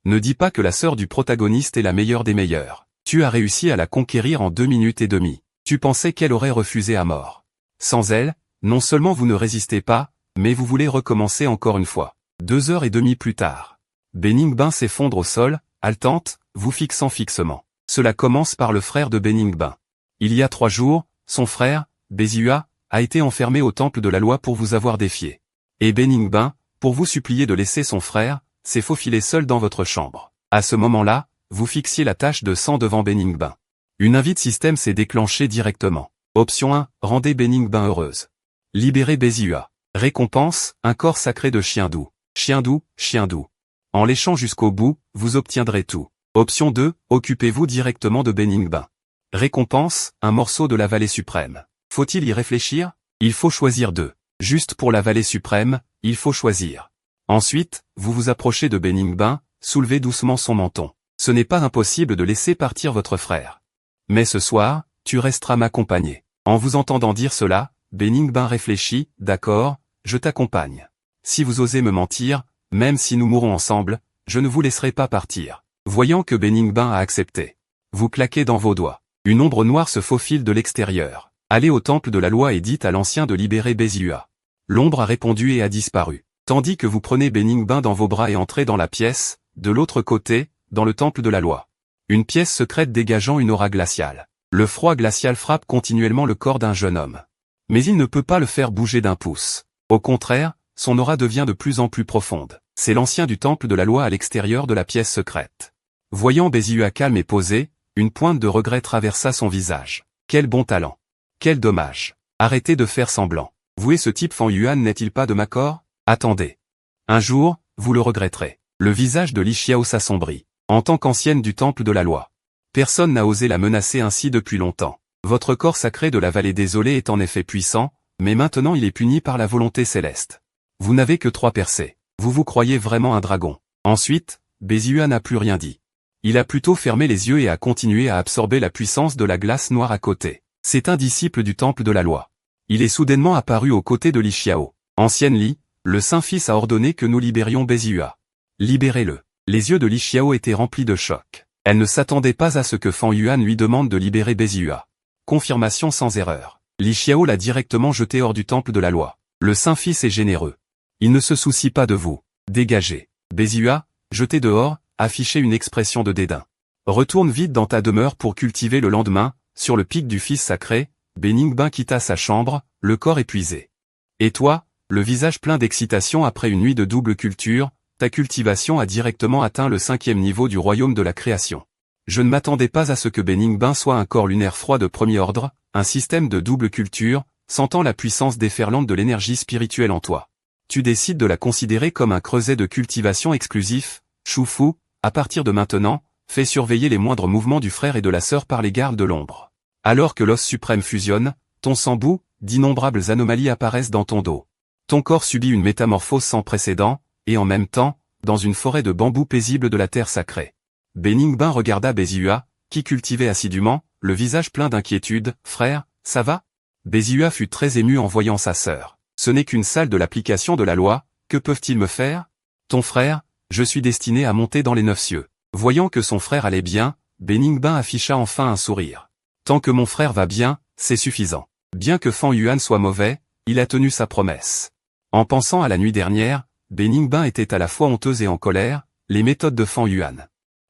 Ne dis pas que la sœur du protagoniste est la meilleure des meilleures. Tu as réussi à la conquérir en 2 minutes et demie. Tu pensais qu'elle aurait refusé à mort. Sans elle, non seulement vous ne résistez pas, mais vous voulez recommencer encore une fois. 2 heures et demie plus tard. Beningbin s'effondre au sol, haletante, vous fixant fixement. Cela commence par le frère de Beningbin. Il y a 3 jours, son frère, Béziua, a été enfermé au temple de la loi pour vous avoir défié. Et Beningbin, pour vous supplier de laisser son frère, s'est faufilé seul dans votre chambre. À ce moment-là, vous fixiez la tache de sang devant Beningbin. Une invite système s'est déclenchée directement. Option 1, rendez Beningbin heureuse. Libérez Béziua. Récompense, un corps sacré de chien doux. Chien doux, chien doux. En léchant jusqu'au bout, vous obtiendrez tout. Option 2, occupez-vous directement de Beningbin. Récompense, un morceau de la vallée suprême. Faut-il y réfléchir? Il faut choisir 2. Juste pour la vallée suprême, il faut choisir. Ensuite, vous vous approchez de Beningbin, soulevez doucement son menton. Ce n'est pas impossible de laisser partir votre frère. Mais ce soir, tu resteras m'accompagner. En vous entendant dire cela, Beningbin réfléchit, d'accord, je t'accompagne. Si vous osez me mentir, même si nous mourons ensemble, je ne vous laisserai pas partir. Voyant que Beningbin a accepté. Vous claquez dans vos doigts. Une ombre noire se faufile de l'extérieur. Allez au temple de la loi et dites à l'ancien de libérer Béziua. L'ombre a répondu et a disparu. Tandis que vous prenez Beningbin dans vos bras et entrez dans la pièce, de l'autre côté, dans le temple de la loi. Une pièce secrète dégageant une aura glaciale. Le froid glacial frappe continuellement le corps d'un jeune homme. Mais il ne peut pas le faire bouger d'un pouce. Au contraire, son aura devient de plus en plus profonde. C'est l'ancien du temple de la loi à l'extérieur de la pièce secrète. Voyant Béziua calme et posé, une pointe de regret traversa son visage. Quel bon talent. Quel dommage. Arrêtez de faire semblant. Vous et ce type Fan Yuan n'est-il pas de ma corps? Attendez. Un jour, vous le regretterez. Le visage de Li Xiao s'assombrit. En tant qu'ancienne du temple de la loi. Personne n'a osé la menacer ainsi depuis longtemps. Votre corps sacré de la vallée désolée est en effet puissant, mais maintenant il est puni par la volonté céleste. Vous n'avez que 3 percées. Vous vous croyez vraiment un dragon. Ensuite, Béziua n'a plus rien dit. Il a plutôt fermé les yeux et a continué à absorber la puissance de la glace noire à côté. C'est un disciple du temple de la loi. Il est soudainement apparu aux côtés de Li Xiao. Ancienne Li, le Saint-Fils a ordonné que nous libérions Béziua. Libérez-le. Les yeux de Li Xiao étaient remplis de choc. Elle ne s'attendait pas à ce que Fan Yuan lui demande de libérer Béziua. Confirmation sans erreur. Li Xiao l'a directement jeté hors du temple de la loi. Le Saint-Fils est généreux. Il ne se soucie pas de vous. Dégagez. Béziua, jeté dehors, affichez une expression de dédain. Retourne vite dans ta demeure pour cultiver le lendemain, sur le pic du Fils sacré, Beningbin quitta sa chambre, le corps épuisé. Et toi, le visage plein d'excitation après une nuit de double culture, ta cultivation a directement atteint le 5e niveau du royaume de la création. Je ne m'attendais pas à ce que Beningbin soit un corps lunaire froid de premier ordre, un système de double culture, sentant la puissance déferlante de l'énergie spirituelle en toi. Tu décides de la considérer comme un creuset de cultivation exclusif, Shufu, à partir de maintenant, fais surveiller les moindres mouvements du frère et de la sœur par les gardes de l'ombre. Alors que l'os suprême fusionne, ton sang bout, d'innombrables anomalies apparaissent dans ton dos. Ton corps subit une métamorphose sans précédent, et en même temps, dans une forêt de bambous paisible de la terre sacrée. Beningbin regarda Béziua, qui cultivait assidûment, le visage plein d'inquiétude. « Frère, ça va ?» Béziua fut très ému en voyant sa sœur. « Ce n'est qu'une salle de l'application de la loi, que peuvent-ils me faire ?»« Ton frère, je suis destiné à monter dans les 9 cieux. » Voyant que son frère allait bien, Beningbin afficha enfin un sourire. « Tant que mon frère va bien, c'est suffisant. » Bien que Fan Yuan soit mauvais, il a tenu sa promesse. En pensant à la nuit dernière, Beningbin était à la fois honteuse et en colère, les méthodes de Fan Yuan.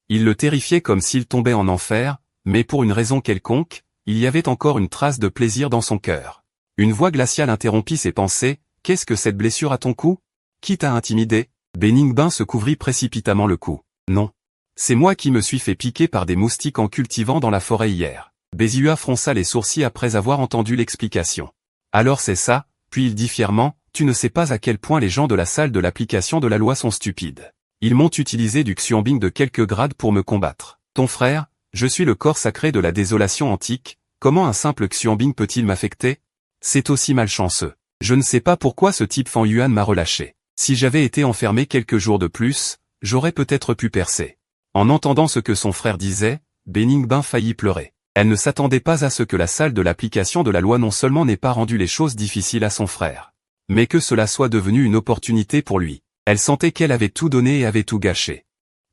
Il le terrifiait comme s'il tombait en enfer, mais pour une raison quelconque, il y avait encore une trace de plaisir dans son cœur. Une voix glaciale interrompit ses pensées. « Qu'est-ce que cette blessure à ton cou? Qui t'a intimidé ?» Beningbin se couvrit précipitamment le cou. « Non. C'est moi qui me suis fait piquer par des moustiques en cultivant dans la forêt hier. » Béziua fronça les sourcils après avoir entendu l'explication. « Alors c'est ça ?» Puis il dit fièrement, « Tu ne sais pas à quel point les gens de la salle de l'application de la loi sont stupides. Ils m'ont utilisé du xianbing de quelques grades pour me combattre. Ton frère, je suis le corps sacré de la désolation antique, comment un simple xianbing peut-il m'affecter? C'est aussi malchanceux. Je ne sais pas pourquoi ce type Fan Yuan m'a relâché. Si j'avais été enfermé quelques jours de plus, j'aurais peut-être pu percer. » En entendant ce que son frère disait, Beningbin faillit pleurer. Elle ne s'attendait pas à ce que la salle de l'application de la loi non seulement n'ait pas rendu les choses difficiles à son frère, mais que cela soit devenu une opportunité pour lui. Elle sentait qu'elle avait tout donné et avait tout gâché.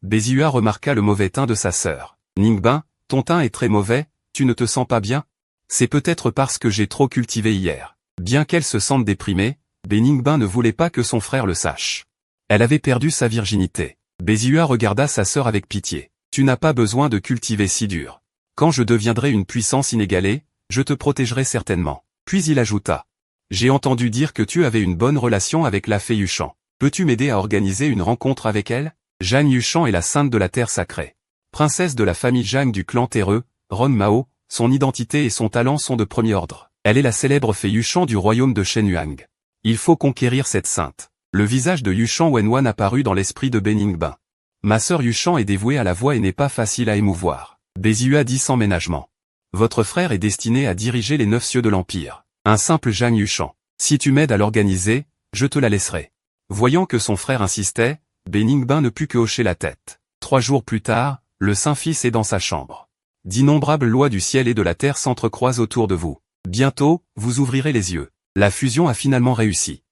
Bézua remarqua le mauvais teint de sa sœur. Ningben, ton teint est très mauvais, tu ne te sens pas bien? C'est peut-être parce que j'ai trop cultivé hier. Bien qu'elle se sente déprimée, Ningben ne voulait pas que son frère le sache. Elle avait perdu sa virginité. Bézua regarda sa sœur avec pitié. Tu n'as pas besoin de cultiver si dur. Quand je deviendrai une puissance inégalée, je te protégerai certainement. Puis il ajouta. J'ai entendu dire que tu avais une bonne relation avec la fée Yuchan. Peux-tu m'aider à organiser une rencontre avec elle? Zhang Yuchan est la sainte de la terre sacrée. Princesse de la famille Zhang du clan terreux, Ron Mao, son identité et son talent sont de premier ordre. Elle est la célèbre fée Yuchan du royaume de Shenyang. Il faut conquérir cette sainte. Le visage de Yuchan Wenwan apparut dans l'esprit de Ningben. Ma sœur Yuchan est dévouée à la voix et n'est pas facile à émouvoir. Bézua dit sans ménagement. Votre frère est destiné à diriger les 9 cieux de l'Empire. Un simple Zhang Yuchan. Si tu m'aides à l'organiser, je te la laisserai. Voyant que son frère insistait, Ningben ne put que hocher la tête. 3 jours plus tard, le Saint-Fils est dans sa chambre. D'innombrables lois du ciel et de la terre s'entrecroisent autour de vous. Bientôt, vous ouvrirez les yeux. La fusion a finalement réussi.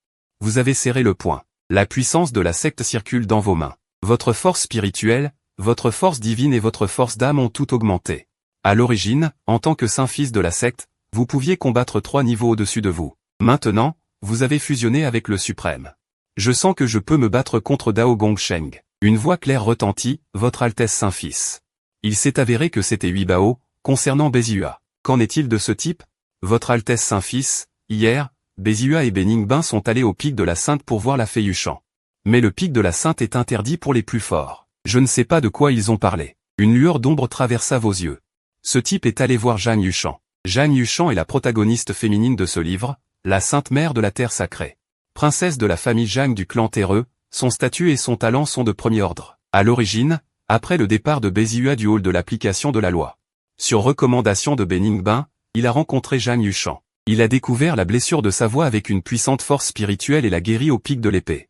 Vous avez serré le poing. La puissance de la secte circule dans vos mains. Votre force spirituelle, votre force divine et votre force d'âme ont tout augmenté. À l'origine, en tant que Saint-Fils de la secte, vous pouviez combattre 3 niveaux au-dessus de vous. Maintenant, vous avez fusionné avec le Suprême. Je sens que je peux me battre contre Dao Gongsheng. Une voix claire retentit, Votre Altesse Saint-Fils. Il s'est avéré que c'était Huibao, concernant Bézua. Qu'en est-il de ce type? Votre Altesse Saint-Fils, hier, Bézua et Ningben sont allés au pic de la Sainte pour voir la fée Yuchan. Mais le pic de la Sainte est interdit pour les plus forts. Je ne sais pas de quoi ils ont parlé. Une lueur d'ombre traversa vos yeux. Ce type est allé voir Zhang Yuchan. Zhang Yuchan est la protagoniste féminine de ce livre, la Sainte Mère de la Terre Sacrée. Princesse de la famille Zhang du clan terreux, son statut et son talent sont de premier ordre. À l'origine, après le départ de Bézua du hall de l'application de la loi. Sur recommandation de Ningben, il a rencontré Zhang Yuchan. Il a découvert la blessure de sa voix avec une puissante force spirituelle et l'a guéri au pic de l'épée.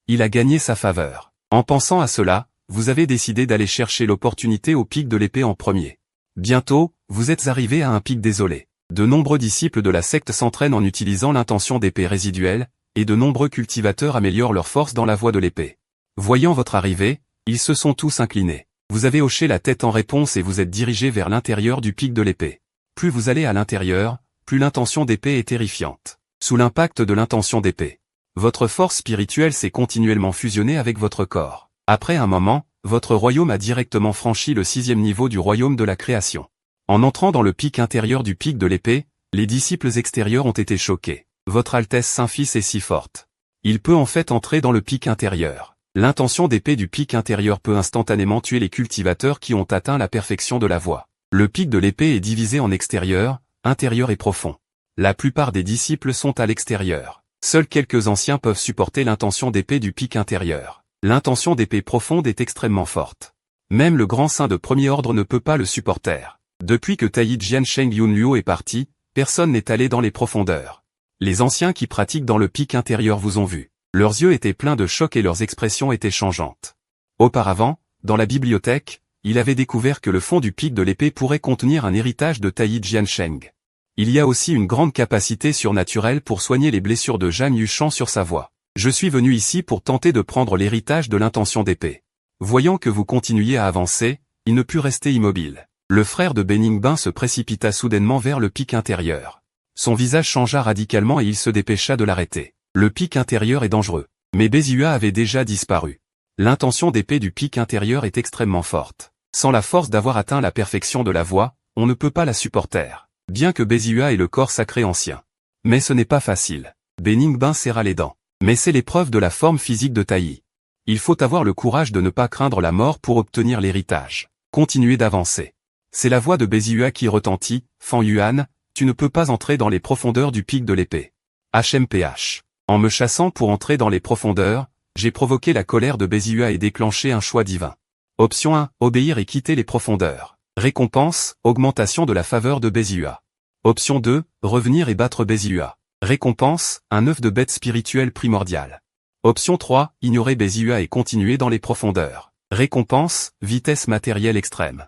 Il a gagné sa faveur. En pensant à cela, vous avez décidé d'aller chercher l'opportunité au pic de l'épée en premier. Bientôt, vous êtes arrivé à un pic désolé. De nombreux disciples de la secte s'entraînent en utilisant l'intention d'épée résiduelle, et de nombreux cultivateurs améliorent leur force dans la voie de l'épée. Voyant votre arrivée, ils se sont tous inclinés. Vous avez hoché la tête en réponse et vous êtes dirigé vers l'intérieur du pic de l'épée. Plus vous allez à l'intérieur, plus l'intention d'épée est terrifiante. Sous l'impact de l'intention d'épée, votre force spirituelle s'est continuellement fusionnée avec votre corps. Après un moment, votre royaume a directement franchi le 6e niveau du royaume de la création. En entrant dans le pic intérieur du pic de l'épée, les disciples extérieurs ont été choqués. Votre Altesse Saint-Fils est si forte. Il peut en fait entrer dans le pic intérieur. L'intention d'épée du pic intérieur peut instantanément tuer les cultivateurs qui ont atteint la perfection de la voie. Le pic de l'épée est divisé en extérieur, intérieur et profond. La plupart des disciples sont à l'extérieur. Seuls quelques anciens peuvent supporter l'intention d'épée du pic intérieur. L'intention d'épée profonde est extrêmement forte. Même le grand saint de premier ordre ne peut pas le supporter. Depuis que Taiyi Jiansheng Yunluo est parti, personne n'est allé dans les profondeurs. Les anciens qui pratiquent dans le pic intérieur vous ont vu. Leurs yeux étaient pleins de choc et leurs expressions étaient changeantes. Auparavant, dans la bibliothèque, il avait découvert que le fond du pic de l'épée pourrait contenir un héritage de Taiyi Jiansheng. Il y a aussi une grande capacité surnaturelle pour soigner les blessures de Zhang Yuchan sur sa voix. Je suis venu ici pour tenter de prendre l'héritage de l'intention d'épée. Voyant que vous continuiez à avancer, il ne put rester immobile. Le frère de Ningben se précipita soudainement vers le pic intérieur. Son visage changea radicalement et il se dépêcha de l'arrêter. Le pic intérieur est dangereux. Mais Bézua avait déjà disparu. L'intention d'épée du pic intérieur est extrêmement forte. Sans la force d'avoir atteint la perfection de la voie, on ne peut pas la supporter. Bien que Bézua ait le corps sacré ancien. Mais ce n'est pas facile. Ningben serra les dents. Mais c'est l'épreuve de la forme physique de Taiyi. Il faut avoir le courage de ne pas craindre la mort pour obtenir l'héritage. Continuez d'avancer. C'est la voix de Bézua qui retentit, Fan Yuan, tu ne peux pas entrer dans les profondeurs du pic de l'épée. HMPH. En me chassant pour entrer dans les profondeurs, j'ai provoqué la colère de Bézua et déclenché un choix divin. Option 1, obéir et quitter les profondeurs. Récompense, augmentation de la faveur de Bézua. Option 2, revenir et battre Bézua. Récompense, un œuf de bête spirituelle primordial. Option 3, ignorer Bézua et continuer dans les profondeurs. Récompense, vitesse matérielle extrême.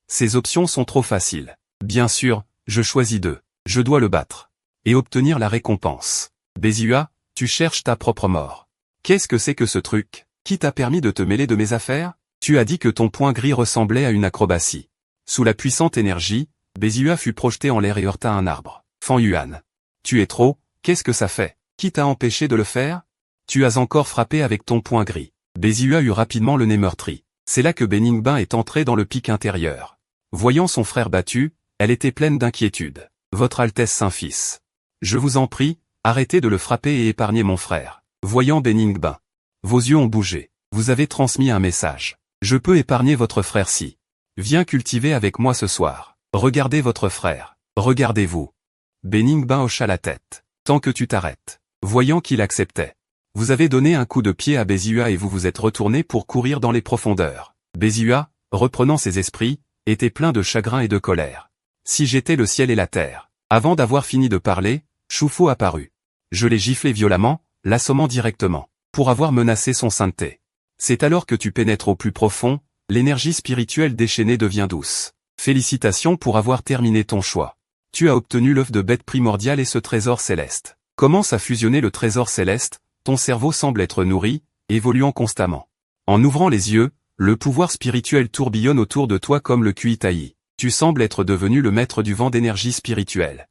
Ces options sont trop faciles. Bien sûr, je choisis 2. Je dois le battre. Et obtenir la récompense. Bézua, tu cherches ta propre mort. Qu'est-ce que c'est que ce truc? Qui t'a permis de te mêler de mes affaires? Tu as dit que ton point gris ressemblait à une acrobatie. Sous la puissante énergie, Bézua fut projeté en l'air et heurta un arbre. Fan Yuan. Tu es trop, qu'est-ce que ça fait? Qui t'a empêché de le faire? Tu as encore frappé avec ton poing gris. Bézua eut rapidement le nez meurtri. C'est là que Beningbin est entré dans le pic intérieur. Voyant son frère battu, elle était pleine d'inquiétude. Votre Altesse Saint-Fils. Je vous en prie, arrêtez de le frapper et épargnez mon frère. Voyant Beningbin. Vos yeux ont bougé. Vous avez transmis un message. Je peux épargner votre frère si. Viens cultiver avec moi ce soir. Regardez votre frère. Regardez-vous. Beningbin hocha la tête. Tant que tu t'arrêtes. Voyant qu'il acceptait. Vous avez donné un coup de pied à Bézua et vous vous êtes retourné pour courir dans les profondeurs. Bézua, reprenant ses esprits, était plein de chagrin et de colère. Si j'étais le ciel et la terre. Avant d'avoir fini de parler, Choufou apparut. Je l'ai giflé violemment, l'assommant directement, pour avoir menacé son sainteté. C'est alors que tu pénètres au plus profond, l'énergie spirituelle déchaînée devient douce. Félicitations pour avoir terminé ton choix. Tu as obtenu l'œuf de bête primordiale et ce trésor céleste. Commence à fusionner le trésor céleste, ton cerveau semble être nourri, évoluant constamment. En ouvrant les yeux, le pouvoir spirituel tourbillonne autour de toi comme le Kuitaï. Tu sembles être devenu le maître du vent d'énergie spirituelle.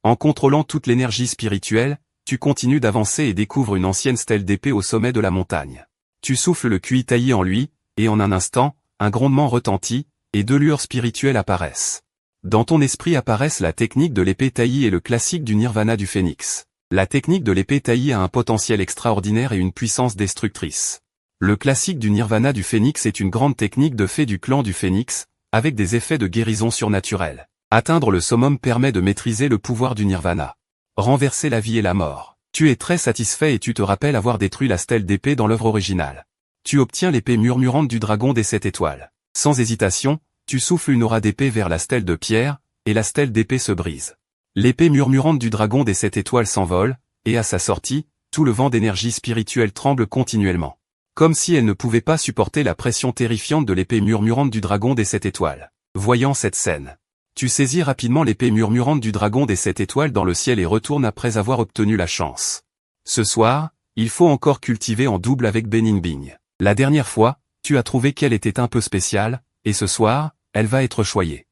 En contrôlant toute l'énergie spirituelle, tu continues d'avancer et découvres une ancienne stèle d'épée au sommet de la montagne. Tu souffles le Kuitaï en lui, et en un instant, un grondement retentit, et deux lueurs spirituelles apparaissent. Dans ton esprit apparaissent la technique de l'épée taillie et le classique du nirvana du phénix. La technique de l'épée taillie a un potentiel extraordinaire et une puissance destructrice. Le classique du nirvana du phénix est une grande technique de fée du clan du phénix, avec des effets de guérison surnaturelle. Atteindre le summum permet de maîtriser le pouvoir du nirvana. Renverser la vie et la mort. Tu es très satisfait et tu te rappelles avoir détruit la stèle d'épée dans l'œuvre originale. Tu obtiens l'épée murmurante du dragon des 7 étoiles. Sans hésitation, tu souffles une aura d'épée vers la stèle de pierre, et la stèle d'épée se brise. L'épée murmurante du dragon des 7 étoiles s'envole, et à sa sortie, tout le vent d'énergie spirituelle tremble continuellement. Comme si elle ne pouvait pas supporter la pression terrifiante de l'épée murmurante du dragon des 7 étoiles. Voyant cette scène, tu saisis rapidement l'épée murmurante du dragon des 7 étoiles dans le ciel et retournes après avoir obtenu la chance. Ce soir, il faut encore cultiver en double avec Beningbing. La dernière fois, tu as trouvé qu'elle était un peu spéciale, et ce soir, elle va être choyée.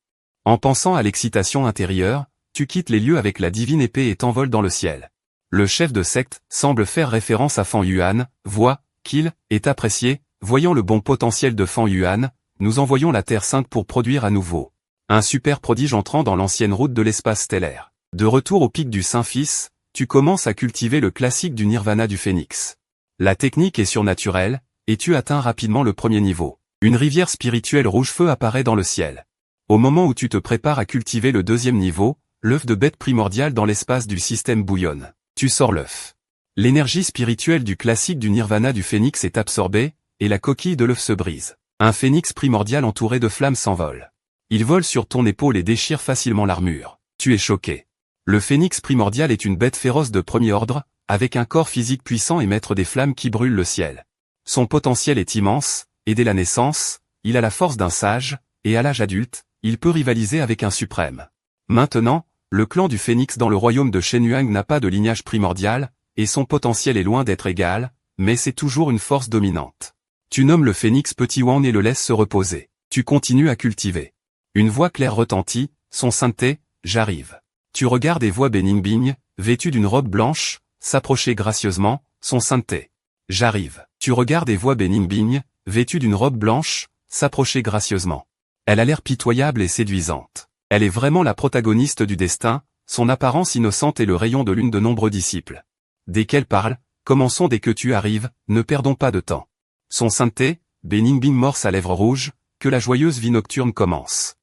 En pensant à l'excitation intérieure, tu quittes les lieux avec la divine épée et t'envoles dans le ciel. Le chef de secte semble faire référence à Fan Yuan, voit qu'il est apprécié, voyant le bon potentiel de Fan Yuan, nous envoyons la Terre Sainte pour produire à nouveau un super prodige entrant dans l'ancienne route de l'espace stellaire. De retour au pic du Saint-Fils, tu commences à cultiver le classique du nirvana du phénix. La technique est surnaturelle, et tu atteins rapidement le premier niveau. Une rivière spirituelle rouge-feu apparaît dans le ciel. Au moment où tu te prépares à cultiver le deuxième niveau, l'œuf de bête primordial dans l'espace du système bouillonne. Tu sors l'œuf. L'énergie spirituelle du classique du nirvana du phénix est absorbée, et la coquille de l'œuf se brise. Un phénix primordial entouré de flammes s'envole. Il vole sur ton épaule et déchire facilement l'armure. Tu es choqué. Le phénix primordial est une bête féroce de premier ordre, avec un corps physique puissant et maître des flammes qui brûlent le ciel. Son potentiel est immense, et dès la naissance, il a la force d'un sage, et à l'âge adulte, il peut rivaliser avec un suprême. Maintenant, le clan du phénix dans le royaume de Shenyang n'a pas de lignage primordial, et son potentiel est loin d'être égal, mais c'est toujours une force dominante. Tu nommes le phénix Petit Wan et le laisses se reposer. Tu continues à cultiver. Une voix claire retentit, son sainteté, j'arrive. Tu regardes et vois Beningbing, vêtu d'une robe blanche, s'approcher gracieusement, son sainteté. J'arrive. Tu regardes et vois Beningbing, vêtu d'une robe blanche, s'approcher gracieusement. Elle a l'air pitoyable et séduisante. Elle est vraiment la protagoniste du destin, son apparence innocente est le rayon de l'une de nombreux disciples. Dès qu'elle parle, commençons dès que tu arrives, ne perdons pas de temps. Son sainteté, Beningbing mord sa lèvre rouge, que la joyeuse vie nocturne commence.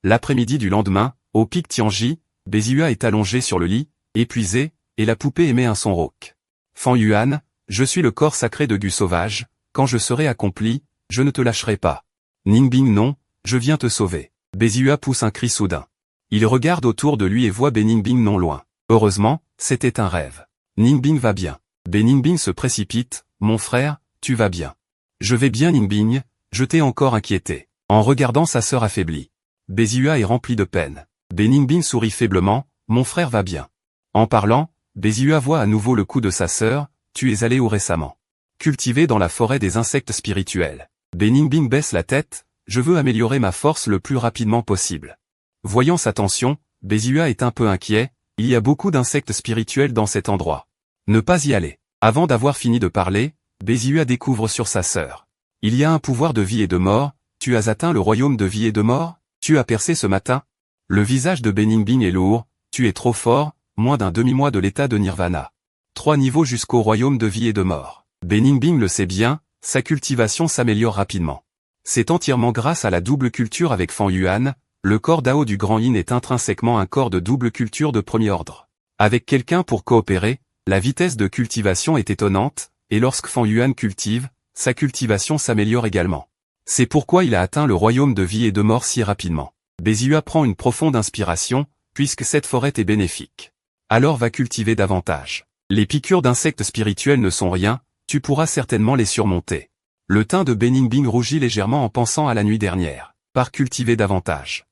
L'après-midi du lendemain, au pic Tianji, Bézua est allongé sur le lit, épuisé, et la poupée émet un son rauque. Fan Yuan, je suis le corps sacré de Gu Sauvage, quand je serai accompli, je ne te lâcherai pas. Ningbing non, je viens te sauver. Bézua pousse un cri soudain. Il regarde autour de lui et voit Beningbing non loin. Heureusement, c'était un rêve. Ningbing va bien. Beningbing se précipite, mon frère, tu vas bien. Je vais bien Ningbing, je t'ai encore inquiété. En regardant sa sœur affaiblie. Bézua est rempli de peine. Beningbing sourit faiblement, mon frère va bien. En parlant, Bézua voit à nouveau le cou de sa sœur, tu es allé où récemment? Cultivé dans la forêt des insectes spirituels. Beningbing baisse la tête, je veux améliorer ma force le plus rapidement possible. Voyant sa tension, Bézua est un peu inquiet, il y a beaucoup d'insectes spirituels dans cet endroit. Ne pas y aller. Avant d'avoir fini de parler, Bézua découvre sur sa sœur. Il y a un pouvoir de vie et de mort, tu as atteint le royaume de vie et de mort, tu as percé ce matin. Le visage de Beningbing est lourd, tu es trop fort, moins d'un demi-mois de l'état de Nirvana. 3 niveaux jusqu'au royaume de vie et de mort. Beningbing le sait bien, sa cultivation s'améliore rapidement. C'est entièrement grâce à la double culture avec Fan Yuan, le corps Dao du Grand Yin est intrinsèquement un corps de double culture de premier ordre. Avec quelqu'un pour coopérer, la vitesse de cultivation est étonnante, et lorsque Fan Yuan cultive, sa cultivation s'améliore également. C'est pourquoi il a atteint le royaume de vie et de mort si rapidement. Bézua prend une profonde inspiration, puisque cette forêt est bénéfique. Alors va cultiver davantage. Les piqûres d'insectes spirituels ne sont rien, tu pourras certainement les surmonter. Le teint de Beningbing rougit légèrement en pensant à la nuit dernière. Par cultiver davantage.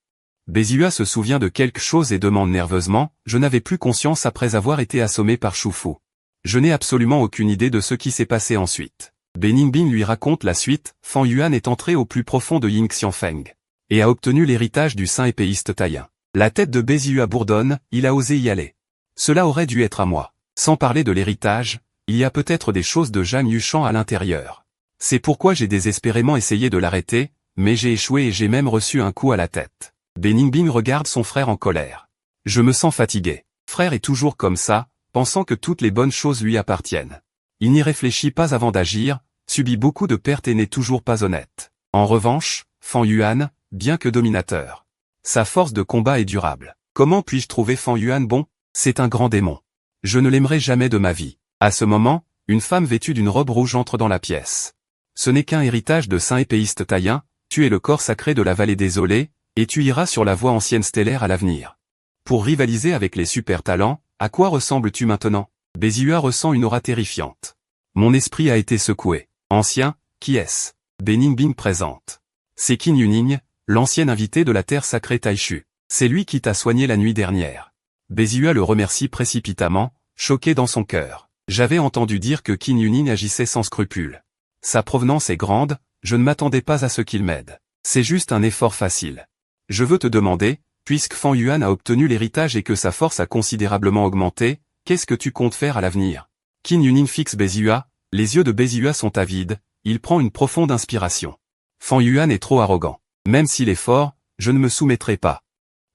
Bézua se souvient de quelque chose et demande nerveusement, je n'avais plus conscience après avoir été assommé par Shufu. Je n'ai absolument aucune idée de ce qui s'est passé ensuite. Beningbing lui raconte la suite, Fan Yuan est entré au plus profond de Ying Xianfeng. Et a obtenu l'héritage du saint épéiste taïen. La tête de Bézua bourdonne, il a osé y aller. Cela aurait dû être à moi. Sans parler de l'héritage, il y a peut-être des choses de Zhang Yushan à l'intérieur. C'est pourquoi j'ai désespérément essayé de l'arrêter, mais j'ai échoué et j'ai même reçu un coup à la tête. Beningbing regarde son frère en colère. Je me sens fatigué. Frère est toujours comme ça, pensant que toutes les bonnes choses lui appartiennent. Il n'y réfléchit pas avant d'agir, subit beaucoup de pertes et n'est toujours pas honnête. En revanche, Fan Yuan, bien que dominateur, sa force de combat est durable. Comment puis-je trouver Fan Yuan bon? C'est un grand démon. Je ne l'aimerai jamais de ma vie. À ce moment, une femme vêtue d'une robe rouge entre dans la pièce. Ce n'est qu'un héritage de saint épéiste taïen, tu es le corps sacré de la vallée désolée, et tu iras sur la voie ancienne stellaire à l'avenir. Pour rivaliser avec les super talents, à quoi ressembles-tu maintenant? Bézua ressent une aura terrifiante. Mon esprit a été secoué. Ancien, qui est-ce? Beningbing présente. C'est Qin Yuning, l'ancien invité de la terre sacrée Taishu. C'est lui qui t'a soigné la nuit dernière. Bézua le remercie précipitamment, choqué dans son cœur. J'avais entendu dire que Qin Yuning agissait sans scrupule. Sa provenance est grande, je ne m'attendais pas à ce qu'il m'aide. C'est juste un effort facile. Je veux te demander, puisque Fan Yuan a obtenu l'héritage et que sa force a considérablement augmenté, qu'est-ce que tu comptes faire à l'avenir? Qin Yuning fixe Bézua, les yeux de Bézua sont avides, il prend une profonde inspiration. Fan Yuan est trop arrogant. Même s'il est fort, je ne me soumettrai pas.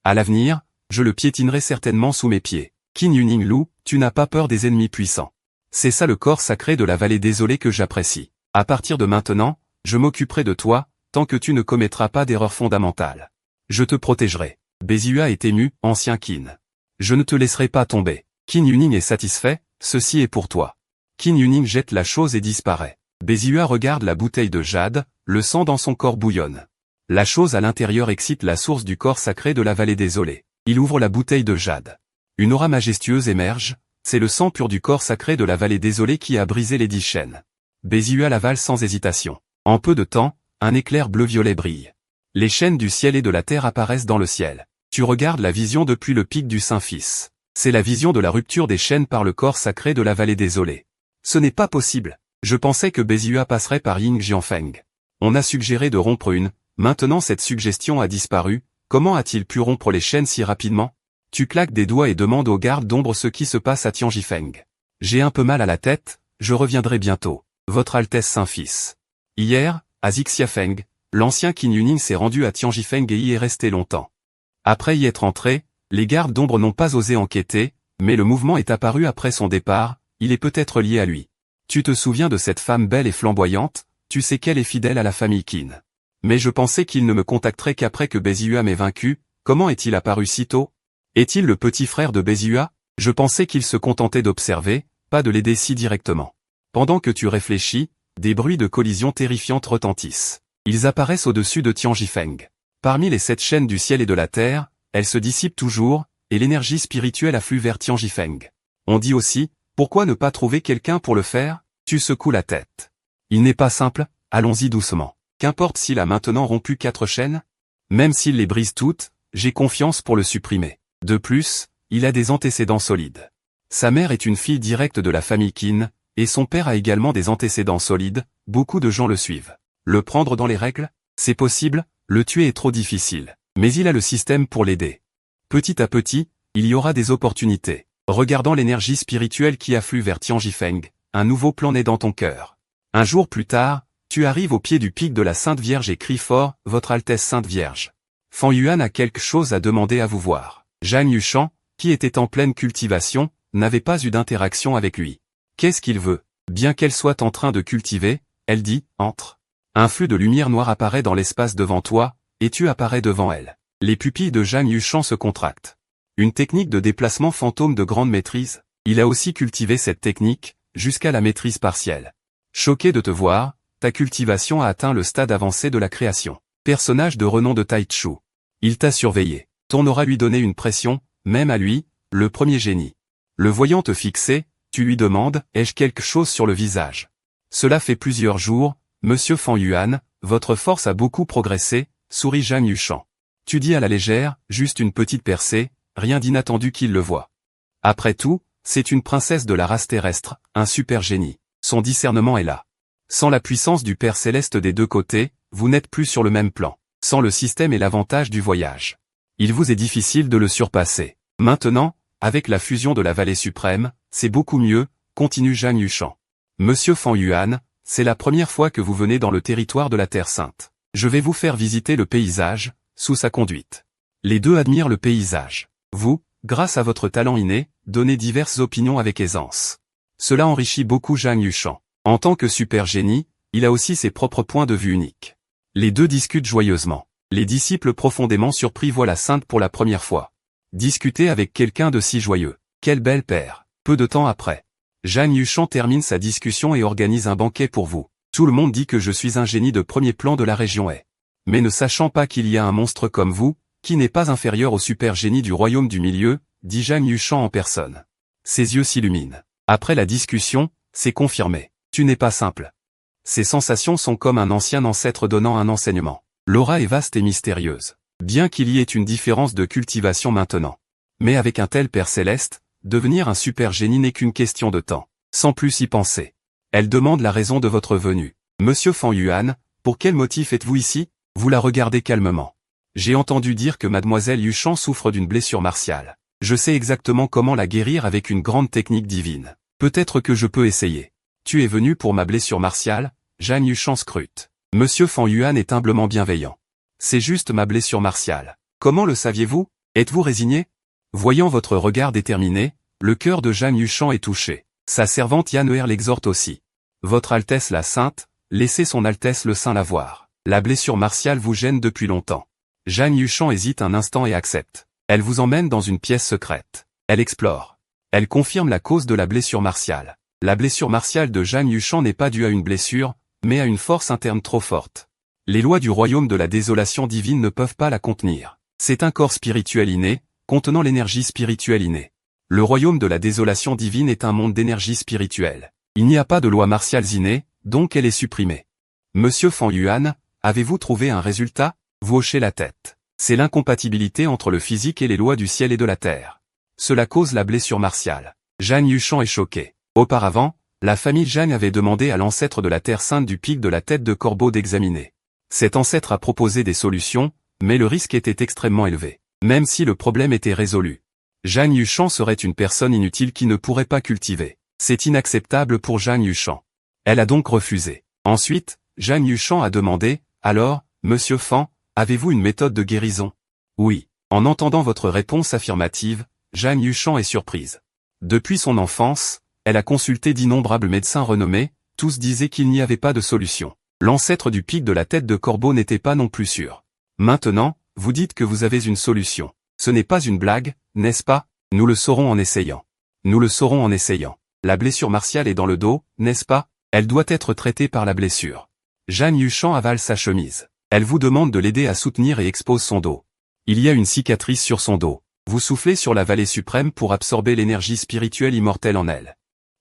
À l'avenir, je le piétinerai certainement sous mes pieds. Qin Yuning Lu, tu n'as pas peur des ennemis puissants. C'est ça le corps sacré de la vallée désolée que j'apprécie. À partir de maintenant, je m'occuperai de toi, tant que tu ne commettras pas d'erreur fondamentale. Je te protégerai. Bézua est ému, ancien Qin. Je ne te laisserai pas tomber. Qin Yuning est satisfait, ceci est pour toi. Qin Yuning jette la chose et disparaît. Bézua regarde la bouteille de jade, le sang dans son corps bouillonne. La chose à l'intérieur excite la source du corps sacré de la vallée désolée. Il ouvre la bouteille de jade. Une aura majestueuse émerge, c'est le sang pur du corps sacré de la vallée désolée qui a brisé les 10 chaînes. Bézua l'avale sans hésitation. En peu de temps, un éclair bleu-violet brille. Les chaînes du ciel et de la terre apparaissent dans le ciel. Tu regardes la vision depuis le pic du Saint-Fils. C'est la vision de la rupture des chaînes par le corps sacré de la vallée désolée. Ce n'est pas possible. Je pensais que Bézua passerait par Ying Xianfeng. On a suggéré de rompre une, maintenant cette suggestion a disparu, comment a-t-il pu rompre les chaînes si rapidement? Tu claques des doigts et demandes aux gardes d'ombre ce qui se passe à Tianjifeng. J'ai un peu mal à la tête, je reviendrai bientôt. Votre Altesse Saint-Fils. Hier, à Xiafeng, l'ancien Qin Yuning s'est rendu à Tianjifeng et y est resté longtemps. Après y être entré, les gardes d'ombre n'ont pas osé enquêter, mais le mouvement est apparu après son départ, il est peut-être lié à lui. Tu te souviens de cette femme belle et flamboyante, tu sais qu'elle est fidèle à la famille Qin. Mais je pensais qu'il ne me contacterait qu'après que Bézua m'ait vaincu, comment est-il apparu si tôt? Est-il le petit frère de Bézua? Je pensais qu'il se contentait d'observer, pas de l'aider si directement. Pendant que tu réfléchis, des bruits de collision terrifiantes retentissent. Ils apparaissent au-dessus de Tianjifeng. Parmi les 7 chaînes du ciel et de la terre, elles se dissipent toujours, et l'énergie spirituelle afflue vers Tianjifeng. On dit aussi, pourquoi ne pas trouver quelqu'un pour le faire? Tu secoues la tête. Il n'est pas simple, allons-y doucement. Qu'importe s'il a maintenant rompu 4 chaînes? Même s'il les brise toutes, j'ai confiance pour le supprimer. De plus, il a des antécédents solides. Sa mère est une fille directe de la famille Qin, et son père a également des antécédents solides, beaucoup de gens le suivent. Le prendre dans les règles? C'est possible, le tuer est trop difficile. Mais il a le système pour l'aider. Petit à petit, il y aura des opportunités. Regardant l'énergie spirituelle qui afflue vers Tianjifeng, un nouveau plan naît dans ton cœur. Un jour plus tard, tu arrives au pied du pic de la Sainte Vierge et cries fort, « Votre Altesse Sainte Vierge ». Fan Yuan a quelque chose à demander à vous voir. Zhang Yushan, qui était en pleine cultivation, n'avait pas eu d'interaction avec lui. Qu'est-ce qu'il veut? Bien qu'elle soit en train de cultiver, elle dit, « Entre ». Un flux de lumière noire apparaît dans l'espace devant toi, et tu apparais devant elle. Les pupilles de Zhang Yushan se contractent. Une technique de déplacement fantôme de grande maîtrise, il a aussi cultivé cette technique, jusqu'à la maîtrise partielle. Choqué de te voir, ta cultivation a atteint le stade avancé de la création. Personnage de renom de Tai Chu. Il t'a surveillé. Ton aura lui donné une pression, même à lui, le premier génie. Le voyant te fixer, tu lui demandes, ai-je quelque chose sur le visage? Cela fait plusieurs jours, monsieur Fan Yuan, votre force a beaucoup progressé, sourit Zhang Yushan. Tu dis à la légère, juste une petite percée, rien d'inattendu qu'il le voit. Après tout, c'est une princesse de la race terrestre, un super génie. Son discernement est là. Sans la puissance du Père Céleste des deux côtés, vous n'êtes plus sur le même plan. Sans le système et l'avantage du voyage. Il vous est difficile de le surpasser. Maintenant, avec la fusion de la vallée suprême, c'est beaucoup mieux, continue Zhang Yushan. Monsieur Fan Yuan, c'est la première fois que vous venez dans le territoire de la Terre Sainte. Je vais vous faire visiter le paysage, sous sa conduite. Les deux admirent le paysage. Vous, grâce à votre talent inné, donnez diverses opinions avec aisance. Cela enrichit beaucoup Zhang Yushan. En tant que super génie, il a aussi ses propres points de vue uniques. Les deux discutent joyeusement. Les disciples profondément surpris voient la sainte pour la première fois. Discuter avec quelqu'un de si joyeux. Quel bel père. Peu de temps après, Zhang Yushan termine sa discussion et organise un banquet pour vous. Tout le monde dit que je suis un génie de premier plan de la région Est. Mais ne sachant pas qu'il y a un monstre comme vous, qui n'est pas inférieur au super génie du royaume du milieu, dit Zhang Yushan en personne. Ses yeux s'illuminent. Après la discussion, c'est confirmé. Tu n'es pas simple. Ces sensations sont comme un ancien ancêtre donnant un enseignement. L'aura est vaste et mystérieuse. Bien qu'il y ait une différence de cultivation maintenant. Mais avec un tel Père Céleste, devenir un super génie n'est qu'une question de temps. Sans plus y penser. Elle demande la raison de votre venue. Monsieur Fan Yuan, pour quel motif êtes-vous ici? Vous la regardez calmement. J'ai entendu dire que mademoiselle Yushan souffre d'une blessure martiale. Je sais exactement comment la guérir avec une grande technique divine. Peut-être que je peux essayer. Tu es venu pour ma blessure martiale? Zhang Yushan scrute. Monsieur Fan Yuan est humblement bienveillant. C'est juste ma blessure martiale. Comment le saviez-vous? Êtes-vous résigné? Voyant votre regard déterminé, le cœur de Zhang Yushan est touché. Sa servante Yan'er l'exhorte aussi. Votre Altesse la Sainte, laissez son Altesse le Saint la voir. La blessure martiale vous gêne depuis longtemps. Zhang Yushan hésite un instant et accepte. Elle vous emmène dans une pièce secrète. Elle explore. Elle confirme la cause de la blessure martiale. La blessure martiale de Zhang Yushan n'est pas due à une blessure, mais à une force interne trop forte. Les lois du royaume de la désolation divine ne peuvent pas la contenir. C'est un corps spirituel inné, contenant l'énergie spirituelle innée. Le royaume de la désolation divine est un monde d'énergie spirituelle. Il n'y a pas de loi martiale innée, donc elle est supprimée. Monsieur Fan Yuan, avez-vous trouvé un résultat? Vous hochez la tête. C'est l'incompatibilité entre le physique et les lois du ciel et de la terre. Cela cause la blessure martiale. Zhang Yushan est choqué. Auparavant, la famille Zhang avait demandé à l'ancêtre de la Terre Sainte du pic de la tête de corbeau d'examiner. Cet ancêtre a proposé des solutions, mais le risque était extrêmement élevé. Même si le problème était résolu. Zhang Yushan serait une personne inutile qui ne pourrait pas cultiver. C'est inacceptable pour Zhang Yushan. Elle a donc refusé. Ensuite, Zhang Yushan a demandé, alors, monsieur Fan, avez-vous une méthode de guérison? Oui. En entendant votre réponse affirmative, Zhang Yushan est surprise. Depuis son enfance, elle a consulté d'innombrables médecins renommés, tous disaient qu'il n'y avait pas de solution. L'ancêtre du pic de la tête de corbeau n'était pas non plus sûr. Maintenant, vous dites que vous avez une solution. Ce n'est pas une blague, n'est-ce pas? Nous le saurons en essayant. Nous le saurons en essayant. La blessure martiale est dans le dos, n'est-ce pas? Elle doit être traitée par la blessure. Zhang Yushan avale sa chemise. Elle vous demande de l'aider à soutenir et expose son dos. Il y a une cicatrice sur son dos. Vous soufflez sur la vallée suprême pour absorber l'énergie spirituelle immortelle en elle.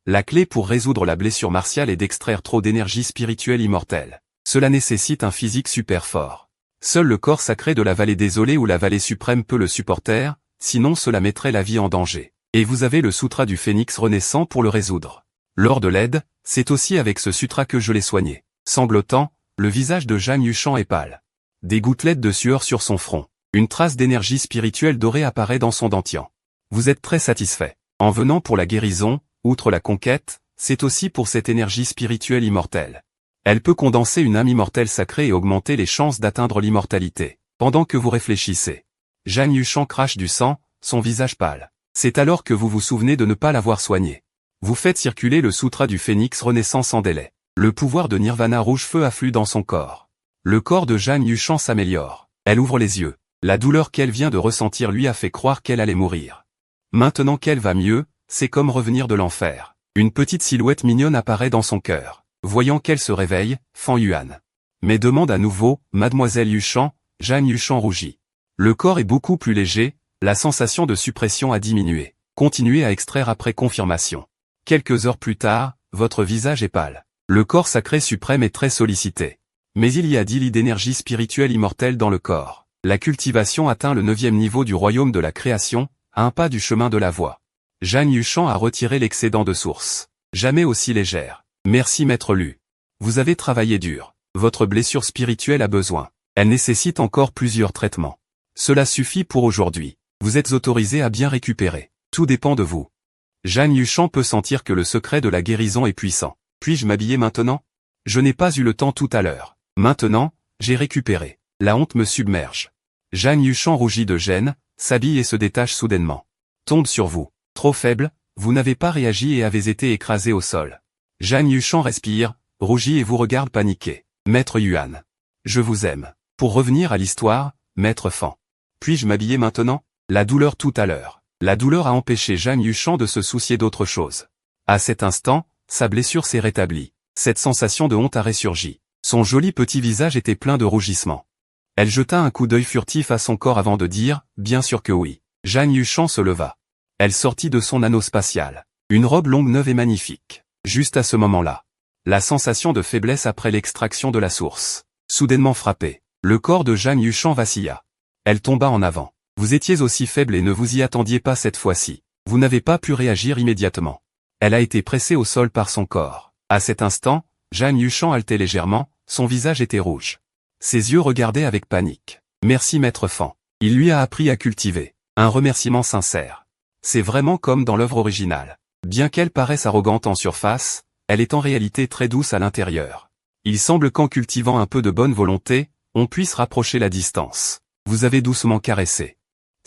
La clé pour résoudre la blessure martiale est d'extraire trop d'énergie spirituelle immortelle. Cela nécessite un physique super fort. Seul le corps sacré de la vallée désolée ou la vallée suprême peut le supporter, sinon cela mettrait la vie en danger. Et vous avez le sutra du phénix renaissant pour le résoudre. Lors de l'aide, c'est aussi avec ce sutra que je l'ai soigné. Sanglotant, Le visage de Zhang Yushang est pâle. Des gouttelettes de sueur sur son front. Une trace d'énergie spirituelle dorée apparaît dans son dentian. Vous êtes très satisfait. En venant pour la guérison, outre la conquête, c'est aussi pour cette énergie spirituelle immortelle. Elle peut condenser une âme immortelle sacrée et augmenter les chances d'atteindre l'immortalité. Pendant que vous réfléchissez, Zhang Yushang crache du sang, son visage pâle. C'est alors que vous vous souvenez de ne pas l'avoir soigné. Vous faites circuler le sutra du phénix renaissant sans délai. Le pouvoir de Nirvana rouge feu afflue dans son corps. Le corps de Zhang Yushang s'améliore. Elle ouvre les yeux. La douleur qu'elle vient de ressentir lui a fait croire qu'elle allait mourir. Maintenant qu'elle va mieux, c'est comme revenir de l'enfer. Une petite silhouette mignonne apparaît dans son cœur. Voyant qu'elle se réveille, Fan Yuan. Mais demande à nouveau, Mademoiselle Yushang, Zhang Yushang rougit. Le corps est beaucoup plus léger, la sensation de suppression a diminué. Continuez à extraire après confirmation. Quelques heures plus tard, votre visage est pâle. Le corps sacré suprême est très sollicité. Mais il y a 10 lits d'énergie spirituelle immortelle dans le corps. La cultivation atteint le 9e niveau du royaume de la création, à un pas du chemin de la voie. Zhang Yushang a retiré l'excédent de source. Jamais aussi légère. Merci Maître Lu. Vous avez travaillé dur. Votre blessure spirituelle a besoin. Elle nécessite encore plusieurs traitements. Cela suffit pour aujourd'hui. Vous êtes autorisé à bien récupérer. Tout dépend de vous. Zhang Yushang peut sentir que le secret de la guérison est puissant. Puis-je m'habiller maintenant? Je n'ai pas eu le temps tout à l'heure. Maintenant, j'ai récupéré. La honte me submerge. Zhang Yushang rougit de gêne, s'habille et se détache soudainement. Tombe sur vous. Trop faible, vous n'avez pas réagi et avez été écrasé au sol. Zhang Yushang respire, rougit et vous regarde paniqué. Maître Yuan. Je vous aime. Pour revenir à l'histoire, Maître Fan. Puis-je m'habiller maintenant? La douleur tout à l'heure. La douleur a empêché Zhang Yushang de se soucier d'autre chose. À cet instant, sa blessure s'est rétablie. Cette sensation de honte a ressurgi. Son joli petit visage était plein de rougissement. Elle jeta un coup d'œil furtif à son corps avant de dire, bien sûr que oui. Zhang Yushang se leva. Elle sortit de son anneau spatial. Une robe longue neuve et magnifique. Juste à ce moment-là. La sensation de faiblesse après l'extraction de la source. Soudainement frappée. Le corps de Zhang Yushang vacilla. Elle tomba en avant. Vous étiez aussi faible et ne vous y attendiez pas cette fois-ci. Vous n'avez pas pu réagir immédiatement. Elle a été pressée au sol par son corps. À cet instant, Zhang Yushang haletait légèrement, son visage était rouge. Ses yeux regardaient avec panique. Merci Maître Fan. Il lui a appris à cultiver. Un remerciement sincère. C'est vraiment comme dans l'œuvre originale. Bien qu'elle paraisse arrogante en surface, elle est en réalité très douce à l'intérieur. Il semble qu'en cultivant un peu de bonne volonté, on puisse rapprocher la distance. Vous avez doucement caressé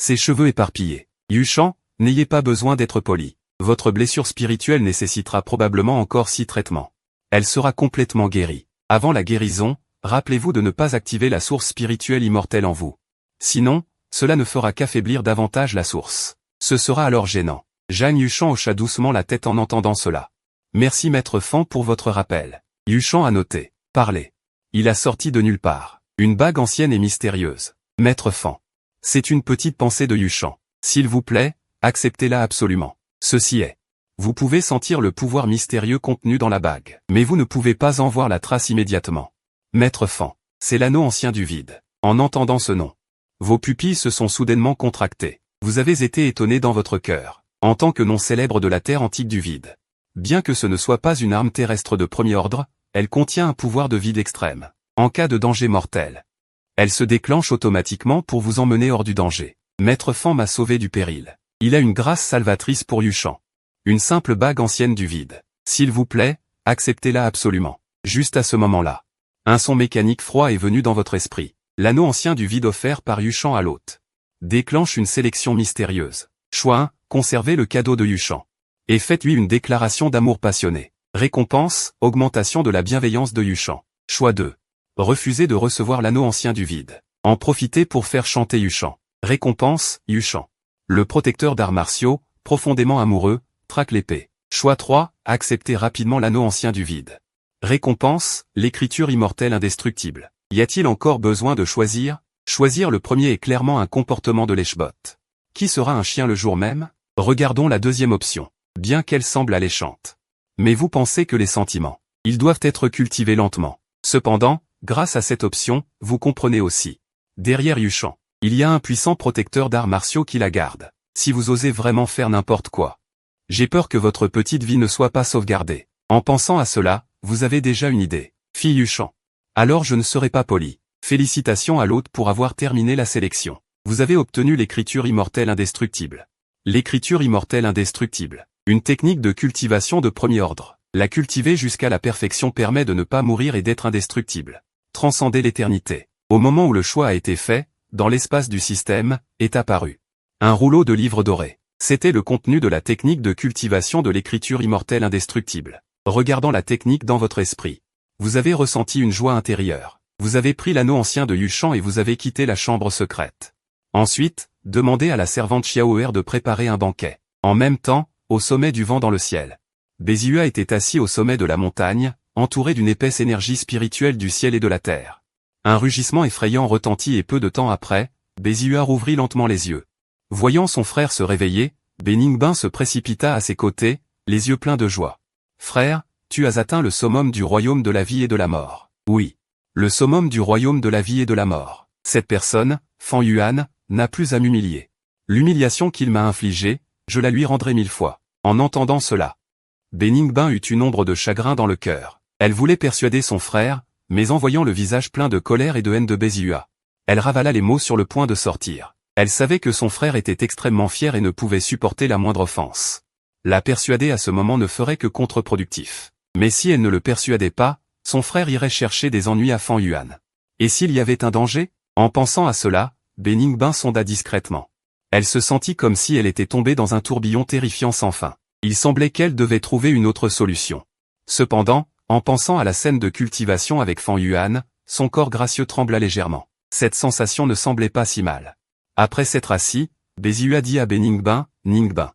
ses cheveux éparpillés. Yushang, n'ayez pas besoin d'être poli. Votre blessure spirituelle nécessitera probablement encore 6 traitements. Elle sera complètement guérie. Avant la guérison, rappelez-vous de ne pas activer la source spirituelle immortelle en vous. Sinon, cela ne fera qu'affaiblir davantage la source. Ce sera alors gênant. Zhang Yushang hocha doucement la tête en entendant cela. Merci Maître Fan pour votre rappel. Yushang a noté. Parlez. Il a sorti de nulle part. Une bague ancienne et mystérieuse. Maître Fan. C'est une petite pensée de Yushang. S'il vous plaît, acceptez-la absolument. Ceci est. Vous pouvez sentir le pouvoir mystérieux contenu dans la bague. Mais vous ne pouvez pas en voir la trace immédiatement. Maître Fan. C'est l'anneau ancien du vide. En entendant ce nom, vos pupilles se sont soudainement contractées. Vous avez été étonné dans votre cœur. En tant que nom célèbre de la terre antique du vide. Bien que ce ne soit pas une arme terrestre de premier ordre, elle contient un pouvoir de vide extrême. En cas de danger mortel, elle se déclenche automatiquement pour vous emmener hors du danger. Maître Fan m'a sauvé du péril. Il a une grâce salvatrice pour Yushang. Une simple bague ancienne du vide. S'il vous plaît, acceptez-la absolument. Juste à ce moment-là. Un son mécanique froid est venu dans votre esprit. L'anneau ancien du vide offert par Yushang à l'hôte. Déclenche une sélection mystérieuse. Choix 1, conservez le cadeau de Yushang. Et faites-lui une déclaration d'amour passionné. Récompense, augmentation de la bienveillance de Yushang. Choix 2. Refusez de recevoir l'anneau ancien du vide. En profitez pour faire chanter Yushang. Récompense, Yushang. Le protecteur d'arts martiaux, profondément amoureux, traque l'épée. Choix 3, acceptez rapidement l'anneau ancien du vide. Récompense, l'écriture immortelle indestructible. Y a-t-il encore besoin de choisir? Choisir le premier est clairement un comportement de lèche-bot. Qui sera un chien le jour même? Regardons la deuxième option. Bien qu'elle semble alléchante. Mais vous pensez que les sentiments, ils doivent être cultivés lentement. Cependant, grâce à cette option, vous comprenez aussi. Derrière Yushang, il y a un puissant protecteur d'arts martiaux qui la garde. Si vous osez vraiment faire n'importe quoi. J'ai peur que votre petite vie ne soit pas sauvegardée. En pensant à cela, vous avez déjà une idée. Fille Yushang. Alors je ne serai pas poli. Félicitations à l'hôte pour avoir terminé la sélection. Vous avez obtenu l'écriture immortelle indestructible. L'écriture immortelle indestructible. Une technique de cultivation de premier ordre. La cultiver jusqu'à la perfection permet de ne pas mourir et d'être indestructible. Transcender l'éternité. Au moment où le choix a été fait, dans l'espace du système, est apparu un rouleau de livres dorés. C'était le contenu de la technique de cultivation de l'écriture immortelle indestructible. Regardant la technique dans votre esprit, vous avez ressenti une joie intérieure. Vous avez pris l'anneau ancien de Yushan et vous avez quitté la chambre secrète. Ensuite, demandez à la servante Xiaoer de préparer un banquet. En même temps, au sommet du vent dans le ciel, Béziua était assis au sommet de la montagne, entouré d'une épaisse énergie spirituelle du ciel et de la terre. Un rugissement effrayant retentit et peu de temps après, Béziua rouvrit lentement les yeux. Voyant son frère se réveiller, Beningbin se précipita à ses côtés, les yeux pleins de joie. « Frère, tu as atteint le summum du royaume de la vie et de la mort. » « Oui. Le summum du royaume de la vie et de la mort. Cette personne, Fan Yuan, n'a plus à m'humilier. L'humiliation qu'il m'a infligée, je la lui rendrai 1000 fois. » En entendant cela, Beningbin eut une ombre de chagrin dans le cœur. Elle voulait persuader son frère, mais en voyant le visage plein de colère et de haine de Béziua, elle ravala les mots sur le point de sortir. Elle savait que son frère était extrêmement fier et ne pouvait supporter la moindre offense. La persuader à ce moment ne ferait que contre-productif. Mais si elle ne le persuadait pas, son frère irait chercher des ennuis à Fan Yuan. Et s'il y avait un danger? En pensant à cela, Beningbin sonda discrètement. Elle se sentit comme si elle était tombée dans un tourbillon terrifiant sans fin. Il semblait qu'elle devait trouver une autre solution. Cependant, en pensant à la scène de cultivation avec Fan Yuan, son corps gracieux trembla légèrement. Cette sensation ne semblait pas si mal. Après s'être assis, Béziua dit à Beningbin, « Ningbin,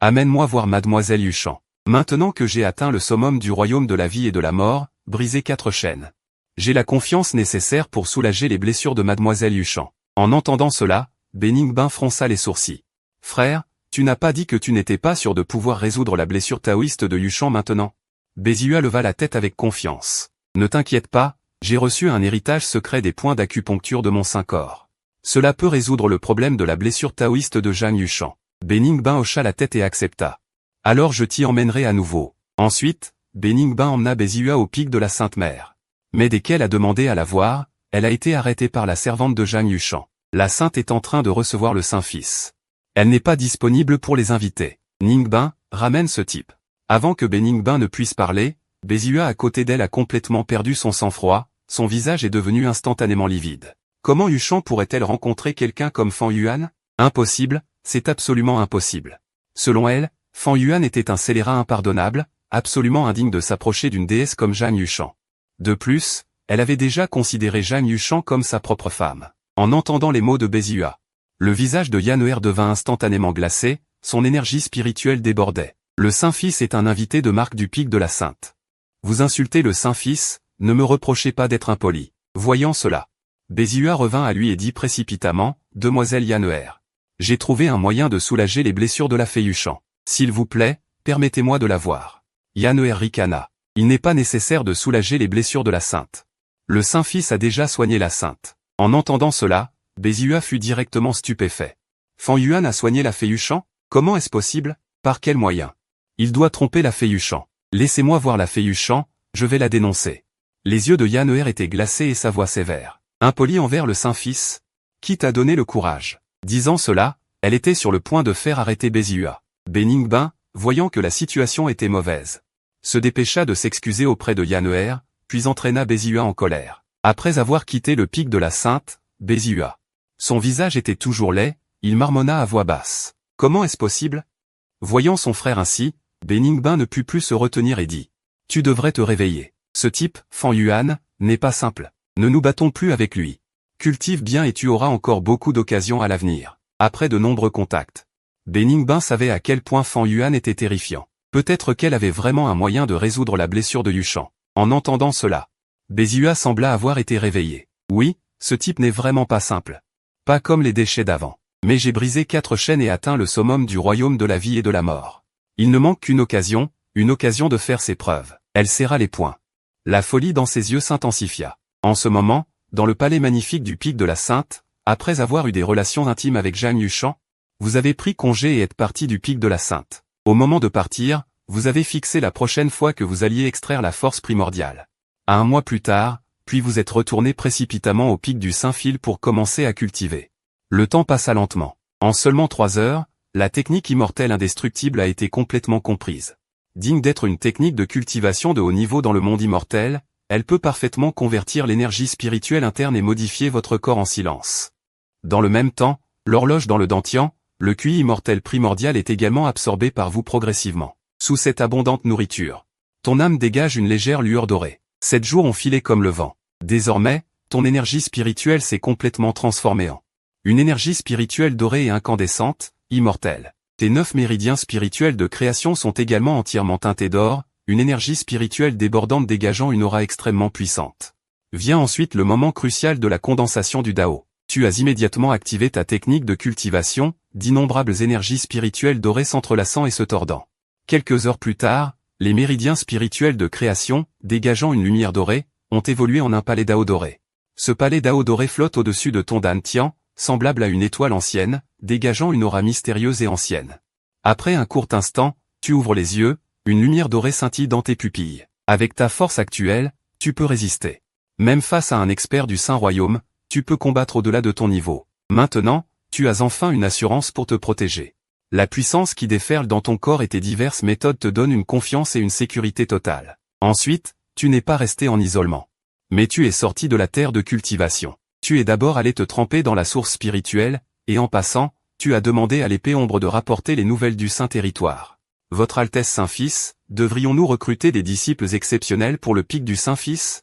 amène-moi voir mademoiselle Yushan. Maintenant que j'ai atteint le summum du royaume de la vie et de la mort, brisé 4 chaînes. J'ai la confiance nécessaire pour soulager les blessures de mademoiselle Yushan. » En entendant cela, Beningbin fronça les sourcils. « Frère, tu n'as pas dit que tu n'étais pas sûr de pouvoir résoudre la blessure taoïste de Yushan maintenant ?» Béziua leva la tête avec confiance. « Ne t'inquiète pas, j'ai reçu un héritage secret des points d'acupuncture de mon Saint-Corps. Cela peut résoudre le problème de la blessure taoïste de Zhang Yushan. » Beningbin hocha la tête et accepta. « Alors je t'y emmènerai à nouveau. » Ensuite, Beningbin emmena Béziua au pic de la Sainte Mère. Mais dès qu'elle a demandé à la voir, elle a été arrêtée par la servante de Zhang Yushan. La Sainte est en train de recevoir le Saint-Fils. Elle n'est pas disponible pour les invités. Ningbin, ramène ce type. Avant que Beningbin ne puisse parler, Béziua à côté d'elle a complètement perdu son sang-froid, son visage est devenu instantanément livide. Comment Yushan pourrait-elle rencontrer quelqu'un comme Fan Yuan? Impossible, c'est absolument impossible. Selon elle, Fan Yuan était un scélérat impardonnable, absolument indigne de s'approcher d'une déesse comme Zhang Yushan. De plus, elle avait déjà considéré Zhang Yushan comme sa propre femme. En entendant les mots de Béziua, le visage de Yanuer devint instantanément glacé, son énergie spirituelle débordait. Le Saint-Fils est un invité de marque du pic de la Sainte. Vous insultez le Saint-Fils, ne me reprochez pas d'être impoli. Voyant cela, Béziua revint à lui et dit précipitamment, « Demoiselle Yanuer, j'ai trouvé un moyen de soulager les blessures de la fée Yushan. S'il vous plaît, permettez-moi de la voir. » Yanuer ricana. Il n'est pas nécessaire de soulager les blessures de la Sainte. Le Saint-Fils a déjà soigné la Sainte. En entendant cela, Béziua fut directement stupéfait. Fan Yuan a soigné la fée Yushan? Comment est-ce possible? Par quel moyen? Il doit tromper la fée Yushan. Laissez-moi voir la fée Yushan, je vais la dénoncer. Les yeux de Yanuer étaient glacés et sa voix sévère. Impoli envers le Saint-Fils? Qui t'a donné le courage? Disant cela, elle était sur le point de faire arrêter Béziua. Beningbin, voyant que la situation était mauvaise, se dépêcha de s'excuser auprès de Yanuer, puis entraîna Béziua en colère. Après avoir quitté le pic de la Sainte, Béziua. Son visage était toujours laid, il marmonna à voix basse. Comment est-ce possible? Voyant son frère ainsi, Beningbin ne put plus se retenir et dit. Tu devrais te réveiller. Ce type, Fan Yuan, n'est pas simple. Ne nous battons plus avec lui. Cultive bien et tu auras encore beaucoup d'occasions à l'avenir. Après de nombreux contacts, Beningbin savait à quel point Fan Yuan était terrifiant. Peut-être qu'elle avait vraiment un moyen de résoudre la blessure de Yushan. En entendant cela, Béziua sembla avoir été réveillé. Oui, ce type n'est vraiment pas simple. Pas comme les déchets d'avant. Mais j'ai brisé 4 chaînes et atteint le summum du royaume de la vie et de la mort. Il ne manque qu'une occasion de faire ses preuves. Elle serra les poings. La folie dans ses yeux s'intensifia. En ce moment, dans le palais magnifique du pic de la Sainte, après avoir eu des relations intimes avec Zhang Yushan, vous avez pris congé et êtes parti du pic de la Sainte. Au moment de partir, vous avez fixé la prochaine fois que vous alliez extraire la force primordiale. À un mois plus tard, puis vous êtes retourné précipitamment au pic du Saint-Fil pour commencer à cultiver. Le temps passa lentement. En seulement 3 heures, la technique immortelle indestructible a été complètement comprise. Digne d'être une technique de cultivation de haut niveau dans le monde immortel, elle peut parfaitement convertir l'énergie spirituelle interne et modifier votre corps en silence. Dans le même temps, l'horloge dans le dantian, le QI immortel primordial est également absorbé par vous progressivement. Sous cette abondante nourriture, ton âme dégage une légère lueur dorée. 7 jours ont filé comme le vent. Désormais, ton énergie spirituelle s'est complètement transformée en une énergie spirituelle dorée et incandescente, immortelle. Tes 9 méridiens spirituels de création sont également entièrement teintés d'or, une énergie spirituelle débordante dégageant une aura extrêmement puissante. Vient ensuite le moment crucial de la condensation du Dao. Tu as immédiatement activé ta technique de cultivation, d'innombrables énergies spirituelles dorées s'entrelaçant et se tordant. Quelques heures plus tard, les méridiens spirituels de création, dégageant une lumière dorée, ont évolué en un palais Dao doré. Ce palais Dao doré flotte au-dessus de ton dantian, semblable à une étoile ancienne, dégageant une aura mystérieuse et ancienne. Après un court instant, tu ouvres les yeux, une lumière dorée scintille dans tes pupilles. Avec ta force actuelle, tu peux résister. Même face à un expert du Saint-Royaume, tu peux combattre au-delà de ton niveau. Maintenant, tu as enfin une assurance pour te protéger. La puissance qui déferle dans ton corps et tes diverses méthodes te donnent une confiance et une sécurité totale. Ensuite, tu n'es pas resté en isolement. Mais tu es sorti de la terre de cultivation. Tu es d'abord allé te tremper dans la source spirituelle, et en passant, tu as demandé à l'épée ombre de rapporter les nouvelles du Saint-Territoire. Votre Altesse Saint-Fils, devrions-nous recruter des disciples exceptionnels pour le pic du Saint-Fils?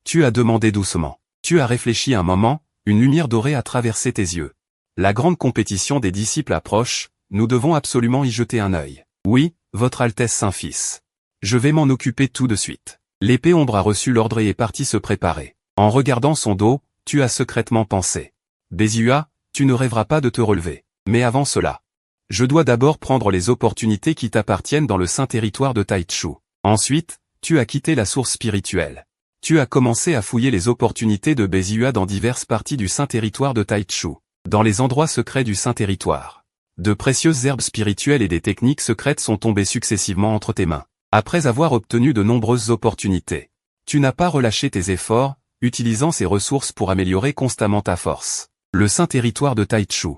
Tu as demandé doucement. Tu as réfléchi un moment, une lumière dorée a traversé tes yeux. La grande compétition des disciples approche, nous devons absolument y jeter un œil. Oui, votre Altesse Saint-Fils. Je vais m'en occuper tout de suite. L'épée ombre a reçu l'ordre et est partie se préparer. En regardant son dos, tu as secrètement pensé. Bézua, tu ne rêveras pas de te relever. Mais avant cela, je dois d'abord prendre les opportunités qui t'appartiennent dans le saint territoire de Taichu. Ensuite, tu as quitté la source spirituelle. Tu as commencé à fouiller les opportunités de Bézua dans diverses parties du saint territoire de Taichu. Dans les endroits secrets du saint territoire, de précieuses herbes spirituelles et des techniques secrètes sont tombées successivement entre tes mains. Après avoir obtenu de nombreuses opportunités, tu n'as pas relâché tes efforts, utilisant ces ressources pour améliorer constamment ta force. Le saint territoire de Taichu.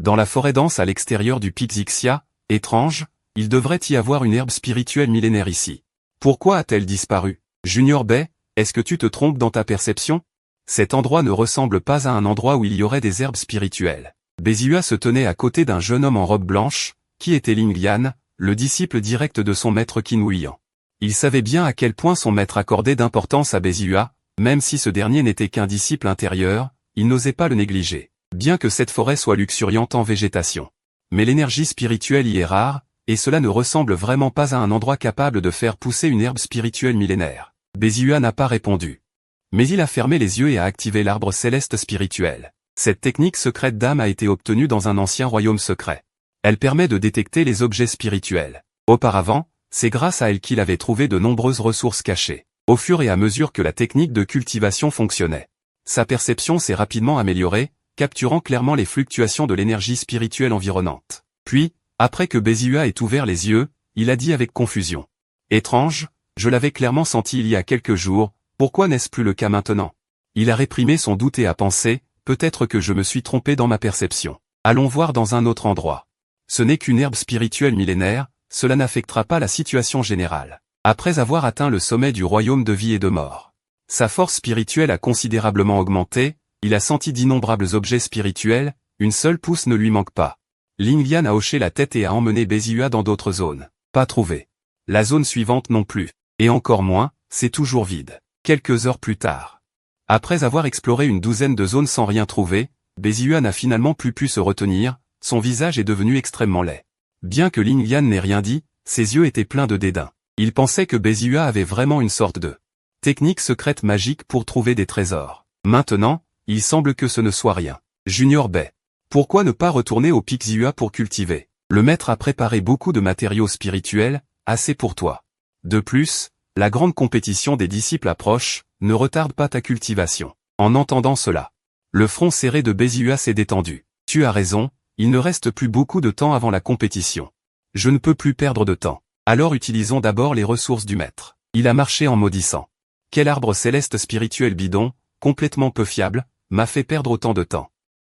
Dans la forêt dense à l'extérieur du pic Xixia, étrange, il devrait y avoir une herbe spirituelle millénaire ici. Pourquoi a-t-elle disparu? Junior Bay, est-ce que tu te trompes dans ta perception? Cet endroit ne ressemble pas à un endroit où il y aurait des herbes spirituelles. Bézua se tenait à côté d'un jeune homme en robe blanche, qui était Ling Lian, le disciple direct de son maître Qin Huiyan. Il savait bien à quel point son maître accordait d'importance à Bézua, même si ce dernier n'était qu'un disciple intérieur, il n'osait pas le négliger. Bien que cette forêt soit luxuriante en végétation. Mais l'énergie spirituelle y est rare, et cela ne ressemble vraiment pas à un endroit capable de faire pousser une herbe spirituelle millénaire. Bézua n'a pas répondu. Mais il a fermé les yeux et a activé l'arbre céleste spirituel. Cette technique secrète d'âme a été obtenue dans un ancien royaume secret. Elle permet de détecter les objets spirituels. Auparavant, c'est grâce à elle qu'il avait trouvé de nombreuses ressources cachées. Au fur et à mesure que la technique de cultivation fonctionnait, sa perception s'est rapidement améliorée, capturant clairement les fluctuations de l'énergie spirituelle environnante. Puis, après que Bézua ait ouvert les yeux, il a dit avec confusion. Étrange, je l'avais clairement senti il y a quelques jours, pourquoi n'est-ce plus le cas maintenant? Il a réprimé son doute et a pensé, peut-être que je me suis trompé dans ma perception. Allons voir dans un autre endroit. Ce n'est qu'une herbe spirituelle millénaire, cela n'affectera pas la situation générale. Après avoir atteint le sommet du royaume de vie et de mort, sa force spirituelle a considérablement augmenté, il a senti d'innombrables objets spirituels, une seule pousse ne lui manque pas. Ling Lian a hoché la tête et a emmené Bézua dans d'autres zones. Pas trouvé. La zone suivante non plus. Et encore moins, c'est toujours vide. Quelques heures plus tard. Après avoir exploré une douzaine de zones sans rien trouver, Bézua n'a finalement plus pu se retenir, son visage est devenu extrêmement laid. Bien que Ling Lian n'ait rien dit, ses yeux étaient pleins de dédain. Il pensait que Bézua avait vraiment une sorte de technique secrète magique pour trouver des trésors. Maintenant, il semble que ce ne soit rien. Junior Bay. Pourquoi ne pas retourner au pic Xixia pour cultiver? Le maître a préparé beaucoup de matériaux spirituels, assez pour toi. De plus, la grande compétition des disciples approche, ne retarde pas ta cultivation. En entendant cela, le front serré de Bézua s'est détendu. Tu as raison, il ne reste plus beaucoup de temps avant la compétition. Je ne peux plus perdre de temps. Alors utilisons d'abord les ressources du maître. Il a marché en maudissant. quel arbre céleste spirituel bidon, complètement peu fiable, m'a fait perdre autant de temps.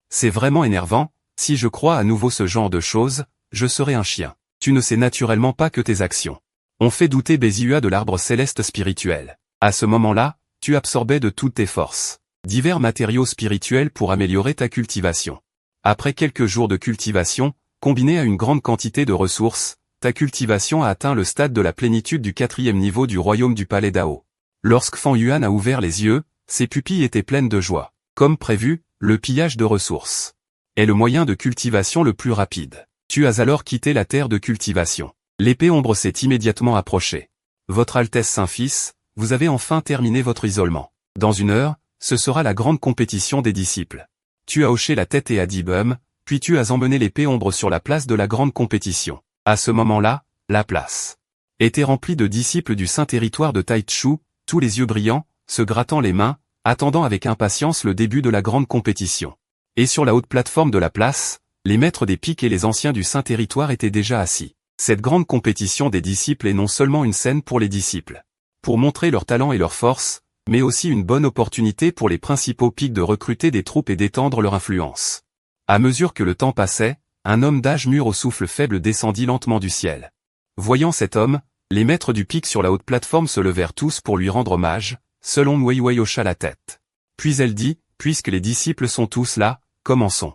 C'est vraiment énervant, si je crois à nouveau ce genre de choses, je serai un chien. Tu ne sais naturellement pas que tes actions ont fait douter Béziua de l'arbre céleste spirituel. À ce moment-là, tu absorbais de toutes tes forces divers matériaux spirituels pour améliorer ta cultivation. Après quelques jours de cultivation, combinée à une grande quantité de ressources, ta cultivation a atteint le stade de la plénitude du 4e niveau du royaume du palais Dao. Lorsque Fan Yuan a ouvert les yeux, ses pupilles étaient pleines de joie. Comme prévu, le pillage de ressources est le moyen de cultivation le plus rapide. Tu as alors quitté la terre de cultivation. L'épée ombre s'est immédiatement approchée. Votre Altesse Saint-Fils, vous avez enfin terminé votre isolement. Dans 1 heure, ce sera la grande compétition des disciples. Tu as hoché la tête et a dit bum, puis tu as emmené l'épée ombre sur la place de la grande compétition. À ce moment-là, la place était remplie de disciples du saint territoire de Taichu, tous les yeux brillants, se grattant les mains, attendant avec impatience le début de la grande compétition. Et sur la haute plateforme de la place, les maîtres des piques et les anciens du saint territoire étaient déjà assis. Cette grande compétition des disciples est non seulement une scène pour les disciples, pour montrer leur talent et leur force, mais aussi une bonne opportunité pour les principaux piques de recruter des troupes et d'étendre leur influence. À mesure que le temps passait, un homme d'âge mûr au souffle faible descendit lentement du ciel. Voyant cet homme, les maîtres du pic sur la haute plateforme se levèrent tous pour lui rendre hommage, selon Weiwei hocha la tête. Puis elle dit, puisque les disciples sont tous là, commençons.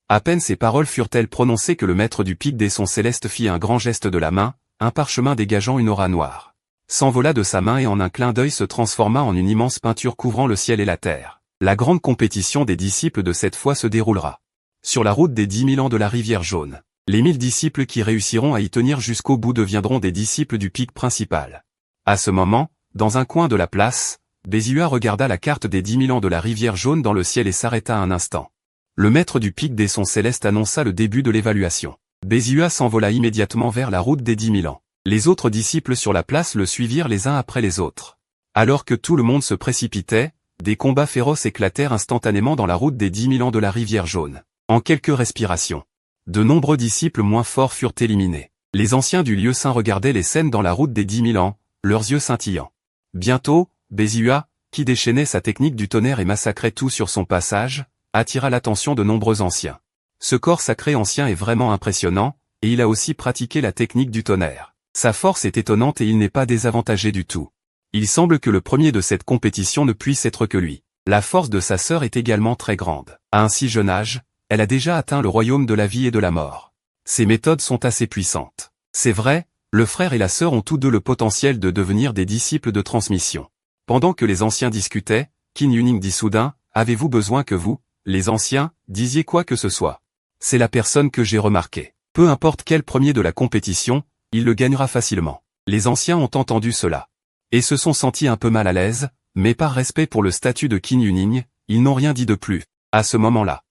À peine ces paroles furent-elles prononcées que le maître du pic des sons célestes fit un grand geste de la main, un parchemin dégageant une aura noire s'envola de sa main et en un clin d'œil se transforma en une immense peinture couvrant le ciel et la terre. La grande compétition des disciples de cette fois se déroulera sur la route des 10 000 ans de la rivière jaune. Les 1000 disciples qui réussiront à y tenir jusqu'au bout deviendront des disciples du pic principal. À ce moment, dans un coin de la place, Béziua regarda la carte des 10 000 ans de la rivière jaune dans le ciel et s'arrêta un instant. Le maître du pic des sons célestes annonça le début de l'évaluation. Béziua s'envola immédiatement vers la route des 10 000 ans. Les autres disciples sur la place le suivirent les uns après les autres. Alors que tout le monde se précipitait, des combats féroces éclatèrent instantanément dans la route des 10 000 ans de la rivière jaune. En quelques respirations, de nombreux disciples moins forts furent éliminés. Les anciens du lieu saint regardaient les scènes dans la route des 10 000 ans, leurs yeux scintillants. Bientôt, Béziua, qui déchaînait sa technique du tonnerre et massacrait tout sur son passage, attira l'attention de nombreux anciens. Ce corps sacré ancien est vraiment impressionnant, et il a aussi pratiqué la technique du tonnerre. Sa force est étonnante et il n'est pas désavantagé du tout. Il semble que le premier de cette compétition ne puisse être que lui. La force de sa sœur est également très grande. À un si jeune âge, elle a déjà atteint le royaume de la vie et de la mort. Ses méthodes sont assez puissantes. C'est vrai, le frère et la sœur ont tous deux le potentiel de devenir des disciples de transmission. Pendant que les anciens discutaient, Qin Yuning dit soudain, « Avez-vous besoin que vous, les anciens, disiez quoi que ce soit ? C'est la personne que j'ai remarquée. Peu importe quel premier de la compétition, il le gagnera facilement. » Les anciens ont entendu cela et se sont sentis un peu mal à l'aise, mais par respect pour le statut de Qin Yuning, ils n'ont rien dit de plus. À ce moment-là,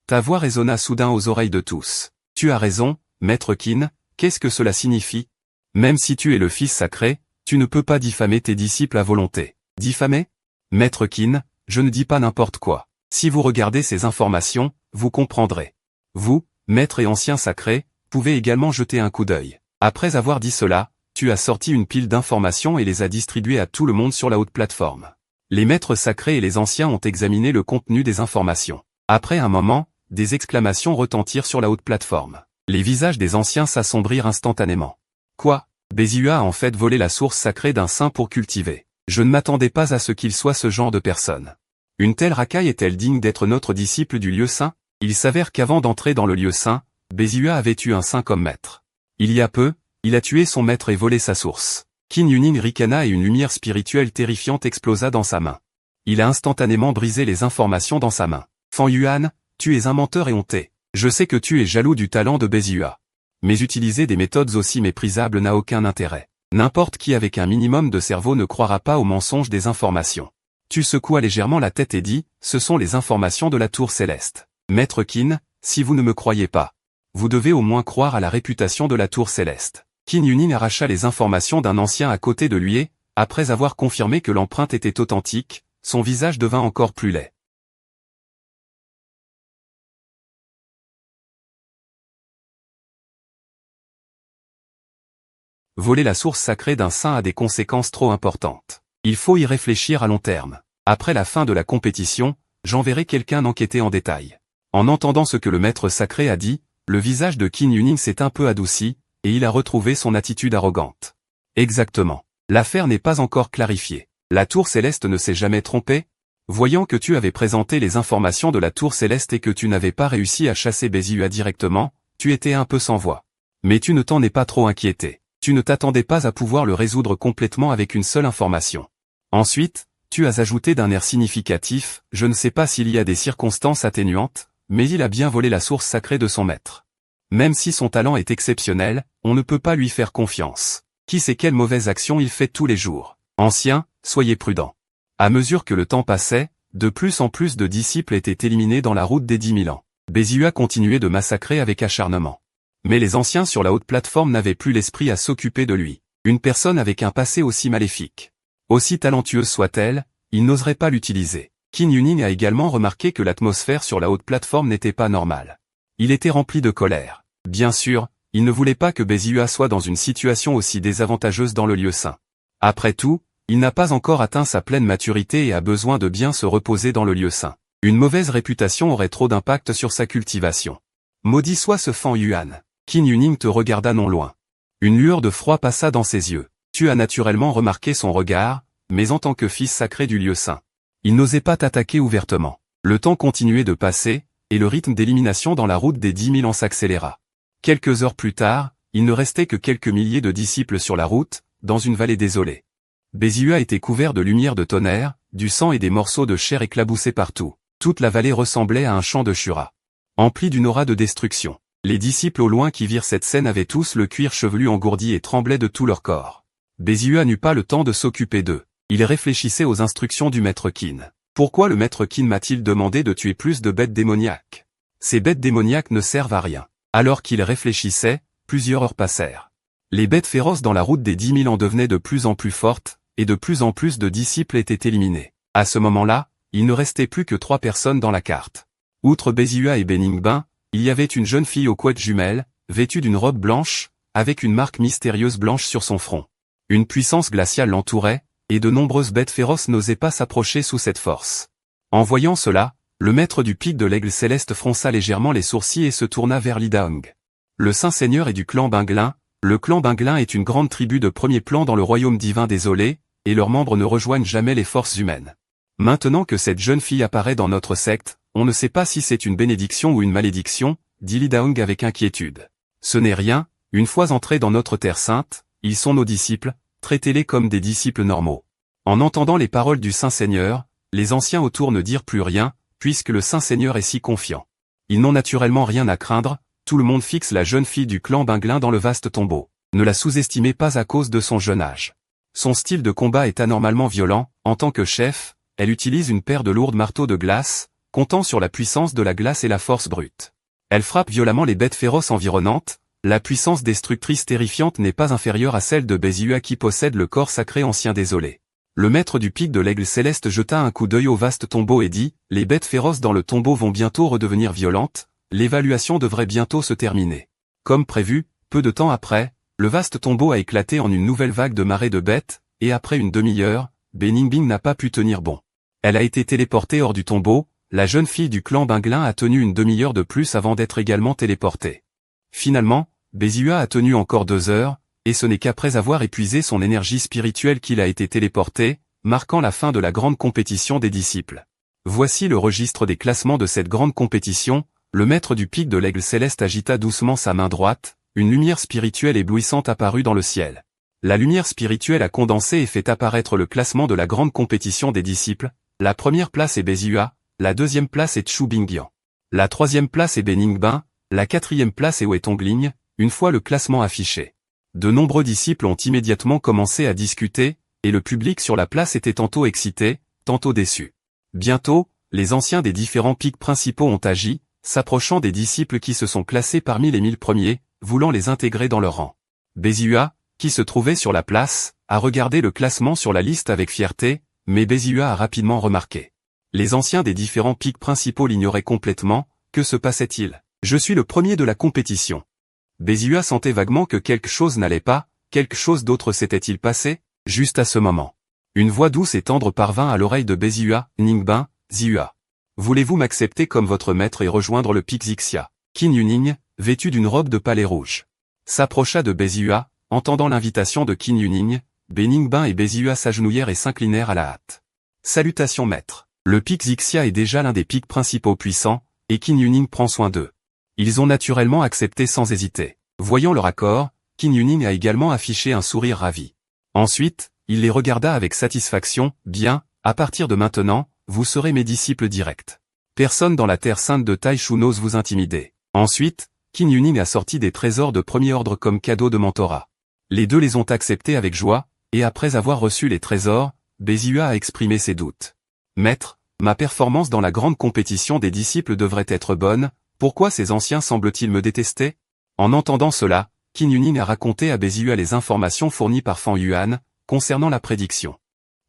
ta voix résonna soudain aux oreilles de tous. « Tu as raison, maître Qin, qu'est-ce que cela signifie ? Même si tu es le fils sacré, tu ne peux pas diffamer tes disciples à volonté. » Diffamer ? Maître Qin, je ne dis pas n'importe quoi. Si vous regardez ces informations, vous comprendrez. Vous, maître et ancien sacré, pouvez également jeter un coup d'œil. Après avoir dit cela, tu as sorti une pile d'informations et les as distribuées à tout le monde sur la haute plateforme. Les maîtres sacrés et les anciens ont examiné le contenu des informations. Après un moment, des exclamations retentirent sur la haute plateforme. Les visages des anciens s'assombrirent instantanément. Quoi ? Béziua a en fait volé la source sacrée d'un saint pour cultiver. Je ne m'attendais pas à ce qu'il soit ce genre de personne. Une telle racaille est-elle digne d'être notre disciple du lieu saint ? Il s'avère qu'avant d'entrer dans le lieu saint, Béziua avait eu un saint comme maître. Il y a peu, il a tué son maître et volé sa source. Qin Yuning ricana et une lumière spirituelle terrifiante explosa dans sa main. Il a instantanément brisé les informations dans sa main. Fan Yuan, tu es un menteur et honté. Je sais que tu es jaloux du talent de Béziua. Mais utiliser des méthodes aussi méprisables n'a aucun intérêt. N'importe qui avec un minimum de cerveau ne croira pas au mensonge des informations. Tu secoua légèrement la tête et dis, ce sont les informations de la tour céleste. Maître Qin, si vous ne me croyez pas, vous devez au moins croire à la réputation de la tour céleste. Qin Yuning arracha les informations d'un ancien à côté de lui et, après avoir confirmé que l'empreinte était authentique, son visage devint encore plus laid. Voler la source sacrée d'un saint a des conséquences trop importantes. Il faut y réfléchir à long terme. Après la fin de la compétition, j'enverrai quelqu'un enquêter en détail. En entendant ce que le maître sacré a dit, le visage de Qin Yuning s'est un peu adouci, et il a retrouvé son attitude arrogante. Exactement. L'affaire n'est pas encore clarifiée. La tour céleste ne s'est jamais trompée? Voyant que tu avais présenté les informations de la tour céleste et que tu n'avais pas réussi à chasser Béziua directement, tu étais un peu sans voix. Mais tu ne t'en es pas trop inquiété. Tu ne t'attendais pas à pouvoir le résoudre complètement avec une seule information. Ensuite, tu as ajouté d'un air significatif, je ne sais pas s'il y a des circonstances atténuantes, mais il a bien volé la source sacrée de son maître. Même si son talent est exceptionnel, on ne peut pas lui faire confiance. Qui sait quelle mauvaise action il fait tous les jours? Ancien, soyez prudent. À mesure que le temps passait, de plus en plus de disciples étaient éliminés dans la route des 10 000 ans. Béziua continuait de massacrer avec acharnement. Mais les anciens sur la haute plateforme n'avaient plus l'esprit à s'occuper de lui. Une personne avec un passé aussi maléfique. Aussi talentueuse soit-elle, il n'oserait pas l'utiliser. Qin Yuning a également remarqué que l'atmosphère sur la haute plateforme n'était pas normale. Il était rempli de colère. Bien sûr, il ne voulait pas que Béziua soit dans une situation aussi désavantageuse dans le lieu saint. Après tout, il n'a pas encore atteint sa pleine maturité et a besoin de bien se reposer dans le lieu saint. Une mauvaise réputation aurait trop d'impact sur sa cultivation. Maudit soit ce Fan Yuan. Qin Yuning te regarda non loin. Une lueur de froid passa dans ses yeux. Tu as naturellement remarqué son regard, mais en tant que fils sacré du lieu saint. Il n'osait pas t'attaquer ouvertement. Le temps continuait de passer, et le rythme d'élimination dans la route des 10 000 ans s'accéléra. Quelques heures plus tard, il ne restait que quelques milliers de disciples sur la route, dans une vallée désolée. Béziua était couvert de lumière de tonnerre, du sang et des morceaux de chair éclaboussés partout. Toute la vallée ressemblait à un champ de Shura. Empli d'une aura de destruction. Les disciples au loin qui virent cette scène avaient tous le cuir chevelu engourdi et tremblaient de tout leur corps. Béziua n'eut pas le temps de s'occuper d'eux. Il réfléchissait aux instructions du maître Qin. Pourquoi le maître Qin m'a-t-il demandé de tuer plus de bêtes démoniaques? Ces bêtes démoniaques ne servent à rien. Alors qu'il réfléchissait, plusieurs heures passèrent. Les bêtes féroces dans la route des 10 000 ans devenaient de plus en plus fortes, et de plus en plus de disciples étaient éliminés. À ce moment-là, il ne restait plus que 3 personnes dans la carte. Outre Béziua et Beningbin, il y avait une jeune fille aux couettes jumelles, vêtue d'une robe blanche, avec une marque mystérieuse blanche sur son front. Une puissance glaciale l'entourait, et de nombreuses bêtes féroces n'osaient pas s'approcher sous cette force. En voyant cela, le maître du pic de l'aigle céleste fronça légèrement les sourcils et se tourna vers Lidaong. Le Saint-Seigneur est du clan Binglin. Le clan Binglin est une grande tribu de premier plan dans le royaume divin désolé, et leurs membres ne rejoignent jamais les forces humaines. Maintenant que cette jeune fille apparaît dans notre secte, on ne sait pas si c'est une bénédiction ou une malédiction, dit Lidaong avec inquiétude. Ce n'est rien, une fois entrés dans notre terre sainte, ils sont nos disciples, traitez-les comme des disciples normaux. En entendant les paroles du Saint-Seigneur, les anciens autour ne dirent plus rien, puisque le Saint-Seigneur est si confiant. Ils n'ont naturellement rien à craindre, tout le monde fixe la jeune fille du clan Binglin dans le vaste tombeau. Ne la sous-estimez pas à cause de son jeune âge. Son style de combat est anormalement violent, en tant que chef, elle utilise une paire de lourds marteaux de glace, comptant sur la puissance de la glace et la force brute. Elle frappe violemment les bêtes féroces environnantes, la puissance destructrice terrifiante n'est pas inférieure à celle de Béziua qui possède le corps sacré ancien désolé. Le maître du pic de l'aigle céleste jeta un coup d'œil au vaste tombeau et dit, les bêtes féroces dans le tombeau vont bientôt redevenir violentes, l'évaluation devrait bientôt se terminer. Comme prévu, peu de temps après, le vaste tombeau a éclaté en une nouvelle vague de marée de bêtes, et après une demi-heure, Beningbing n'a pas pu tenir bon. Elle a été téléportée hors du tombeau, la jeune fille du clan Binglin a tenu une demi-heure de plus avant d'être également téléportée. Finalement, Béziua a tenu encore 2 heures, et ce n'est qu'après avoir épuisé son énergie spirituelle qu'il a été téléporté, marquant la fin de la grande compétition des disciples. Voici le registre des classements de cette grande compétition, le maître du pic de l'aigle céleste agita doucement sa main droite, une lumière spirituelle éblouissante apparut dans le ciel. La lumière spirituelle a condensé et fait apparaître le classement de la grande compétition des disciples. La première place est Béziua, la deuxième place est Chu Bingyan. La troisième place est Beningbin, la quatrième place est Wetongling, une fois le classement affiché. De nombreux disciples ont immédiatement commencé à discuter, et le public sur la place était tantôt excité, tantôt déçu. Bientôt, les anciens des différents pics principaux ont agi, s'approchant des disciples qui se sont classés parmi les 1000 premiers, voulant les intégrer dans leur rang. Béziua, qui se trouvait sur la place, a regardé le classement sur la liste avec fierté, mais Béziua a rapidement remarqué. Les anciens des différents pics principaux l'ignoraient complètement, que se passait-il? Je suis le premier de la compétition. Béziua sentait vaguement que quelque chose n'allait pas, quelque chose d'autre s'était-il passé? Juste à ce moment. Une voix douce et tendre parvint à l'oreille de Bézua, Ningbin, Zihua. Voulez-vous m'accepter comme votre maître et rejoindre le pic Xixia? Qin Yuning, vêtu d'une robe de palais rouge, s'approcha de Bézua, entendant l'invitation de Qin Yuning, Ningbin et Bézua s'agenouillèrent et s'inclinèrent à la hâte. Salutations maître. Le pic Xixia est déjà l'un des pics principaux puissants, et Qin Yuning prend soin d'eux. Ils ont naturellement accepté sans hésiter. Voyant leur accord, Qin Yuning a également affiché un sourire ravi. Ensuite, il les regarda avec satisfaction. Bien, à partir de maintenant, vous serez mes disciples directs. Personne dans la terre sainte de Taishu n'ose vous intimider. Ensuite, Qin Yuning a sorti des trésors de premier ordre comme cadeau de mentorat. Les deux les ont acceptés avec joie, et après avoir reçu les trésors, Bézua a exprimé ses doutes. Maître, ma performance dans la grande compétition des disciples devrait être bonne, pourquoi ces anciens semblent-ils me détester? En entendant cela, Qin Yuning a raconté à Bézua les informations fournies par Fan Yuan, concernant la prédiction.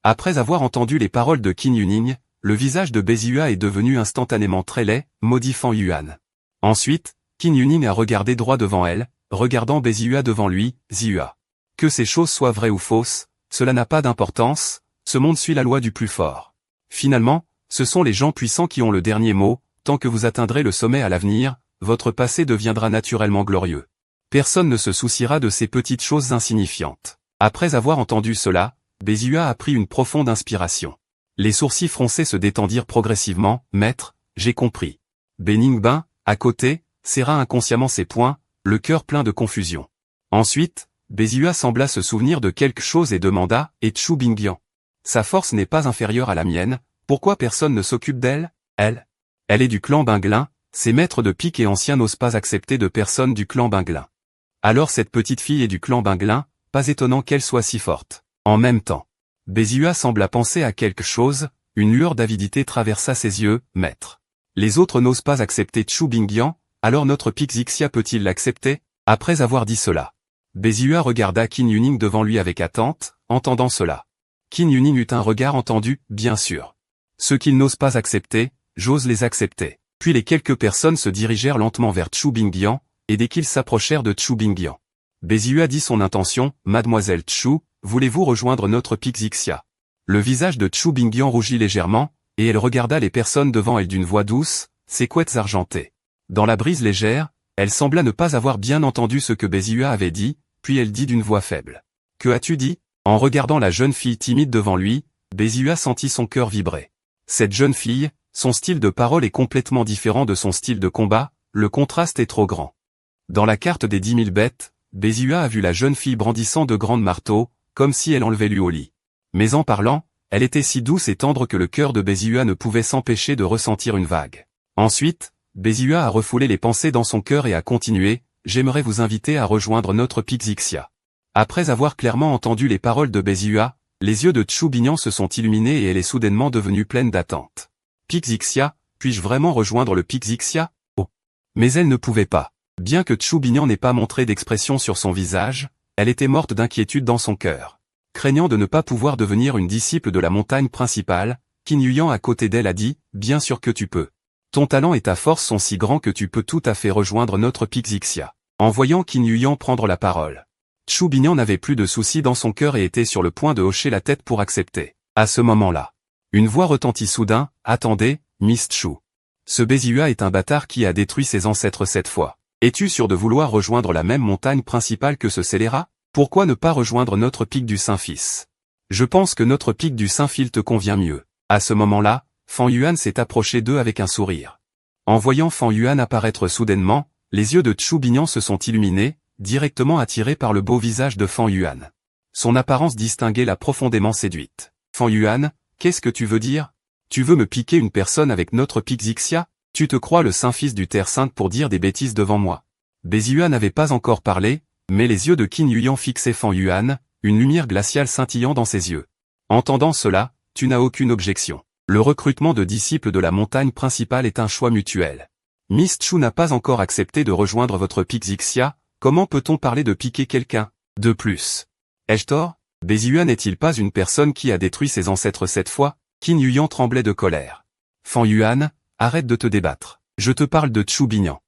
Après avoir entendu les paroles de Qin Yuning, le visage de Bézua est devenu instantanément très laid, maudit Fan Yuan. Ensuite, Qin Yuning a regardé droit devant elle, regardant Bézua devant lui, Zihua. Que ces choses soient vraies ou fausses, cela n'a pas d'importance, ce monde suit la loi du plus fort. Finalement, ce sont les gens puissants qui ont le dernier mot, tant que vous atteindrez le sommet à l'avenir, votre passé deviendra naturellement glorieux. Personne ne se souciera de ces petites choses insignifiantes. Après avoir entendu cela, Bézua a pris une profonde inspiration. Les sourcils froncés se détendirent progressivement. Maître, j'ai compris. Ningbin, à côté, serra inconsciemment ses poings, le cœur plein de confusion. Ensuite, Bézua sembla se souvenir de quelque chose et demanda, et Chu Bingyan. Sa force n'est pas inférieure à la mienne, pourquoi personne ne s'occupe d'elle? Elle est du clan Binglin, ses maîtres de pique et anciens n'osent pas accepter de personne du clan Binglin. Alors cette petite fille est du clan Binglin, pas étonnant qu'elle soit si forte. En même temps, Bézua sembla penser à quelque chose, une lueur d'avidité traversa ses yeux. Maître. Les autres n'osent pas accepter Chu Bingyan, alors notre pic Xixia peut-il l'accepter? Après avoir dit cela, Bézua regarda Qin Yuning devant lui avec attente, entendant cela. Qin Yuning eut un regard entendu, bien sûr. Ceux qu'ils n'osent pas accepter, j'ose les accepter. Puis les quelques personnes se dirigèrent lentement vers Chu Bingyan, et dès qu'ils s'approchèrent de Chu Bingyan, Bézua dit son intention, Mademoiselle Chu, voulez-vous rejoindre notre pic Xixia? Le visage de Chu Bingyan rougit légèrement, et elle regarda les personnes devant elle d'une voix douce, ses couettes argentées. Dans la brise légère, elle sembla ne pas avoir bien entendu ce que Bézua avait dit, puis elle dit d'une voix faible. Que as-tu dit? En regardant la jeune fille timide devant lui, Bézua sentit son cœur vibrer. Cette jeune fille, son style de parole est complètement différent de son style de combat, le contraste est trop grand. Dans la carte des 10 000 bêtes, Bézua a vu la jeune fille brandissant de grands marteaux, comme si elle enlevait lui au lit. Mais en parlant, elle était si douce et tendre que le cœur de Bézua ne pouvait s'empêcher de ressentir une vague. Ensuite, Bézua a refoulé les pensées dans son cœur et a continué, j'aimerais vous inviter à rejoindre notre pic Xixia. Après avoir clairement entendu les paroles de Bézua, les yeux de Chu Bingyan se sont illuminés et elle est soudainement devenue pleine d'attente. Pic Xixia, puis-je vraiment rejoindre le pic Xixia? Oh. Mais elle ne pouvait pas. Bien que Chu Bingyan n'ait pas montré d'expression sur son visage, elle était morte d'inquiétude dans son cœur. Craignant de ne pas pouvoir devenir une disciple de la montagne principale, Qin Yuyan à côté d'elle a dit, bien sûr que tu peux. Ton talent et ta force sont si grands que tu peux tout à fait rejoindre notre pic Xixia. En voyant Qin Yuyan prendre la parole, Chu Bingyan n'avait plus de soucis dans son cœur et était sur le point de hocher la tête pour accepter. À ce moment-là, une voix retentit soudain, attendez, Miss Chu. Ce Bézua est un bâtard qui a détruit ses ancêtres 7 fois. Es-tu sûr de vouloir rejoindre la même montagne principale que ce scélérat? Pourquoi ne pas rejoindre notre pic du Saint-Fils? Je pense que notre pic du Saint-Fil te convient mieux. À ce moment-là, Fan Yuan s'est approché d'eux avec un sourire. En voyant Fan Yuan apparaître soudainement, les yeux de Chu Bingyan se sont illuminés, directement attirés par le beau visage de Fan Yuan. Son apparence distinguée l'a profondément séduite. Fan Yuan, qu'est-ce que tu veux dire? Tu veux me piquer une personne avec notre pic Xixia? Tu te crois le Saint-Fils du Terre Sainte pour dire des bêtises devant moi? Bézua n'avait pas encore parlé, mais les yeux de Qin Yuyan fixaient Fan Yuan, une lumière glaciale scintillant dans ses yeux. Entendant cela, tu n'as aucune objection. Le recrutement de disciples de la montagne principale est un choix mutuel. Miss Chu n'a pas encore accepté de rejoindre votre pic Xixia, comment peut-on parler de piquer quelqu'un? De plus. Ai-je tort? Bézua n'est-il pas une personne qui a détruit ses ancêtres 7 fois? Qin Yuyan tremblait de colère. Fan Yuan, arrête de te débattre. Je te parle de Chu Bingyan.